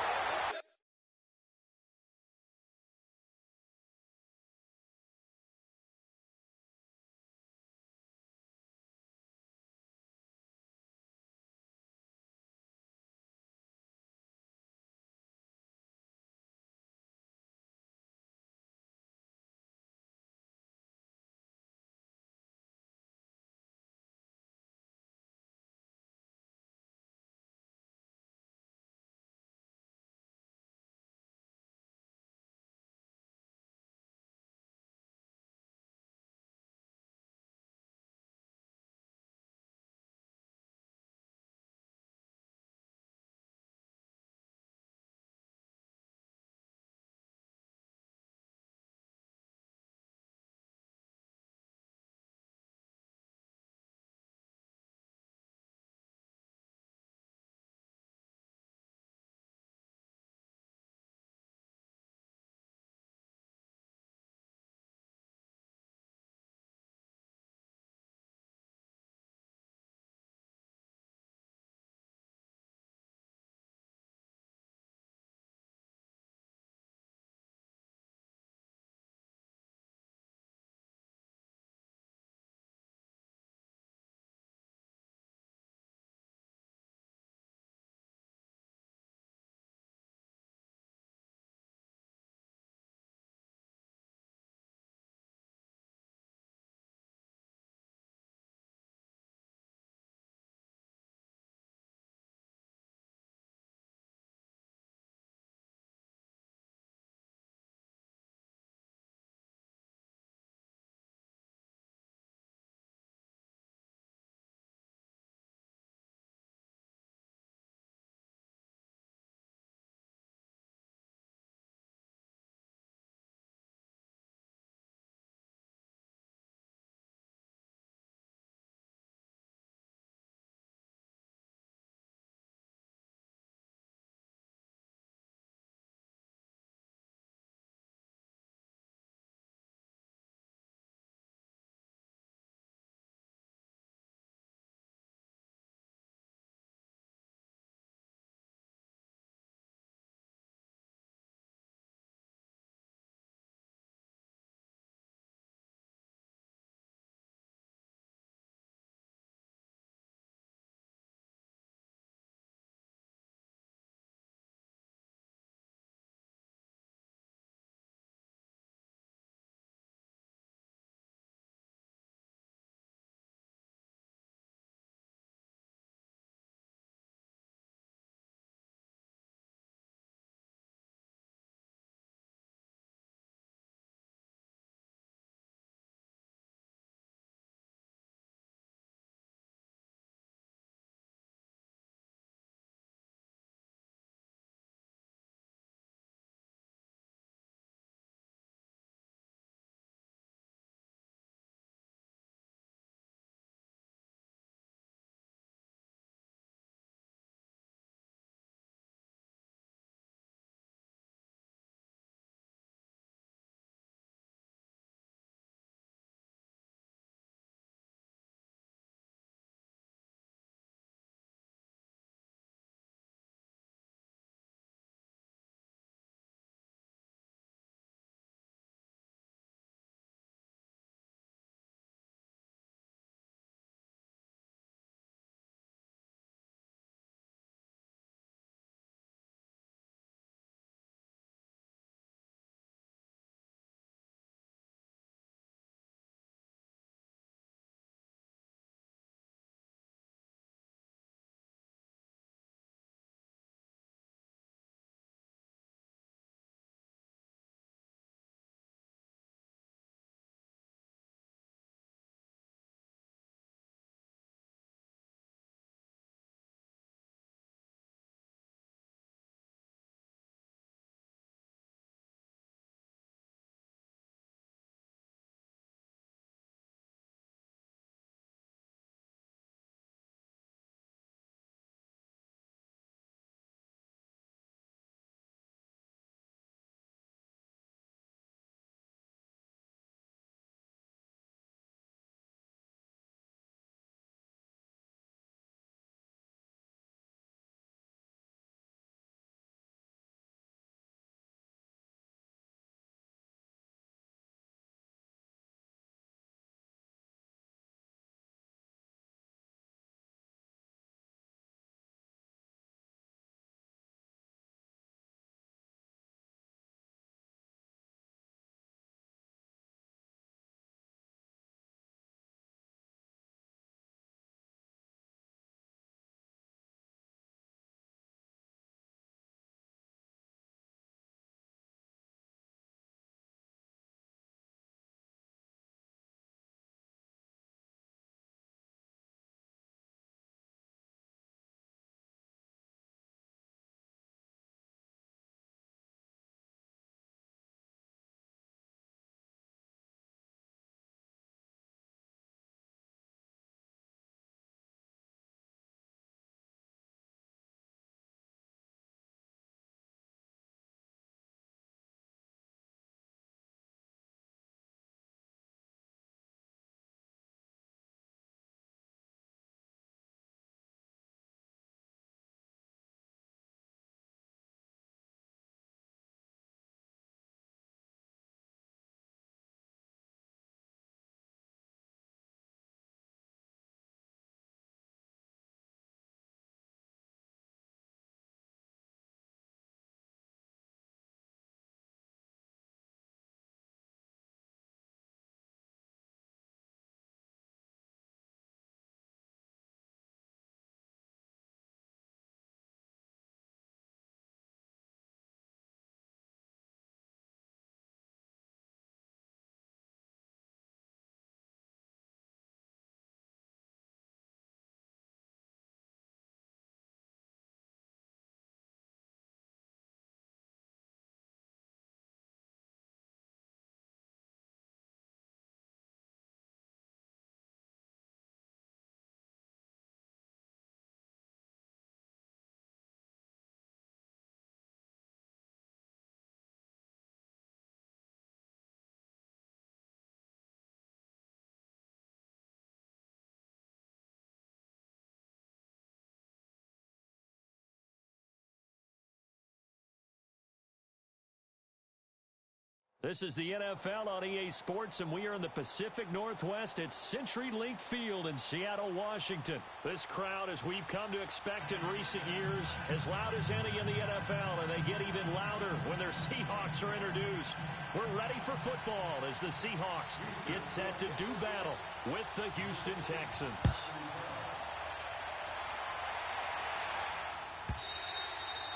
This is the NFL on EA Sports, and we are in the Pacific Northwest at CenturyLink Field in Seattle, Washington. This crowd, as we've come to expect in recent years, as loud as any in the NFL, and they get even louder when their Seahawks are introduced. We're ready for football as the Seahawks get set to do battle with the Houston Texans.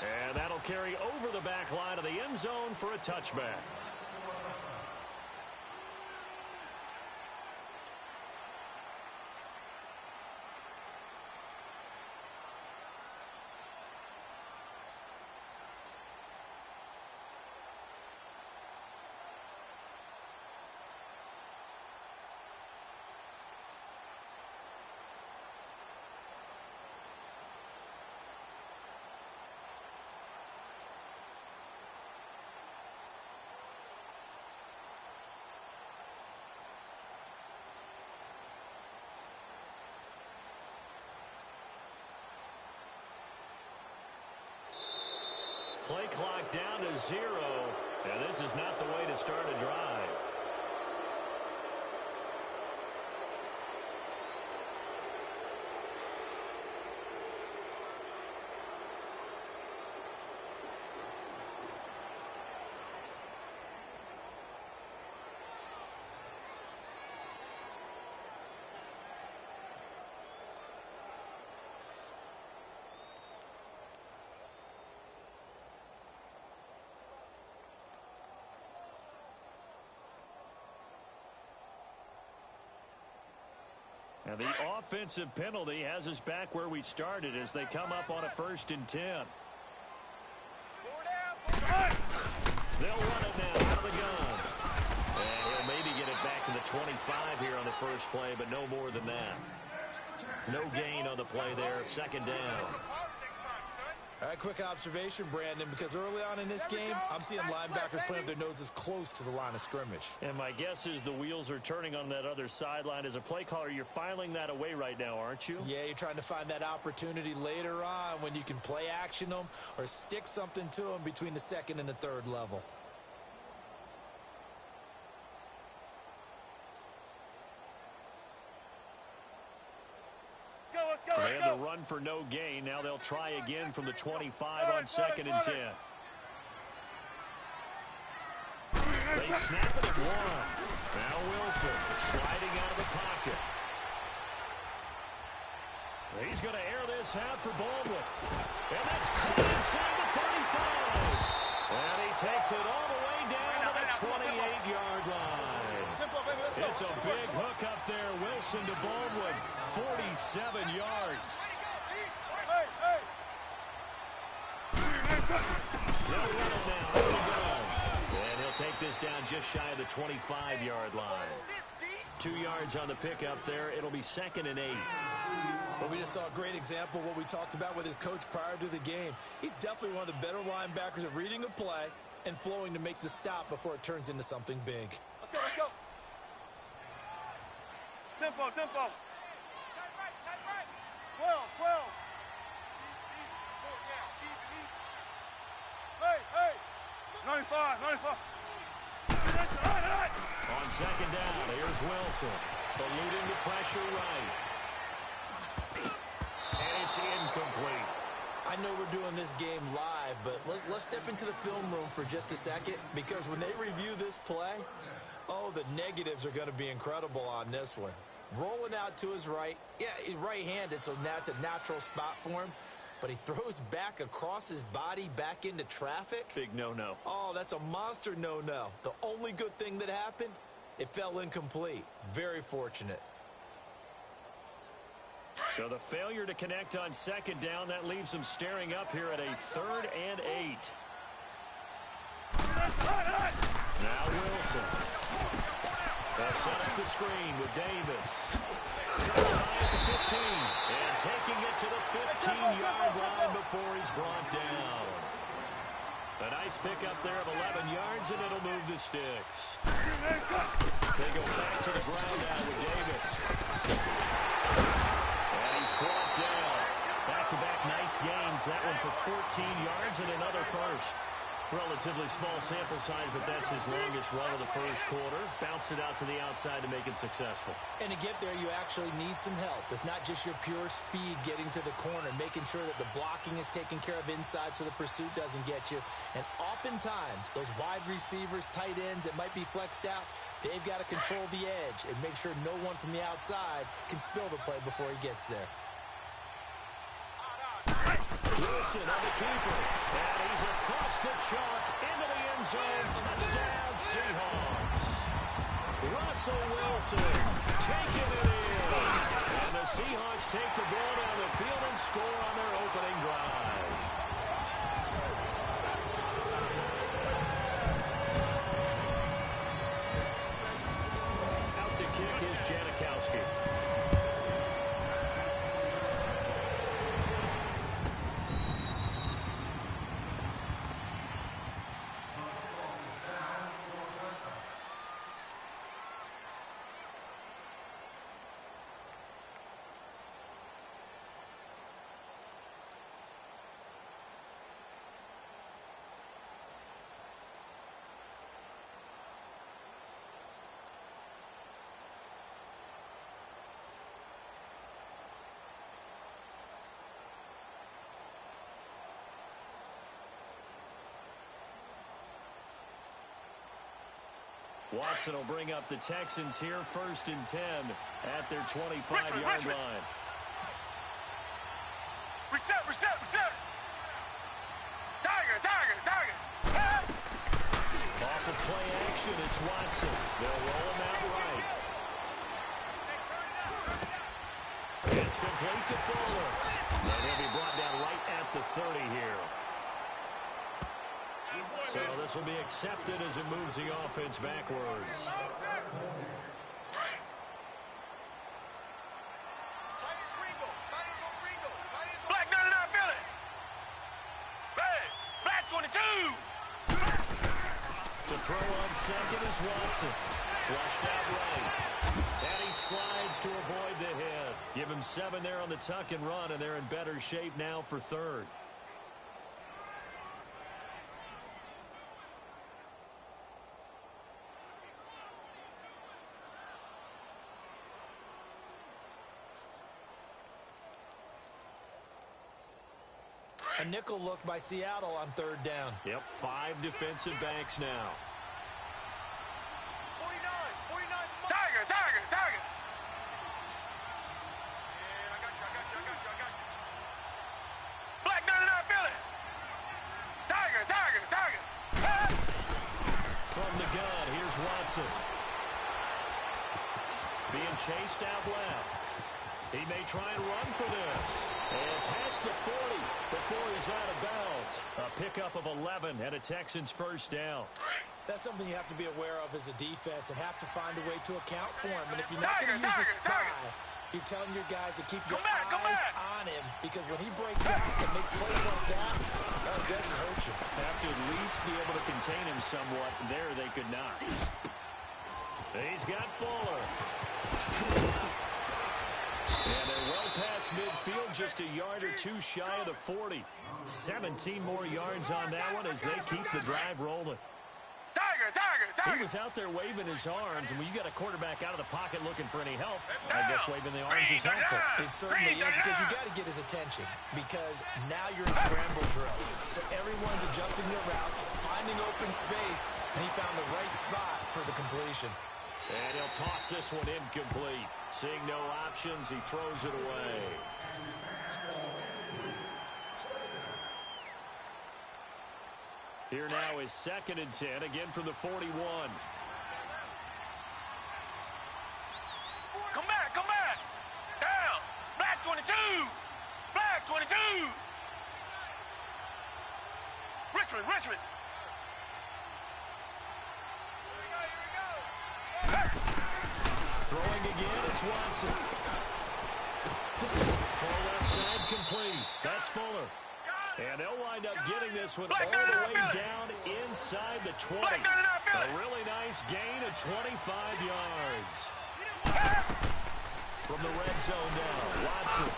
And that'll carry over the back line of the end zone for a touchback. Play clock down to 0, and this is not the way to start a drive. And the offensive penalty has us back where we started as they come up on a 1st and 10. They'll run it now out of the gun. And he'll maybe get it back to the 25 here on the first play, but no more than that. No gain on the play there, 2nd down. All right, quick observation, Brandon, because early on in this game, I'm seeing linebackers putting their noses close to the line of scrimmage. And my guess is the wheels are turning on that other sideline. As a play caller, you're filing that away right now, aren't you? Yeah, you're trying to find that opportunity later on when you can play action them or stick something to them between the 2nd and the 3rd level. They had to run for no gain. Now they'll try again from the 25 on 2nd and 10. They snap it at 1. Now Wilson sliding out of the pocket. He's going to air this out for Baldwin. And that's caught inside the 35. And he takes it all the way down to the 28-yard line. It's a big hook up there. Wilson to Baldwin. 47 yards. They'll run it now. And he'll take this down just shy of the 25-yard line. 2 yards on the pickup there. It'll be 2nd and 8. But we just saw a great example of what we talked about with his coach prior to the game. He's definitely one of the better linebackers at reading a play and flowing to make the stop before it turns into something big. Let's go, let's go. Tempo, tempo. 12. Hey. 95. On 2nd down, here's Wilson. Eluding the pressure right. And it's incomplete. I know we're doing this game live, but let's step into the film room for just a second, because when they review this play, oh, the negatives are going to be incredible on this one. Rolling out to his right. Yeah, he's right-handed, so that's a natural spot for him. But he throws back across his body back into traffic. Big no-no. Oh, that's a monster no-no. The only good thing that happened, it fell incomplete. Very fortunate. So the failure to connect on 2nd down, that leaves them staring up here at a 3rd and 8. Now Wilson. They'll set up the screen with Davis. Starts high at the 15. And taking it to the 15-yard line before he's brought down. A nice pickup there of 11 yards, and it'll move the sticks. They go back to the ground now with Davis. And he's brought down. Back-to-back nice gains. That one for 14 yards and another first. Relatively small sample size, but that's his longest run of the first quarter. Bounced it out to the outside to make it successful. And to get there, you actually need some help. It's not just your pure speed getting to the corner, making sure that the blocking is taken care of inside so the pursuit doesn't get you. And oftentimes, those wide receivers, tight ends that might be flexed out, they've got to control the edge and make sure no one from the outside can spill the play before he gets there. Wilson on the keeper, and he's across the chalk into the end zone. Touchdown, Seahawks. Russell Wilson taking it in. And the Seahawks take the ball down the field and score on their opening drive. Out to kick is Janikowski. Watson will bring up the Texans here, 1st and 10 at their 25-yard line. Reset. Tiger. Off of play action, it's Watson. They'll roll him out right. It's complete to Fuller. And he'll be brought down right at the 30 here. So this will be accepted as it moves the offense backwards. Black 99 Philly. Black 22. To throw on second is Watson. Flushed out right. And he slides to avoid the hit. Give him 7 there on the tuck and run, and they're in better shape now for 3rd. A nickel look by Seattle on 3rd down. Yep, 5 defensive backs now. 49. Tiger. And I got you. Black 99 Philly. Tiger. From the gun, here's Watson. Being chased out left. He may try and run for this. And past the 40 before he's out of bounds. A pickup of 11 and a Texans 1st down. That's something you have to be aware of as a defense and have to find a way to account for him. And if you're not going to use a spy, you're telling your guys to keep your eyes on him, because when he breaks out and makes plays like that, it does hurt you. Have to at least be able to contain him somewhat. There they could not. He's got Fuller. And they're well past midfield, just a yard or 2 shy of the 40. 17 more yards on that one as they keep the drive rolling. Tiger. He was out there waving his arms, and when you got a quarterback out of the pocket looking for any help, I guess waving the arms is helpful. It certainly is, because you got to get his attention, because now you're in scramble drill. So everyone's adjusting their routes, finding open space, and he found the right spot for the completion. And he'll toss this one incomplete. Seeing no options, he throws it away. Here now is 2nd and 10, again from the 41. Come back. Down. Black 22. Richmond. Throwing again, it's Watson. Full left side complete. That's Fuller. And they'll wind up getting this one all the way down inside the 20. A really nice gain of 25 yards. From the red zone now, Watson.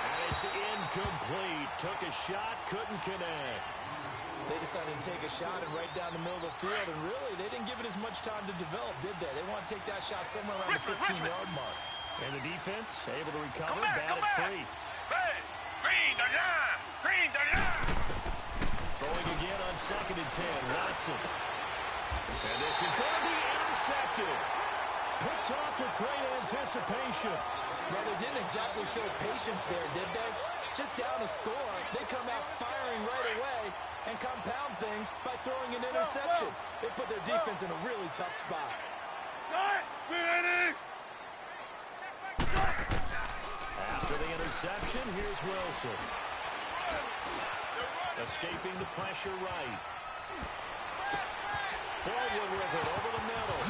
And it's incomplete. Took a shot, couldn't connect. They decided to take a shot and right down the middle of the field, and really, they didn't give it as much time to develop, did they? They want to take that shot somewhere around the 15-yard mark. And the defense able to recover, bat at 3. Hey, green, da-da! Green, da-da! Throwing again on 2nd and 10, Watson. And this is going to be intercepted. Picked off with great anticipation. Now, they didn't exactly show patience there, did they? Just down a score, they come out firing right away and compound things by throwing an interception. They put their defense in a really tough spot. After the interception, here's Wilson. Escaping the pressure right. Baldwin with it over the middle.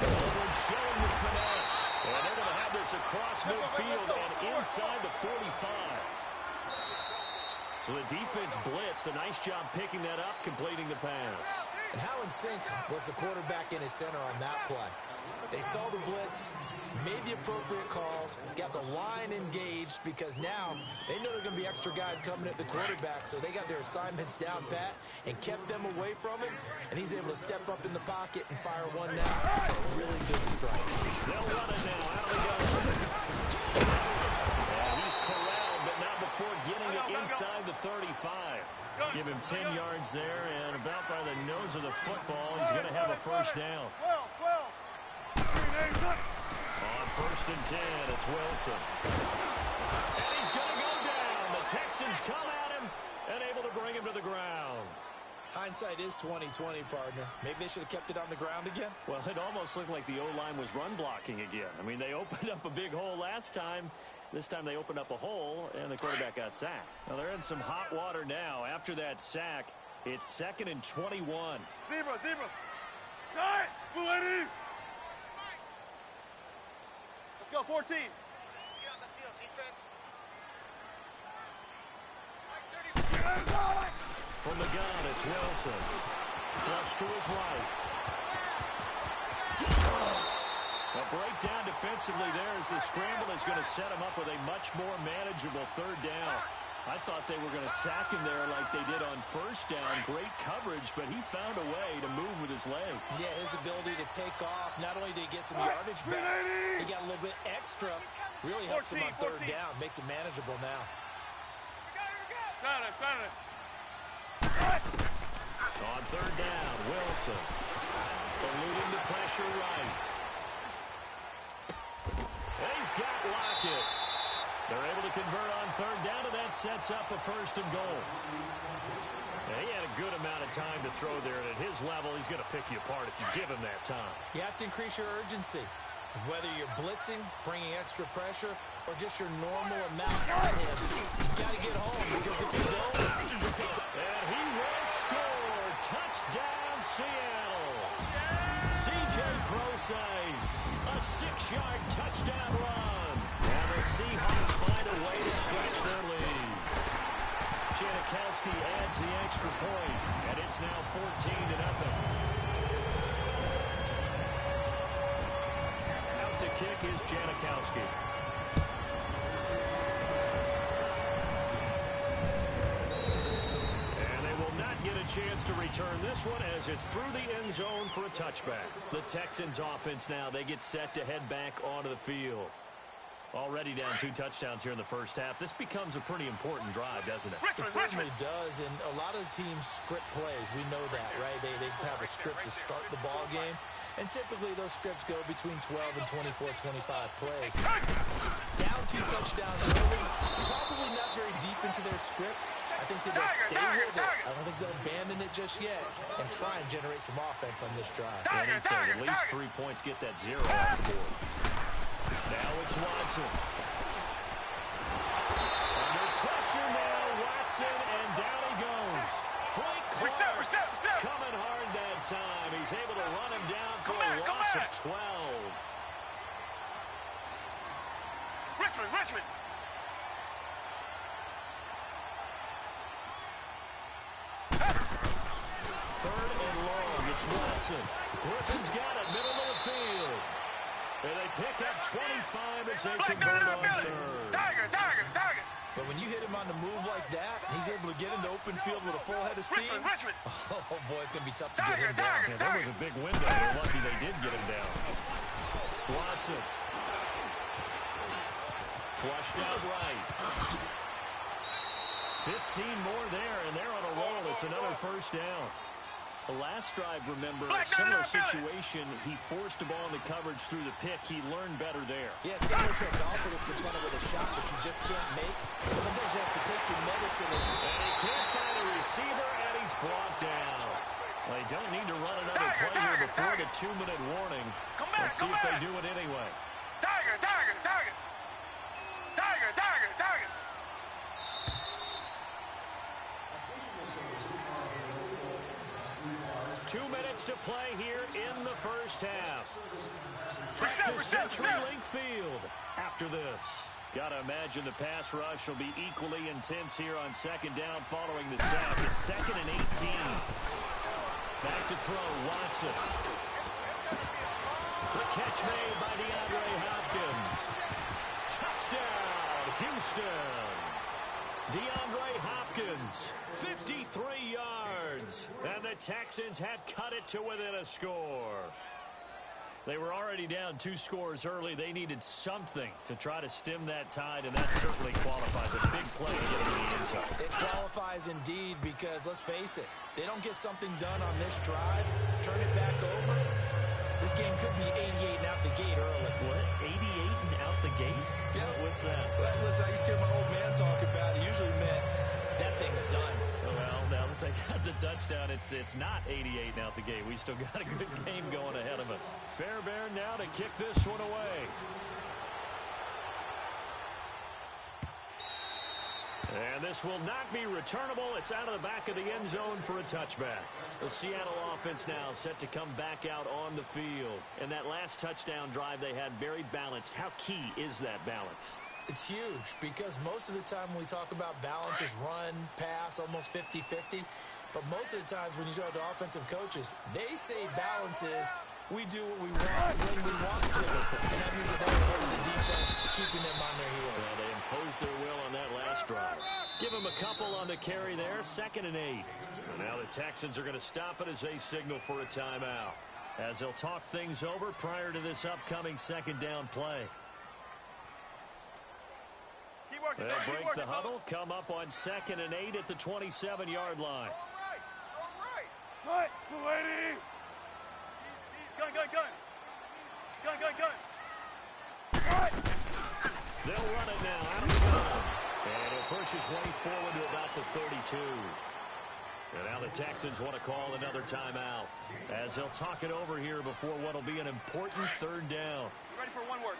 Baldwin showing the finesse. And they're going to have this across midfield and inside the 45. So the defense blitzed. A nice job picking that up, completing the pass. And how in sync was the quarterback in his center on that play? They saw the blitz, made the appropriate calls, got the line engaged because now they know there are going to be extra guys coming at the quarterback, so they got their assignments down pat and kept them away from him, and he's able to step up in the pocket and fire one now for a really good strike. They'll run it now. Out he goes. And he's corralled, but not before getting it inside the 35. Give him 10 yards there, and about by the nose of the football, he's going to have a first down. On 1st and 10, it's Wilson. And he's going to go down. The Texans come at him and able to bring him to the ground. Hindsight is 20/20, partner. Maybe they should have kept it on the ground again. Well, it almost looked like the O-line was run blocking again. I mean, they opened up a big hole last time. This time they opened up a hole, and the quarterback got sacked. Now, they're in some hot water now. After that sack, it's 2nd and 21. Zebra. Start! Bulletin! Let's go, 14. Let's get on the field, defense. From the gun, it's Wilson. Flush to his right. A breakdown defensively there as the scramble is going to set him up with a much more manageable 3rd down. I thought they were going to sack him there like they did on 1st down. Great coverage, but he found a way to move with his leg. Yeah, his ability to take off, not only did he get some yardage back, he got a little bit extra. Really helps him on 3rd down, makes it manageable now. On 3rd down, Wilson. Eluding the pressure right. And he's got Lockett. They're able to convert on 3rd down, and that sets up a 1st and goal. He had a good amount of time to throw there, and at his level, he's going to pick you apart if you give him that time. You have to increase your urgency. Whether you're blitzing, bringing extra pressure, or just your normal amount on him, you've got to get home, because if you don't, he picks up. And he will score. Touchdown, Seattle. C.J. Procise, a 6-yard touchdown run. And the Seahawks find a way to stretch their lead. Janikowski adds the extra point, and it's now 14-0. Out to kick is Janikowski. And they will not get a chance to return this one as it's through the end zone for a touchback. The Texans offense now, they get set to head back onto the field. Already down 2 touchdowns here in the first half. This becomes a pretty important drive, doesn't it? It certainly does, and a lot of the teams script plays. We know that, right? They have a script to start the ball game, and typically those scripts go between 12 and 24, 25 plays. Down 2 touchdowns early, probably not very deep into their script. I think that they'll stay with it. I don't think they'll abandon it just yet and try and generate some offense on this drive. Anything, at least 3 points, get that 0 off the board. Now it's Watson. Under pressure now, Watson, and down he goes. Frank Clark coming hard that time. He's able to run him down for a loss of 12. Richmond. 3rd and long, it's Watson. Griffin's got it, middle of the field. And they pick up 25 as they convert on 3rd. Tiger. But when you hit him on the move like that, he's able to get into open field with a full head of steam. Richmond. Oh, boy, it's going to be tough to get him down. Yeah, that was a big window. They're lucky they did get him down. Watson. Flushed out right. 15 more there, and they're on a roll. It's another first down. The last drive, remember, a similar situation. He forced the ball in the coverage through the pick. He learned better there. Yeah, similar to a golfer that's confronted with a shot that you just can't make. Sometimes you have to take your medicine. And he can't find a receiver, and he's brought down. They don't need to run another play here before the 2-minute warning. Let's see if they do it anyway. Tiger. 2 minutes to play here in the first half. Back to CenturyLink Field after this. Gotta imagine the pass rush will be equally intense here on second down following the sack. It's 2nd and 18. Back to throw, Watson. The catch made by DeAndre Hopkins. Touchdown, Houston. DeAndre Hopkins, 53 yards. And the Texans have cut it to within a score. They were already down 2 scores early. They needed something to try to stem that tide, and that certainly qualifies. A big play to get them to the end zone. It qualifies indeed because, let's face it, they don't get something done on this drive, turn it back over. This game could be 88 and out the gate early. What? 88 and out the gate? Yeah. What's that? Well, listen, I used to hear my old man talk about it. Usually meant that thing's done. Well, now that they got the touchdown, it's not 88 and out the gate. We still got a good game going ahead of us. Fairbairn now to kick this one away. And this will not be returnable. It's out of the back of the end zone for a touchback. The Seattle offense now set to come back out on the field. And that last touchdown drive they had very balanced. How key is that balance? It's huge because most of the time when we talk about balance is run, pass, almost 50-50. But most of the times when you talk to offensive coaches, they say balance is we do what we want when we want to. And that means that they're holding the defense, keeping them on their heels. Well, they imposed their will on that last drive. Give them a couple on the carry there, 2nd and 8. And now the Texans are going to stop it as they signal for a timeout. As they'll talk things over prior to this upcoming second down play. They'll break the huddle, come up on 2nd and 8 at the 27-yard line. Right. Blue lady. Gun. They'll run it now out of the gun. And he'll push his way forward to about the 32. And now the Texans want to call another timeout as they'll talk it over here before what will be an important 3rd down. Be ready for one word.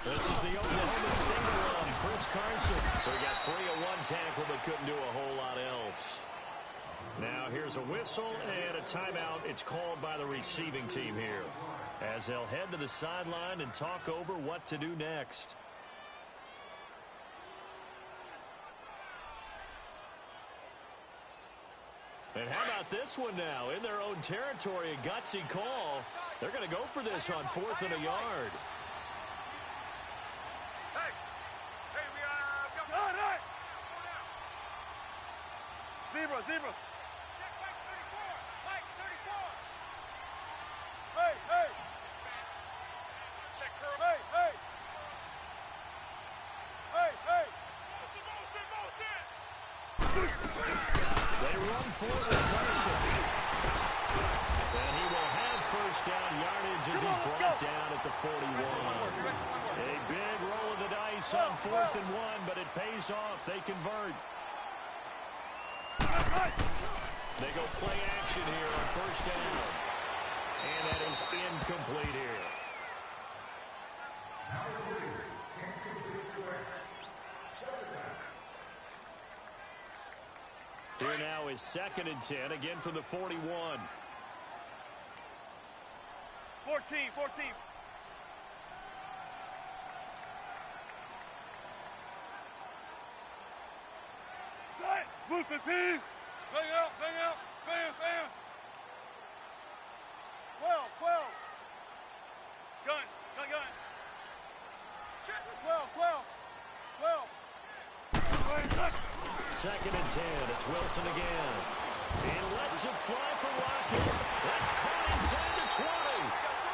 This is the Oklahoma State run, Chris Carson. So he got 3 of 1 tackle but couldn't do a whole lot else. Now here's a whistle and a timeout. It's called by the receiving team here as they'll head to the sideline and talk over what to do next. And how about this one now? In their own territory, a gutsy call. They're going to go for this on 4th and a yard. Hey, we got right. Zebra. Check Mike 34. Hey. Check curl. Hey. They run forward Carson. And he will have first down yardage as he's brought down at the 41. A big roll of the dice on 4th and 1, but it pays off. They convert. They go play action here on 1st down. And that is incomplete here. Here now is 2nd and 10, again from the 41. 14. Move the team. Bang out. Bam. Well. Second and 10. It's Wilson again. He lets it fly for Lockett. That's caught inside the 20.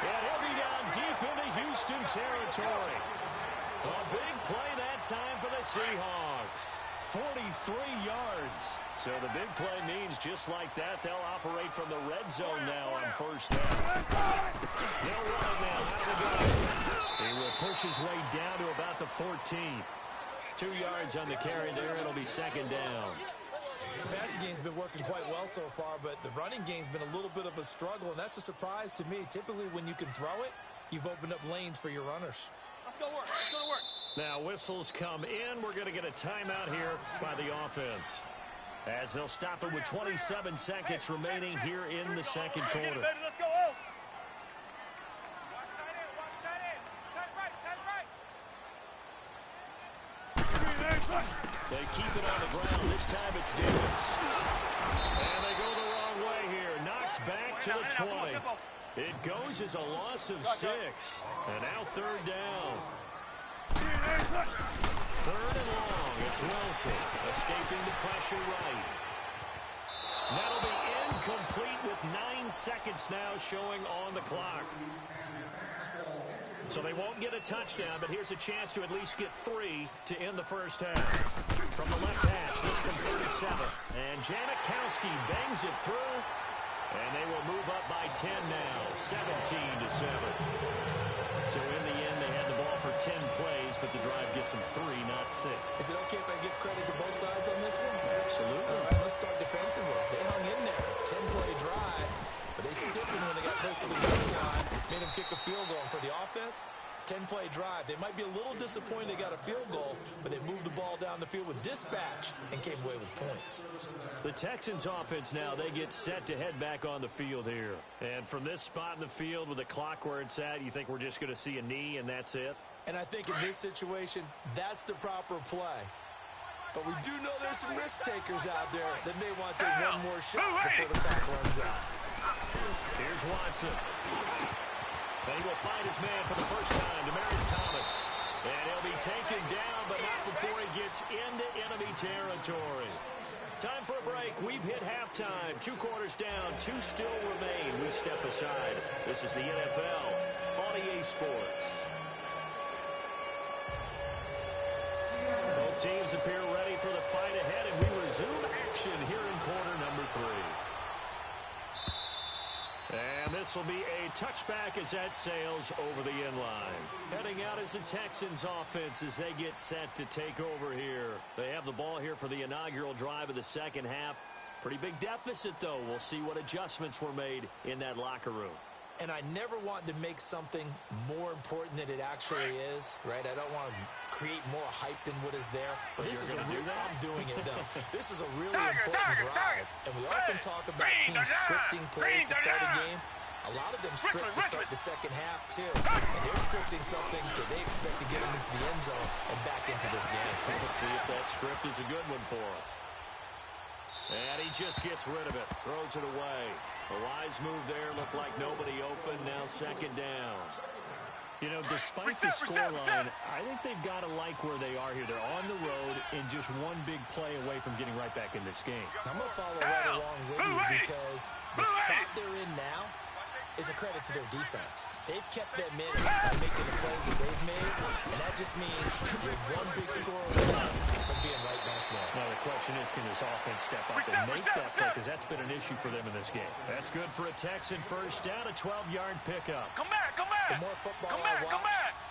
And he'll be down deep into Houston territory. A big play that time for the Seahawks. 43 yards. So the big play means just like that, they'll operate from the red zone now on first down. They'll run it now out of the gun. He will push his way down to about the 14. 2 yards on the carry there. It'll be second down. The passing game's been working quite well so far, but the running game's been a little bit of a struggle, and that's a surprise to me. Typically, when you can throw it, you've opened up lanes for your runners. Let's go work. Let's go to work. Now whistles come in. We're going to get a timeout here by the offense, as they'll stop it with 27 seconds remaining here in the second quarter. Let's go. Watch tight end. Watch tight end. Tight right. They keep it on the ground. This time it's Davis. And they go the wrong way here. Knocked back to the 20. It goes as a loss of 6. And now third down. Third and long. It's Wilson escaping the pressure right. That'll be incomplete with 9 seconds now showing on the clock. So they won't get a touchdown, but here's a chance to at least get 3 to end the first half. From the left hash, this from 37. And Janikowski bangs it through. And they will move up by 10 now, 17-7. So in the end, they had the ball for 10 plays, but the drive gets them 3, not 6. Is it okay if I give credit to both sides on this one? Absolutely. All right, let's start defensively. They hung in there. 10-play drive, but they stiffened when they got close to the goal line. Made them kick a field goal. And for the offense, 10-play drive. They might be a little disappointed they got a field goal, but they moved the ball down the field with dispatch and came away with points. The Texans offense now, they get set to head back on the field here. And from this spot in the field with the clock where it's at, you think we're just going to see a knee and that's it? And I think in this situation, that's the proper play. But we do know there's some risk takers out there that may want to take one more shot before the clock runs out. Here's Watson. And he will find his man for the first time, Demaryius Thomas. And he'll be taken down, but not before he gets into enemy territory. Time for a break. We've hit halftime. 2 quarters down. 2 still remain. We step aside. This is the NFL on EA Sports. Both teams appear ready for the fight ahead, and we resume action here in quarter number 3. And this will be a touchback as that sails over the end line. Heading out is the Texans offense as they get set to take over here. They have the ball here for the inaugural drive of the second half. Pretty big deficit, though. We'll see what adjustments were made in that locker room. And I never want to make something more important than it actually is, right? I don't want to create more hype than what is there. But this is a real, I'm doing it, though. This is a really important drive. And we often talk about teams scripting plays to start a game. A lot of them script to start the second half, too. And they're scripting something that they expect to get them into the end zone and back into this game. We'll see if that script is a good one for them. And he just gets rid of it, throws it away. A wise move there, looked like nobody open, now second down. You know, despite the scoreline, I think they've got to like where they are here. They're on the road and just one big play away from getting right back in this game. I'm going to follow right along with you because the spot they're in now is a credit to their defense. They've kept them in by making the plays that they've made, and that just means you're one big score away from being right back there. Now the question is, can this offense step up and make that play? Because that's been an issue for them in this game. That's good for a Texan first down, a 12-yard pickup. Come back. The more football I watch,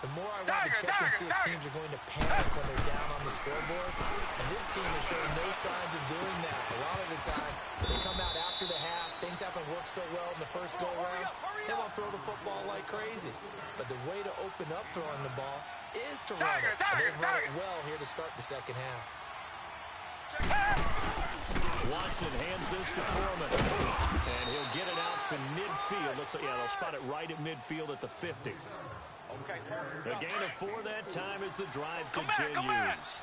the more I want to check and see if teams are going to panic when they're down on the scoreboard. And this team is showing no signs of doing that. A lot of the time, they come out after the half. Things haven't worked so well in the first go-around. They won't throw the football like crazy. But the way to open up throwing the ball is to run it. And they've run it well here to start the second half. Watson hands this to Foreman. And he'll get it out to midfield. Looks like, yeah, they'll spot it right at midfield at the 50. A gain of 4 that time as the drive continues.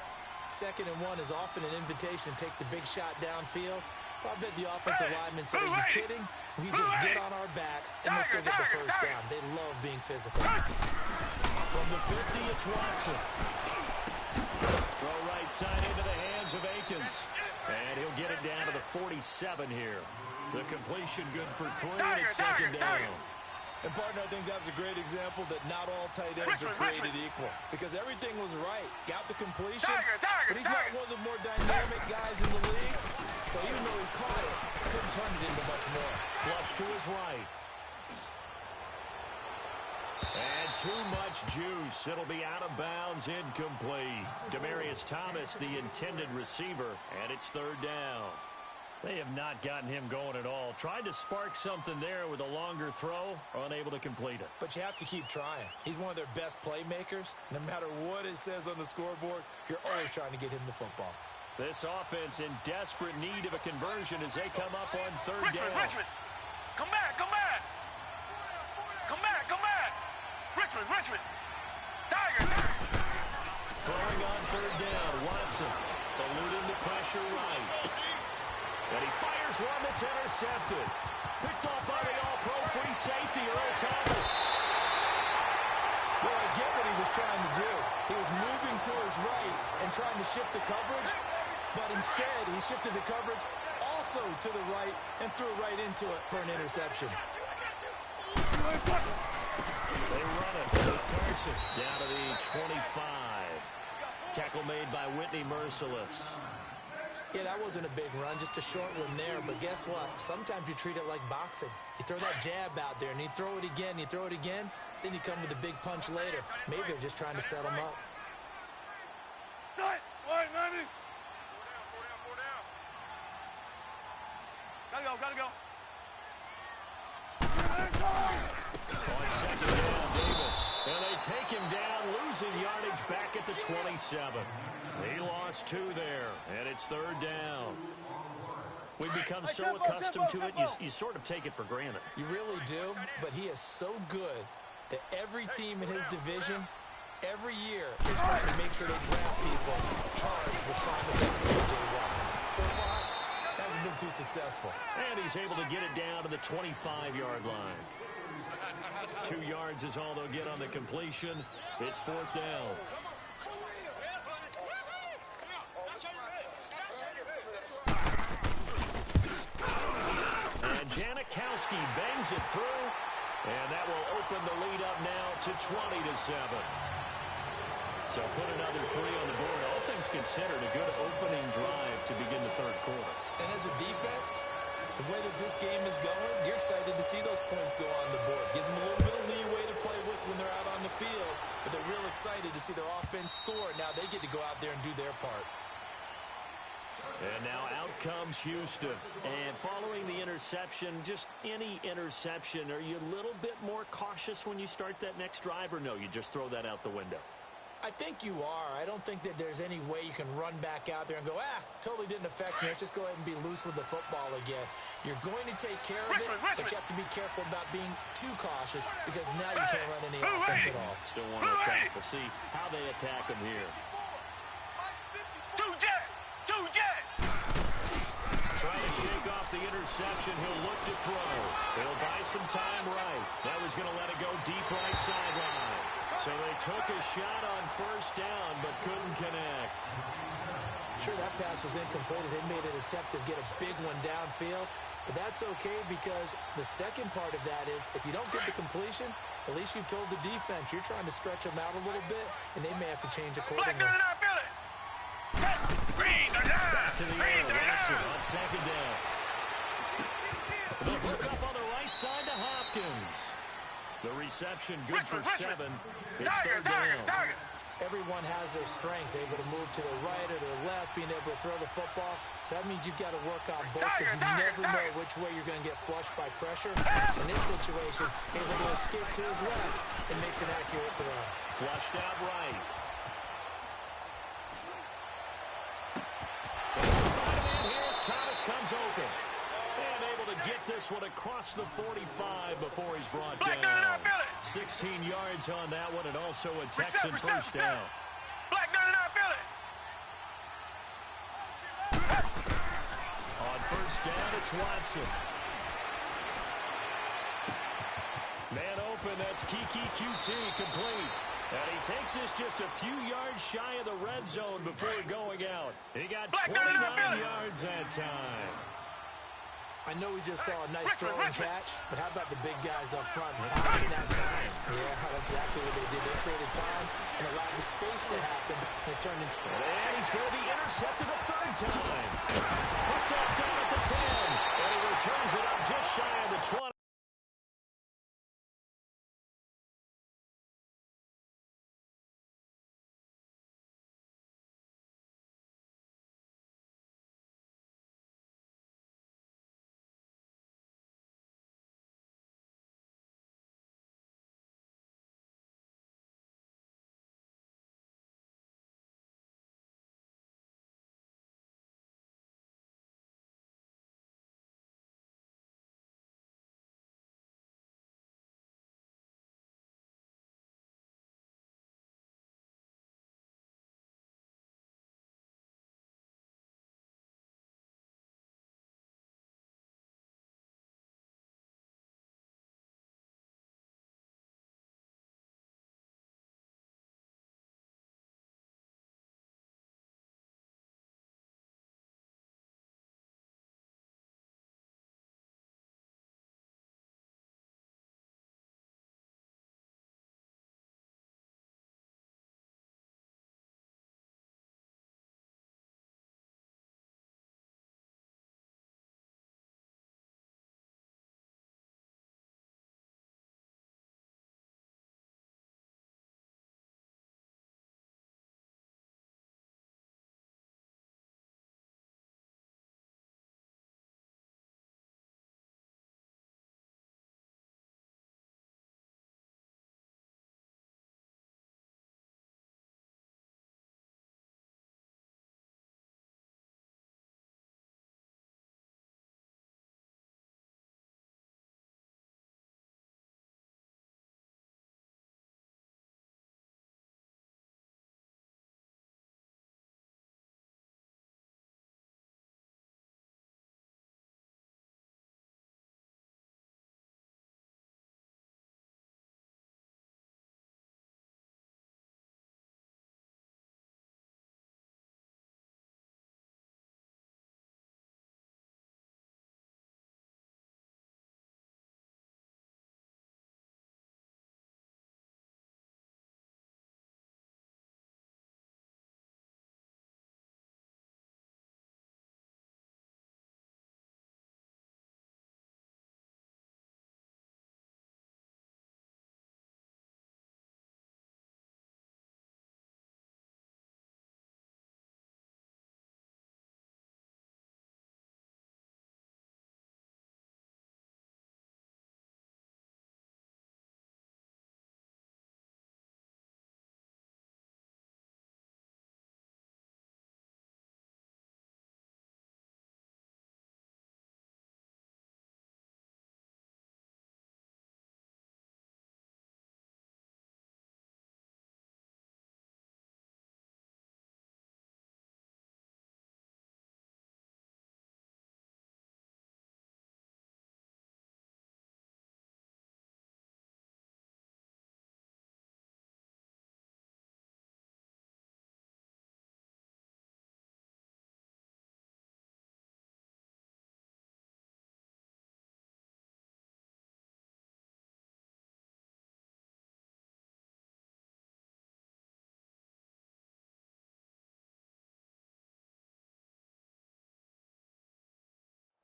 2nd and 1 is often an invitation to take the big shot downfield. I bet the offensive lineman said, are you kidding? We just get on our backs and let's go get the first down. They love being physical. From the 50, it's Watson. Throw right side into the hands of Akins. And he'll get it down to the 47 here. The completion good for 3, and it's second down. And, partner, I think that's a great example that not all tight ends are created equal. Because everything was right. Got the completion, but he's not one of the more dynamic guys in the league. So even though he caught it, couldn't turn it into much more. Flush to his right. And too much juice. It'll be out of bounds, incomplete. Demaryius Thomas, the intended receiver, and it's third down. They have not gotten him going at all. Tried to spark something there with a longer throw, unable to complete it. But you have to keep trying. He's one of their best playmakers. No matter what it says on the scoreboard, you're always trying to get him the football. This offense in desperate need of a conversion as they come up on third down. Richmond. Come back, come back. Come back, come back. Richmond. Tiger. Throwing on third down, Watson. Eluding the pressure right. And he fires one that's intercepted. Picked off by the all-pro free safety, Earl Thomas. Well, I get what he was trying to do. He was moving to his right and trying to shift the coverage, but instead he shifted the coverage also to the right and threw right into it for an interception. They run it with Carson down to the 25. Tackle made by Whitney Merciless. Yeah, that wasn't a big run, just a short one there. But guess what? Sometimes you treat it like boxing. You throw that jab out there, and you throw it again, then you come with a big punch later. Maybe they're just trying to set him up. Wide 90. Gotta go. On second down, Davis. And they take him down, losing yardage back at the 27. He lost 2 there, and it's third down. We've become so accustomed to it, you sort of take it for granted. You really do, but he is so good that every team in his division, every year, is trying to make sure they draft people charged with trying to make J.J. Watt. So far, hasn't been too successful. And he's able to get it down to the 25-yard line. 2 yards is all they'll get on the completion. It's fourth down. And Janikowski bangs it through, and that will open the lead up now to 20-7. So put another 3 on the board. All things considered, a good opening drive to begin the third quarter. And as a defense, the way that this game is going, you're excited to see those points go on the board. Gives them a little bit of leeway to play with when they're out on the field, but they're real excited to see their offense score. Now they get to go out there and do their part. And now out comes Houston. And following the interception, just any interception, are you a little bit more cautious when you start that next drive, or no, you just throw that out the window? I think you are. I don't think that there's any way you can run back out there and go, totally didn't affect me. Let's just go ahead and be loose with the football again. You're going to take care of it, but you have to be careful about being too cautious because now you can't run any offense at all. Still want to attack. We'll see how they attack him here. Two jet. Trying to shake off the interception. He'll look to throw. He'll buy some time right. Now he's going to let it go deep right sideline. So they took a shot on first down, but couldn't connect. Sure, that pass was incomplete as they made an attempt to get a big one downfield. But that's okay because the second part of that is if you don't get the completion, at least you've told the defense you're trying to stretch them out a little bit, and they may have to change accordingly. Back to the air, Watson on second down. The hook up on the right side to Hopkins. The reception good for 7. It's third down. Everyone has their strengths, able to move to the right or their left, being able to throw the football. So that means you've got to work on both because you never know which way you're going to get flushed by pressure. In this situation, able to escape to his left and makes an accurate throw. Flushed out right. Here's Thomas comes open. And able to get this one across the 45 before he's brought down. 16 yards on that one, and also a Texan first down. On first down, it's Watson. Man open, that's Kiki QT complete. And he takes this just a few yards shy of the red zone before going out. He got 29 yards that time. I know we just saw a nice throw and catch, but how about the big guys up front in that time? Yeah, that's exactly what they did. They created time and allowed the space to happen, and it turned into... And he's going to be intercepted a third time. Hooked up down at the 10, and he returns it up just shy of the 20.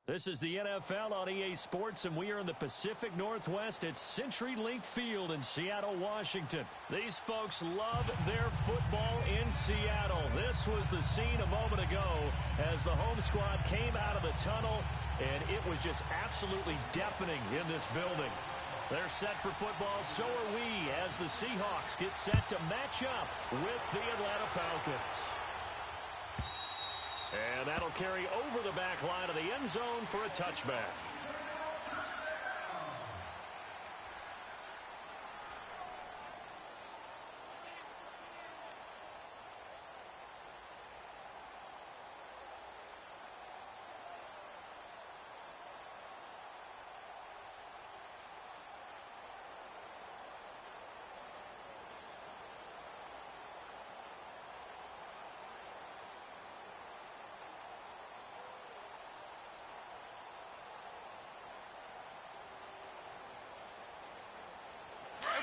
This is the NFL on EA Sports, and we are in the Pacific Northwest at CenturyLink Field in Seattle, Washington. These folks love their football in Seattle. This was the scene a moment ago as the home squad came out of the tunnel, and it was just absolutely deafening in this building. They're set for football, so are we, as the Seahawks get set to match up with the Atlanta Falcons. And that'll carry over the back line of the end zone for a touchback.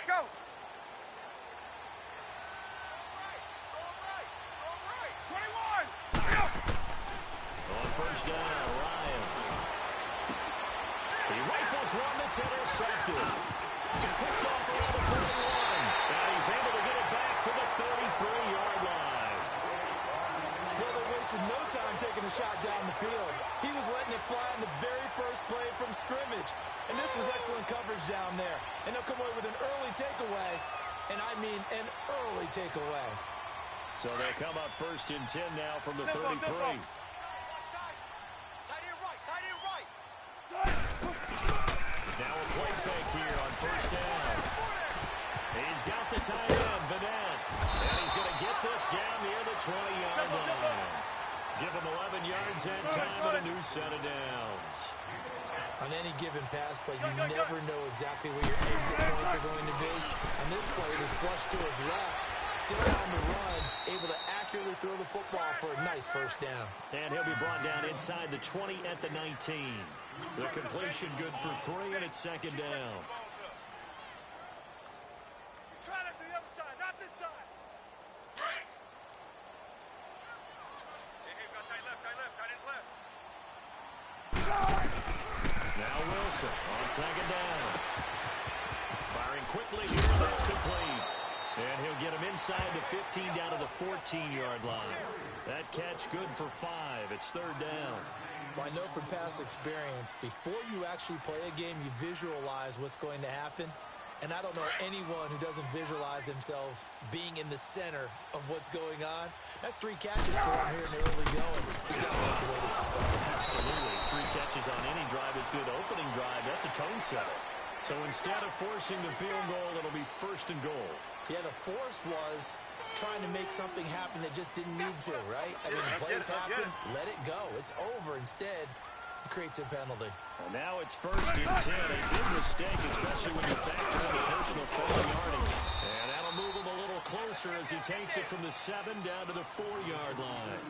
Let's go. On first down, Ryan. He rifles one that's intercepted. Picked off around the 41. And he's able to get it back to the 33-yard line. Well, they wasted no time taking a shot down the field. He was letting it fly on the very first play from scrimmage. And this was excellent coverage down there. And they'll come away with an early takeaway. And I mean an early takeaway. So they'll come up first and 10 now from the 33. Now a play fake here on first down. He's got the tight end, Vanette. And he's going to get this down near the 20-yard line. Give him 11 yards and time and a new set of downs. On any given pass play, you never know exactly where your exit points are going to be. On this play, it was flushed to his left, still on the run, able to accurately throw the football for a nice first down. And he'll be brought down inside the 20 at the 19. The completion good for 3, and it's second down. Try that to the other side, not this side. Hey, we got tight left, tight ends left. Now Wilson on second down. Firing quickly here, that's complete. And he'll get him inside the 15 down to the 14-yard line. That catch good for 5. It's third down. Well, I know from past experience, before you actually play a game, you visualize what's going to happen. And I don't know anyone who doesn't visualize themselves being in the center of what's going on. That's 3 catches for him here in the early going. He's got to like the way this is starting. Absolutely. 3 catches on any drive is good. Opening drive, that's a tone setter. So instead of forcing the field goal, it'll be first and goal. Yeah, the force was trying to make something happen that just didn't need to, right? I mean, plays happen, let it go. It's over. Instead, it creates a penalty. And now it's first and 10. A big mistake, especially when you factor in the personal foul yardage. And that'll move him a little closer as he takes it from the 7 down to the 4-yard line.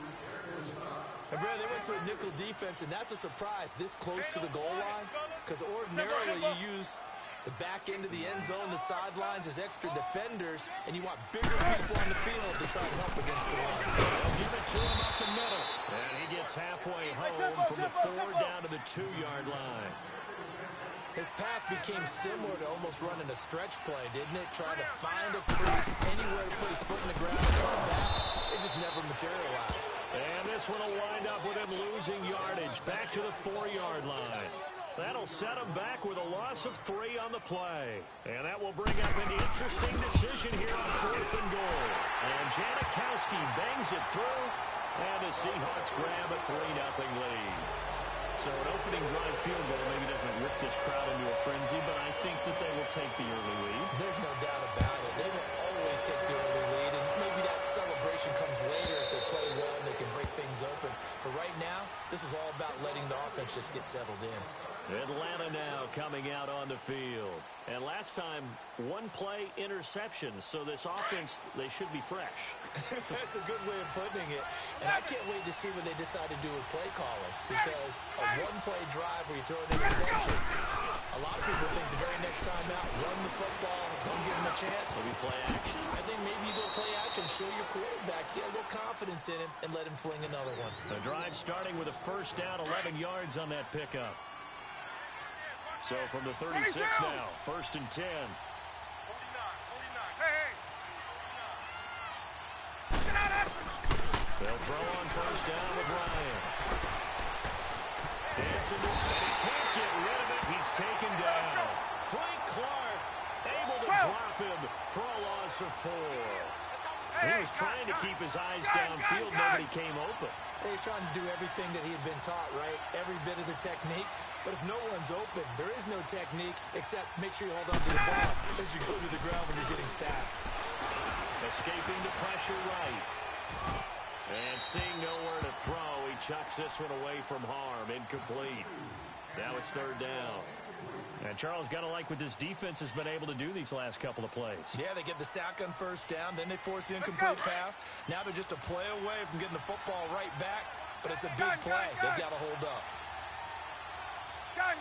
And, Brad, they went to a nickel defense, and that's a surprise this close to the goal line, because ordinarily you use the back end of the end zone, the sidelines as extra defenders, and you want bigger people on the field to try to help against the run. They'll give it to him up the middle. And he gets halfway home from the 4 down to the 2-yard line. His path became similar to almost running a stretch play, didn't it? Trying to find a crease, anywhere to put his foot in the ground and come back. It just never materialized. And this one will wind up with him losing yardage back to the 4-yard line. That'll set him back with a loss of 3 on the play. And that will bring up an interesting decision here on 4th and goal. And Janikowski bangs it through. And the Seahawks grab a 3-0 lead. So an opening drive field goal maybe doesn't whip this crowd into a frenzy, but I think that they will take the early lead. There's no doubt about it. They will always take the early lead, and maybe that celebration comes later if they play well and they can break things open. But right now, this is all about letting the offense just get settled in. Atlanta now coming out on the field. And last time, 1-play interceptions. So this offense, they should be fresh. That's a good way of putting it. And I can't wait to see what they decide to do with play calling. Because a 1-play drive where you throw an interception, a lot of people think the very next time out, run the football, don't give them a chance. Maybe play action. I think maybe you go play action, show your quarterback, get a little confidence in him, and let him fling another one. The drive starting with a first down, 11 yards on that pickup. So from the 36 now, first and 10. 49, 49. Hey. Get out of it. They'll throw on first down with Ryan. Dancing, and he can't get rid of it. He's taken down. Frank Clark able to drop him for a loss of 4. He was trying to keep his eyes downfield. Nobody came open. He's trying to do everything that he had been taught, right? Every bit of the technique. But if no one's open, there is no technique except make sure you hold on to the ball as you go to the ground when you're getting sacked. Escaping the pressure right. And seeing nowhere to throw, he chucks this one away from harm. Incomplete. Now it's third down. And Charles, got to like what this defense has been able to do these last couple of plays. Yeah, they get the sack on first down, then they force the incomplete pass. Now they're just a play away from getting the football right back, but it's a big play. They've got to hold up. Gun.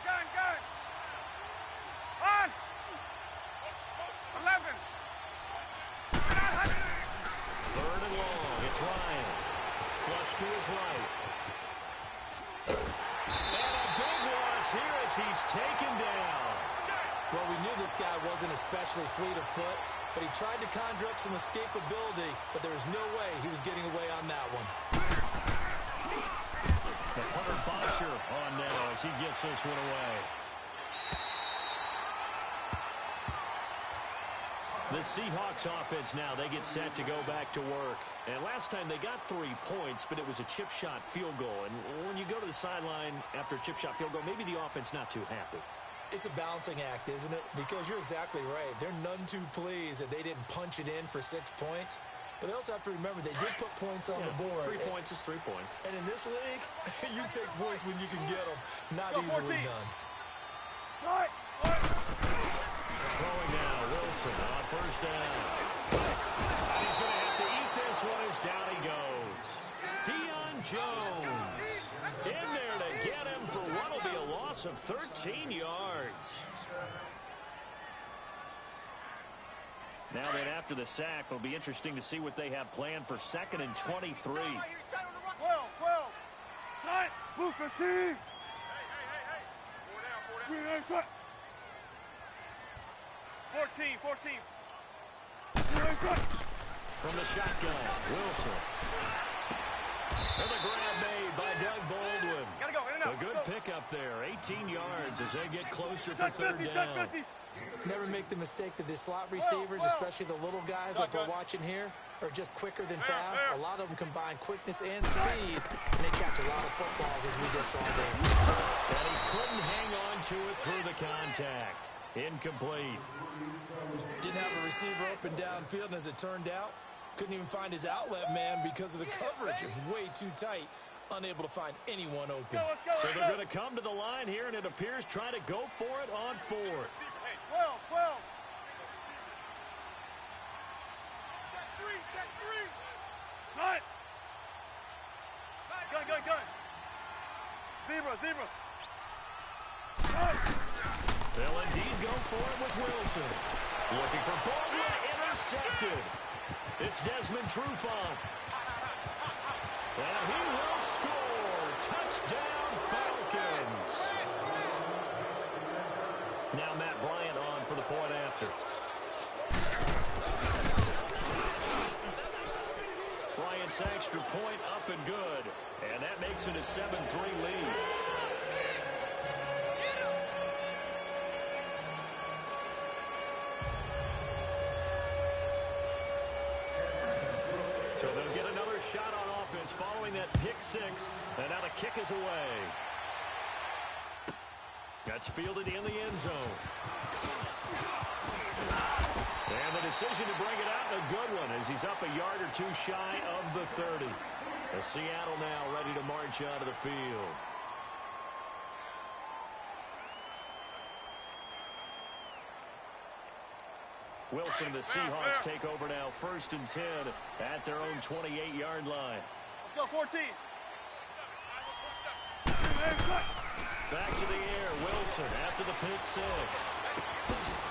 On. to his right. And a big loss here as he's taken down. Well, we knew this guy wasn't especially fleet of foot, but he tried to conjure up some escapability, but there was no way he was getting away on that one. The punter Bosher on now as he gets this one away. The Seahawks offense now, they get set to go back to work. And last time they got 3 points, but it was a chip shot field goal. And when you go to the sideline after a chip shot field goal, maybe the offense not too happy. It's a balancing act, isn't it? Because you're exactly right. They're none too pleased that they didn't punch it in for 6 points. But they also have to remember they did put points on the board. 3 points is 3 points. And in this league, you take points when you can get them. Not easily done. Throwing now, Wilson on first down. He's going to have to eat this one as down he goes. Deion Jones in there to get him for what will be a loss of 13 yards. Now then, after the sack, it'll be interesting to see what they have planned for 2nd and 23. 12. Tight. Move 15. Hey. 4 down. 14. From the shotgun, Wilson. And the grab made by Doug Baldwin. Gotta go, in and out. A good pickup there, 18 yards as they get closer for 3rd down. Never make the mistake that the slot receivers, especially the little guys like we're watching here, are just quicker than fast. A lot of them combine quickness and speed, and they catch a lot of footballs as we just saw there. And he couldn't hang on to it through the contact. Incomplete. Didn't have a receiver open downfield, and as it turned out, couldn't even find his outlet man because of the coverage. It was way too tight, unable to find anyone open. So they're going to come to the line here, and it appears trying to go for it on 4th. 12. Check 3. Right. Gun. Zebra. Right. They'll indeed go for it with Wilson. Looking for Baldwin, intercepted. It's Desmond Trufant. And he will score. Touchdown, Falcons. Now Matt Bryant on for the point after. Bryant's extra point up and good. And that makes it a 7-3 lead. So they'll get another shot on offense following that pick 6. And now the kick is away. That's fielded in the end zone. And the decision to bring it out, a good one, as he's up a yard or 2 shy of the 30. As Seattle now ready to march onto the field. Wilson and the Seahawks take over now, 1st and 10 at their own 28-yard line. Let's go, 14. Back to the air, Wilson after the pick 6.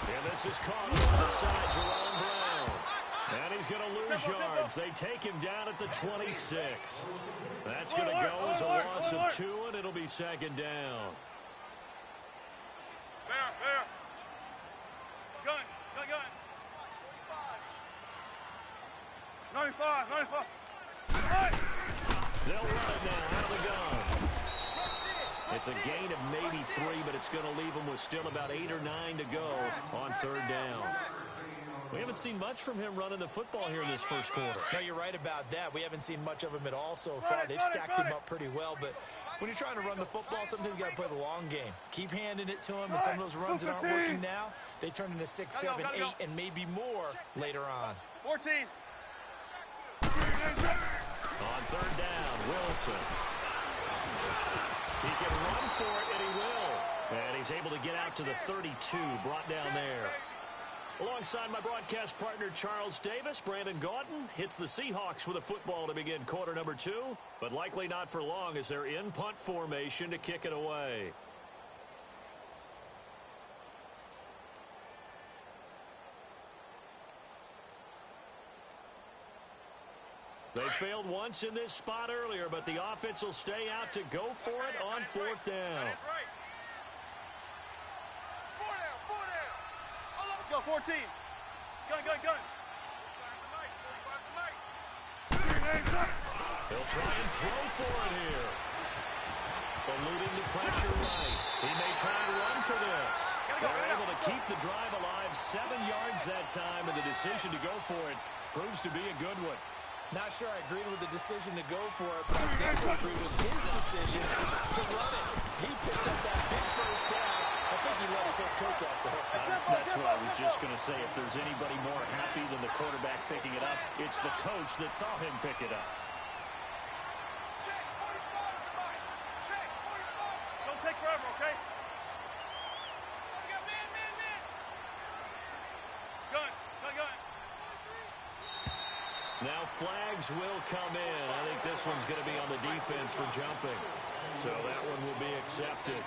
And this is caught on the side, Jerome Brown. And he's going to lose yards. They take him down at the 26. That's going to go as a loss of 2, and it'll be 2nd down. There. Gun. 95. They'll run it now out of the gun. It's a gain of maybe 3, but it's going to leave them with still about 8 or 9 to go on 3rd down. We haven't seen much from him running the football here in this first quarter. No, you're right about that. We haven't seen much of him at all so far. They've stacked him up pretty well, but when you're trying to run the football, sometimes you got to play the long game. Keep handing it to him, and some of those runs that aren't working now, they turn into 6, 7, 8, and maybe more later on. 14. On 3rd down, Wilson. He can run for it, and he will. And he's able to get out to the 32, brought down there. Alongside my broadcast partner, Charles Davis, Brandon Gaudin hits the Seahawks with a football to begin quarter number 2, but likely not for long as they're in punt formation to kick it away. They failed once in this spot earlier, but the offense will stay out to go for it on fourth down. That is right. 4 down, 4 down. Let's go, 14. Gun. 45 to Mike. He'll try and throw for it here. Eluding the pressure right. He may try and run for this. They're able to keep the drive alive. 7 yards that time, and the decision to go for it proves to be a good one. Not sure I agree with the decision to go for it, but I definitely agree with his decision to run it. He picked up that big first down. I think he let his head coach off the hook. That's what I was just going to say. If there's anybody more happy than the quarterback picking it up, it's the coach that saw him pick it up. Check 45 to Mike. Check 45. Don't take forever, okay? We got man. Gun. Now flags will come in. I think this one's going to be on the defense for jumping. So that one will be accepted.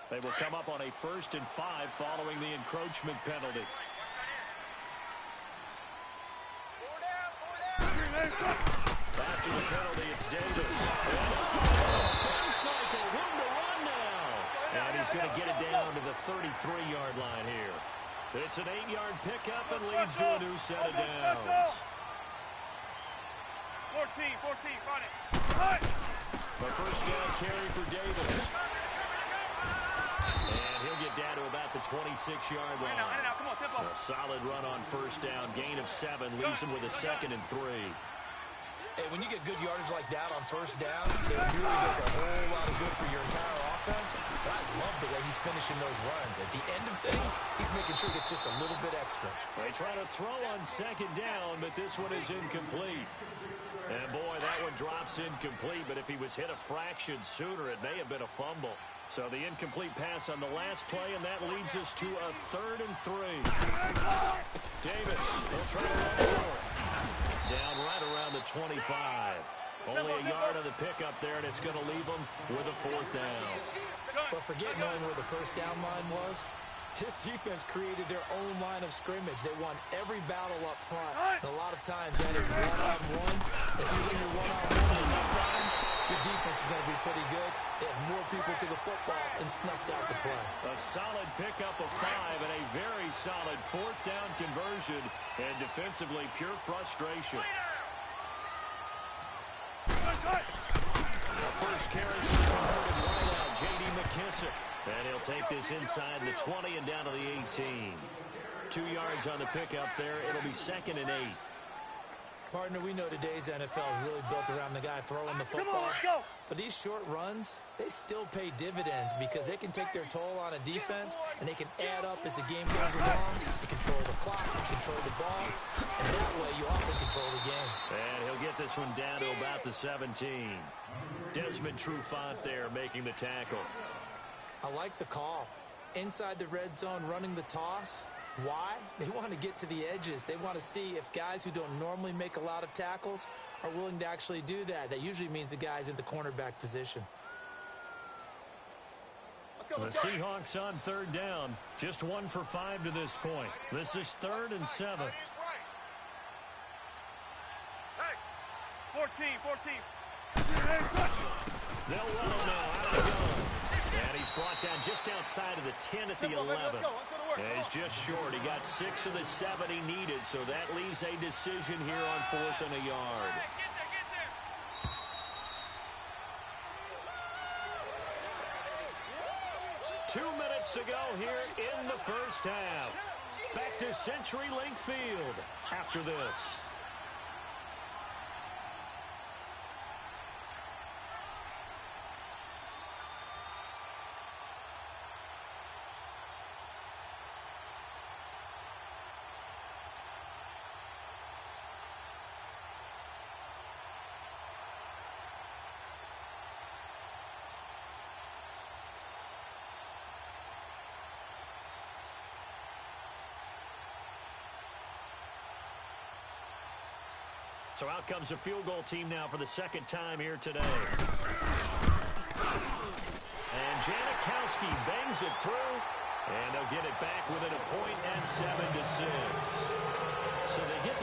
They will come up on a 1st and 5 following the encroachment penalty. 4 down. After the penalty, it's Davis. Spin cycle, room to run now. And he's going to get it down to the 33-yard line here. It's an 8-yard pickup and leads to a new set of downs. 14, find it. The first down carry for Davis. And he'll get down to about the 26-yard line. Now, come on, tempo. A solid run on first down. Gain of 7 leaves him with a 2nd and 3. Hey, when you get good yardage like that on first down, it really does a whole lot of good for your entire offense. But I love the way he's finishing those runs. At the end of things, he's making sure he gets just a little bit extra. They try to throw on 2nd down, but this one is incomplete. And boy, that one drops incomplete, but if he was hit a fraction sooner, it may have been a fumble. So the incomplete pass on the last play, and that leads us to a 3rd and 3. Davis, they'll try to run for it. Down right around the 25. Only a yard on the pickup there, and it's going to leave them with a 4th down. But forget knowing where the first down line was. His defense created their own line of scrimmage. They won every battle up front. And a lot of times that is one-on-one. If you win your one-on-ones enough times, your defense is going to be pretty good. They have more people to the football and snuffed out the play. A solid pickup of 5 and a very solid 4th down conversion. And defensively, pure frustration. The first carry for the converted wideout, J.D. McKissick. And he'll take this inside the 20 and down to the 18. 2 yards on the pickup there. It'll be 2nd and 8. Partner, we know today's NFL is really built around the guy throwing the football. But these short runs, they still pay dividends because they can take their toll on a defense, and they can add up as the game goes along. You control the clock, you control the ball, and that way you often control the game. And he'll get this one down to about the 17. Desmond Trufant there making the tackle. I like the call. Inside the red zone, running the toss. Why? They want to get to the edges. They want to see if guys who don't normally make a lot of tackles are willing to actually do that. That usually means the guy's in the cornerback position. The Seahawks on 3rd down. Just 1 for 5 to this point. This is 3rd and 7. Hey, 14. They'll run him now. Out of the gun. And he's brought down just outside of the 10 at the 11. Let's go to work. And he's just short. He got 6 of the 7 he needed, so that leaves a decision here on 4th and a yard. Get there. 2 minutes to go here in the first half. Back to CenturyLink Field after this. So out comes the field goal team now for the second time here today. And Janikowski bangs it through. And they'll get it back within a point and 7-6. So they get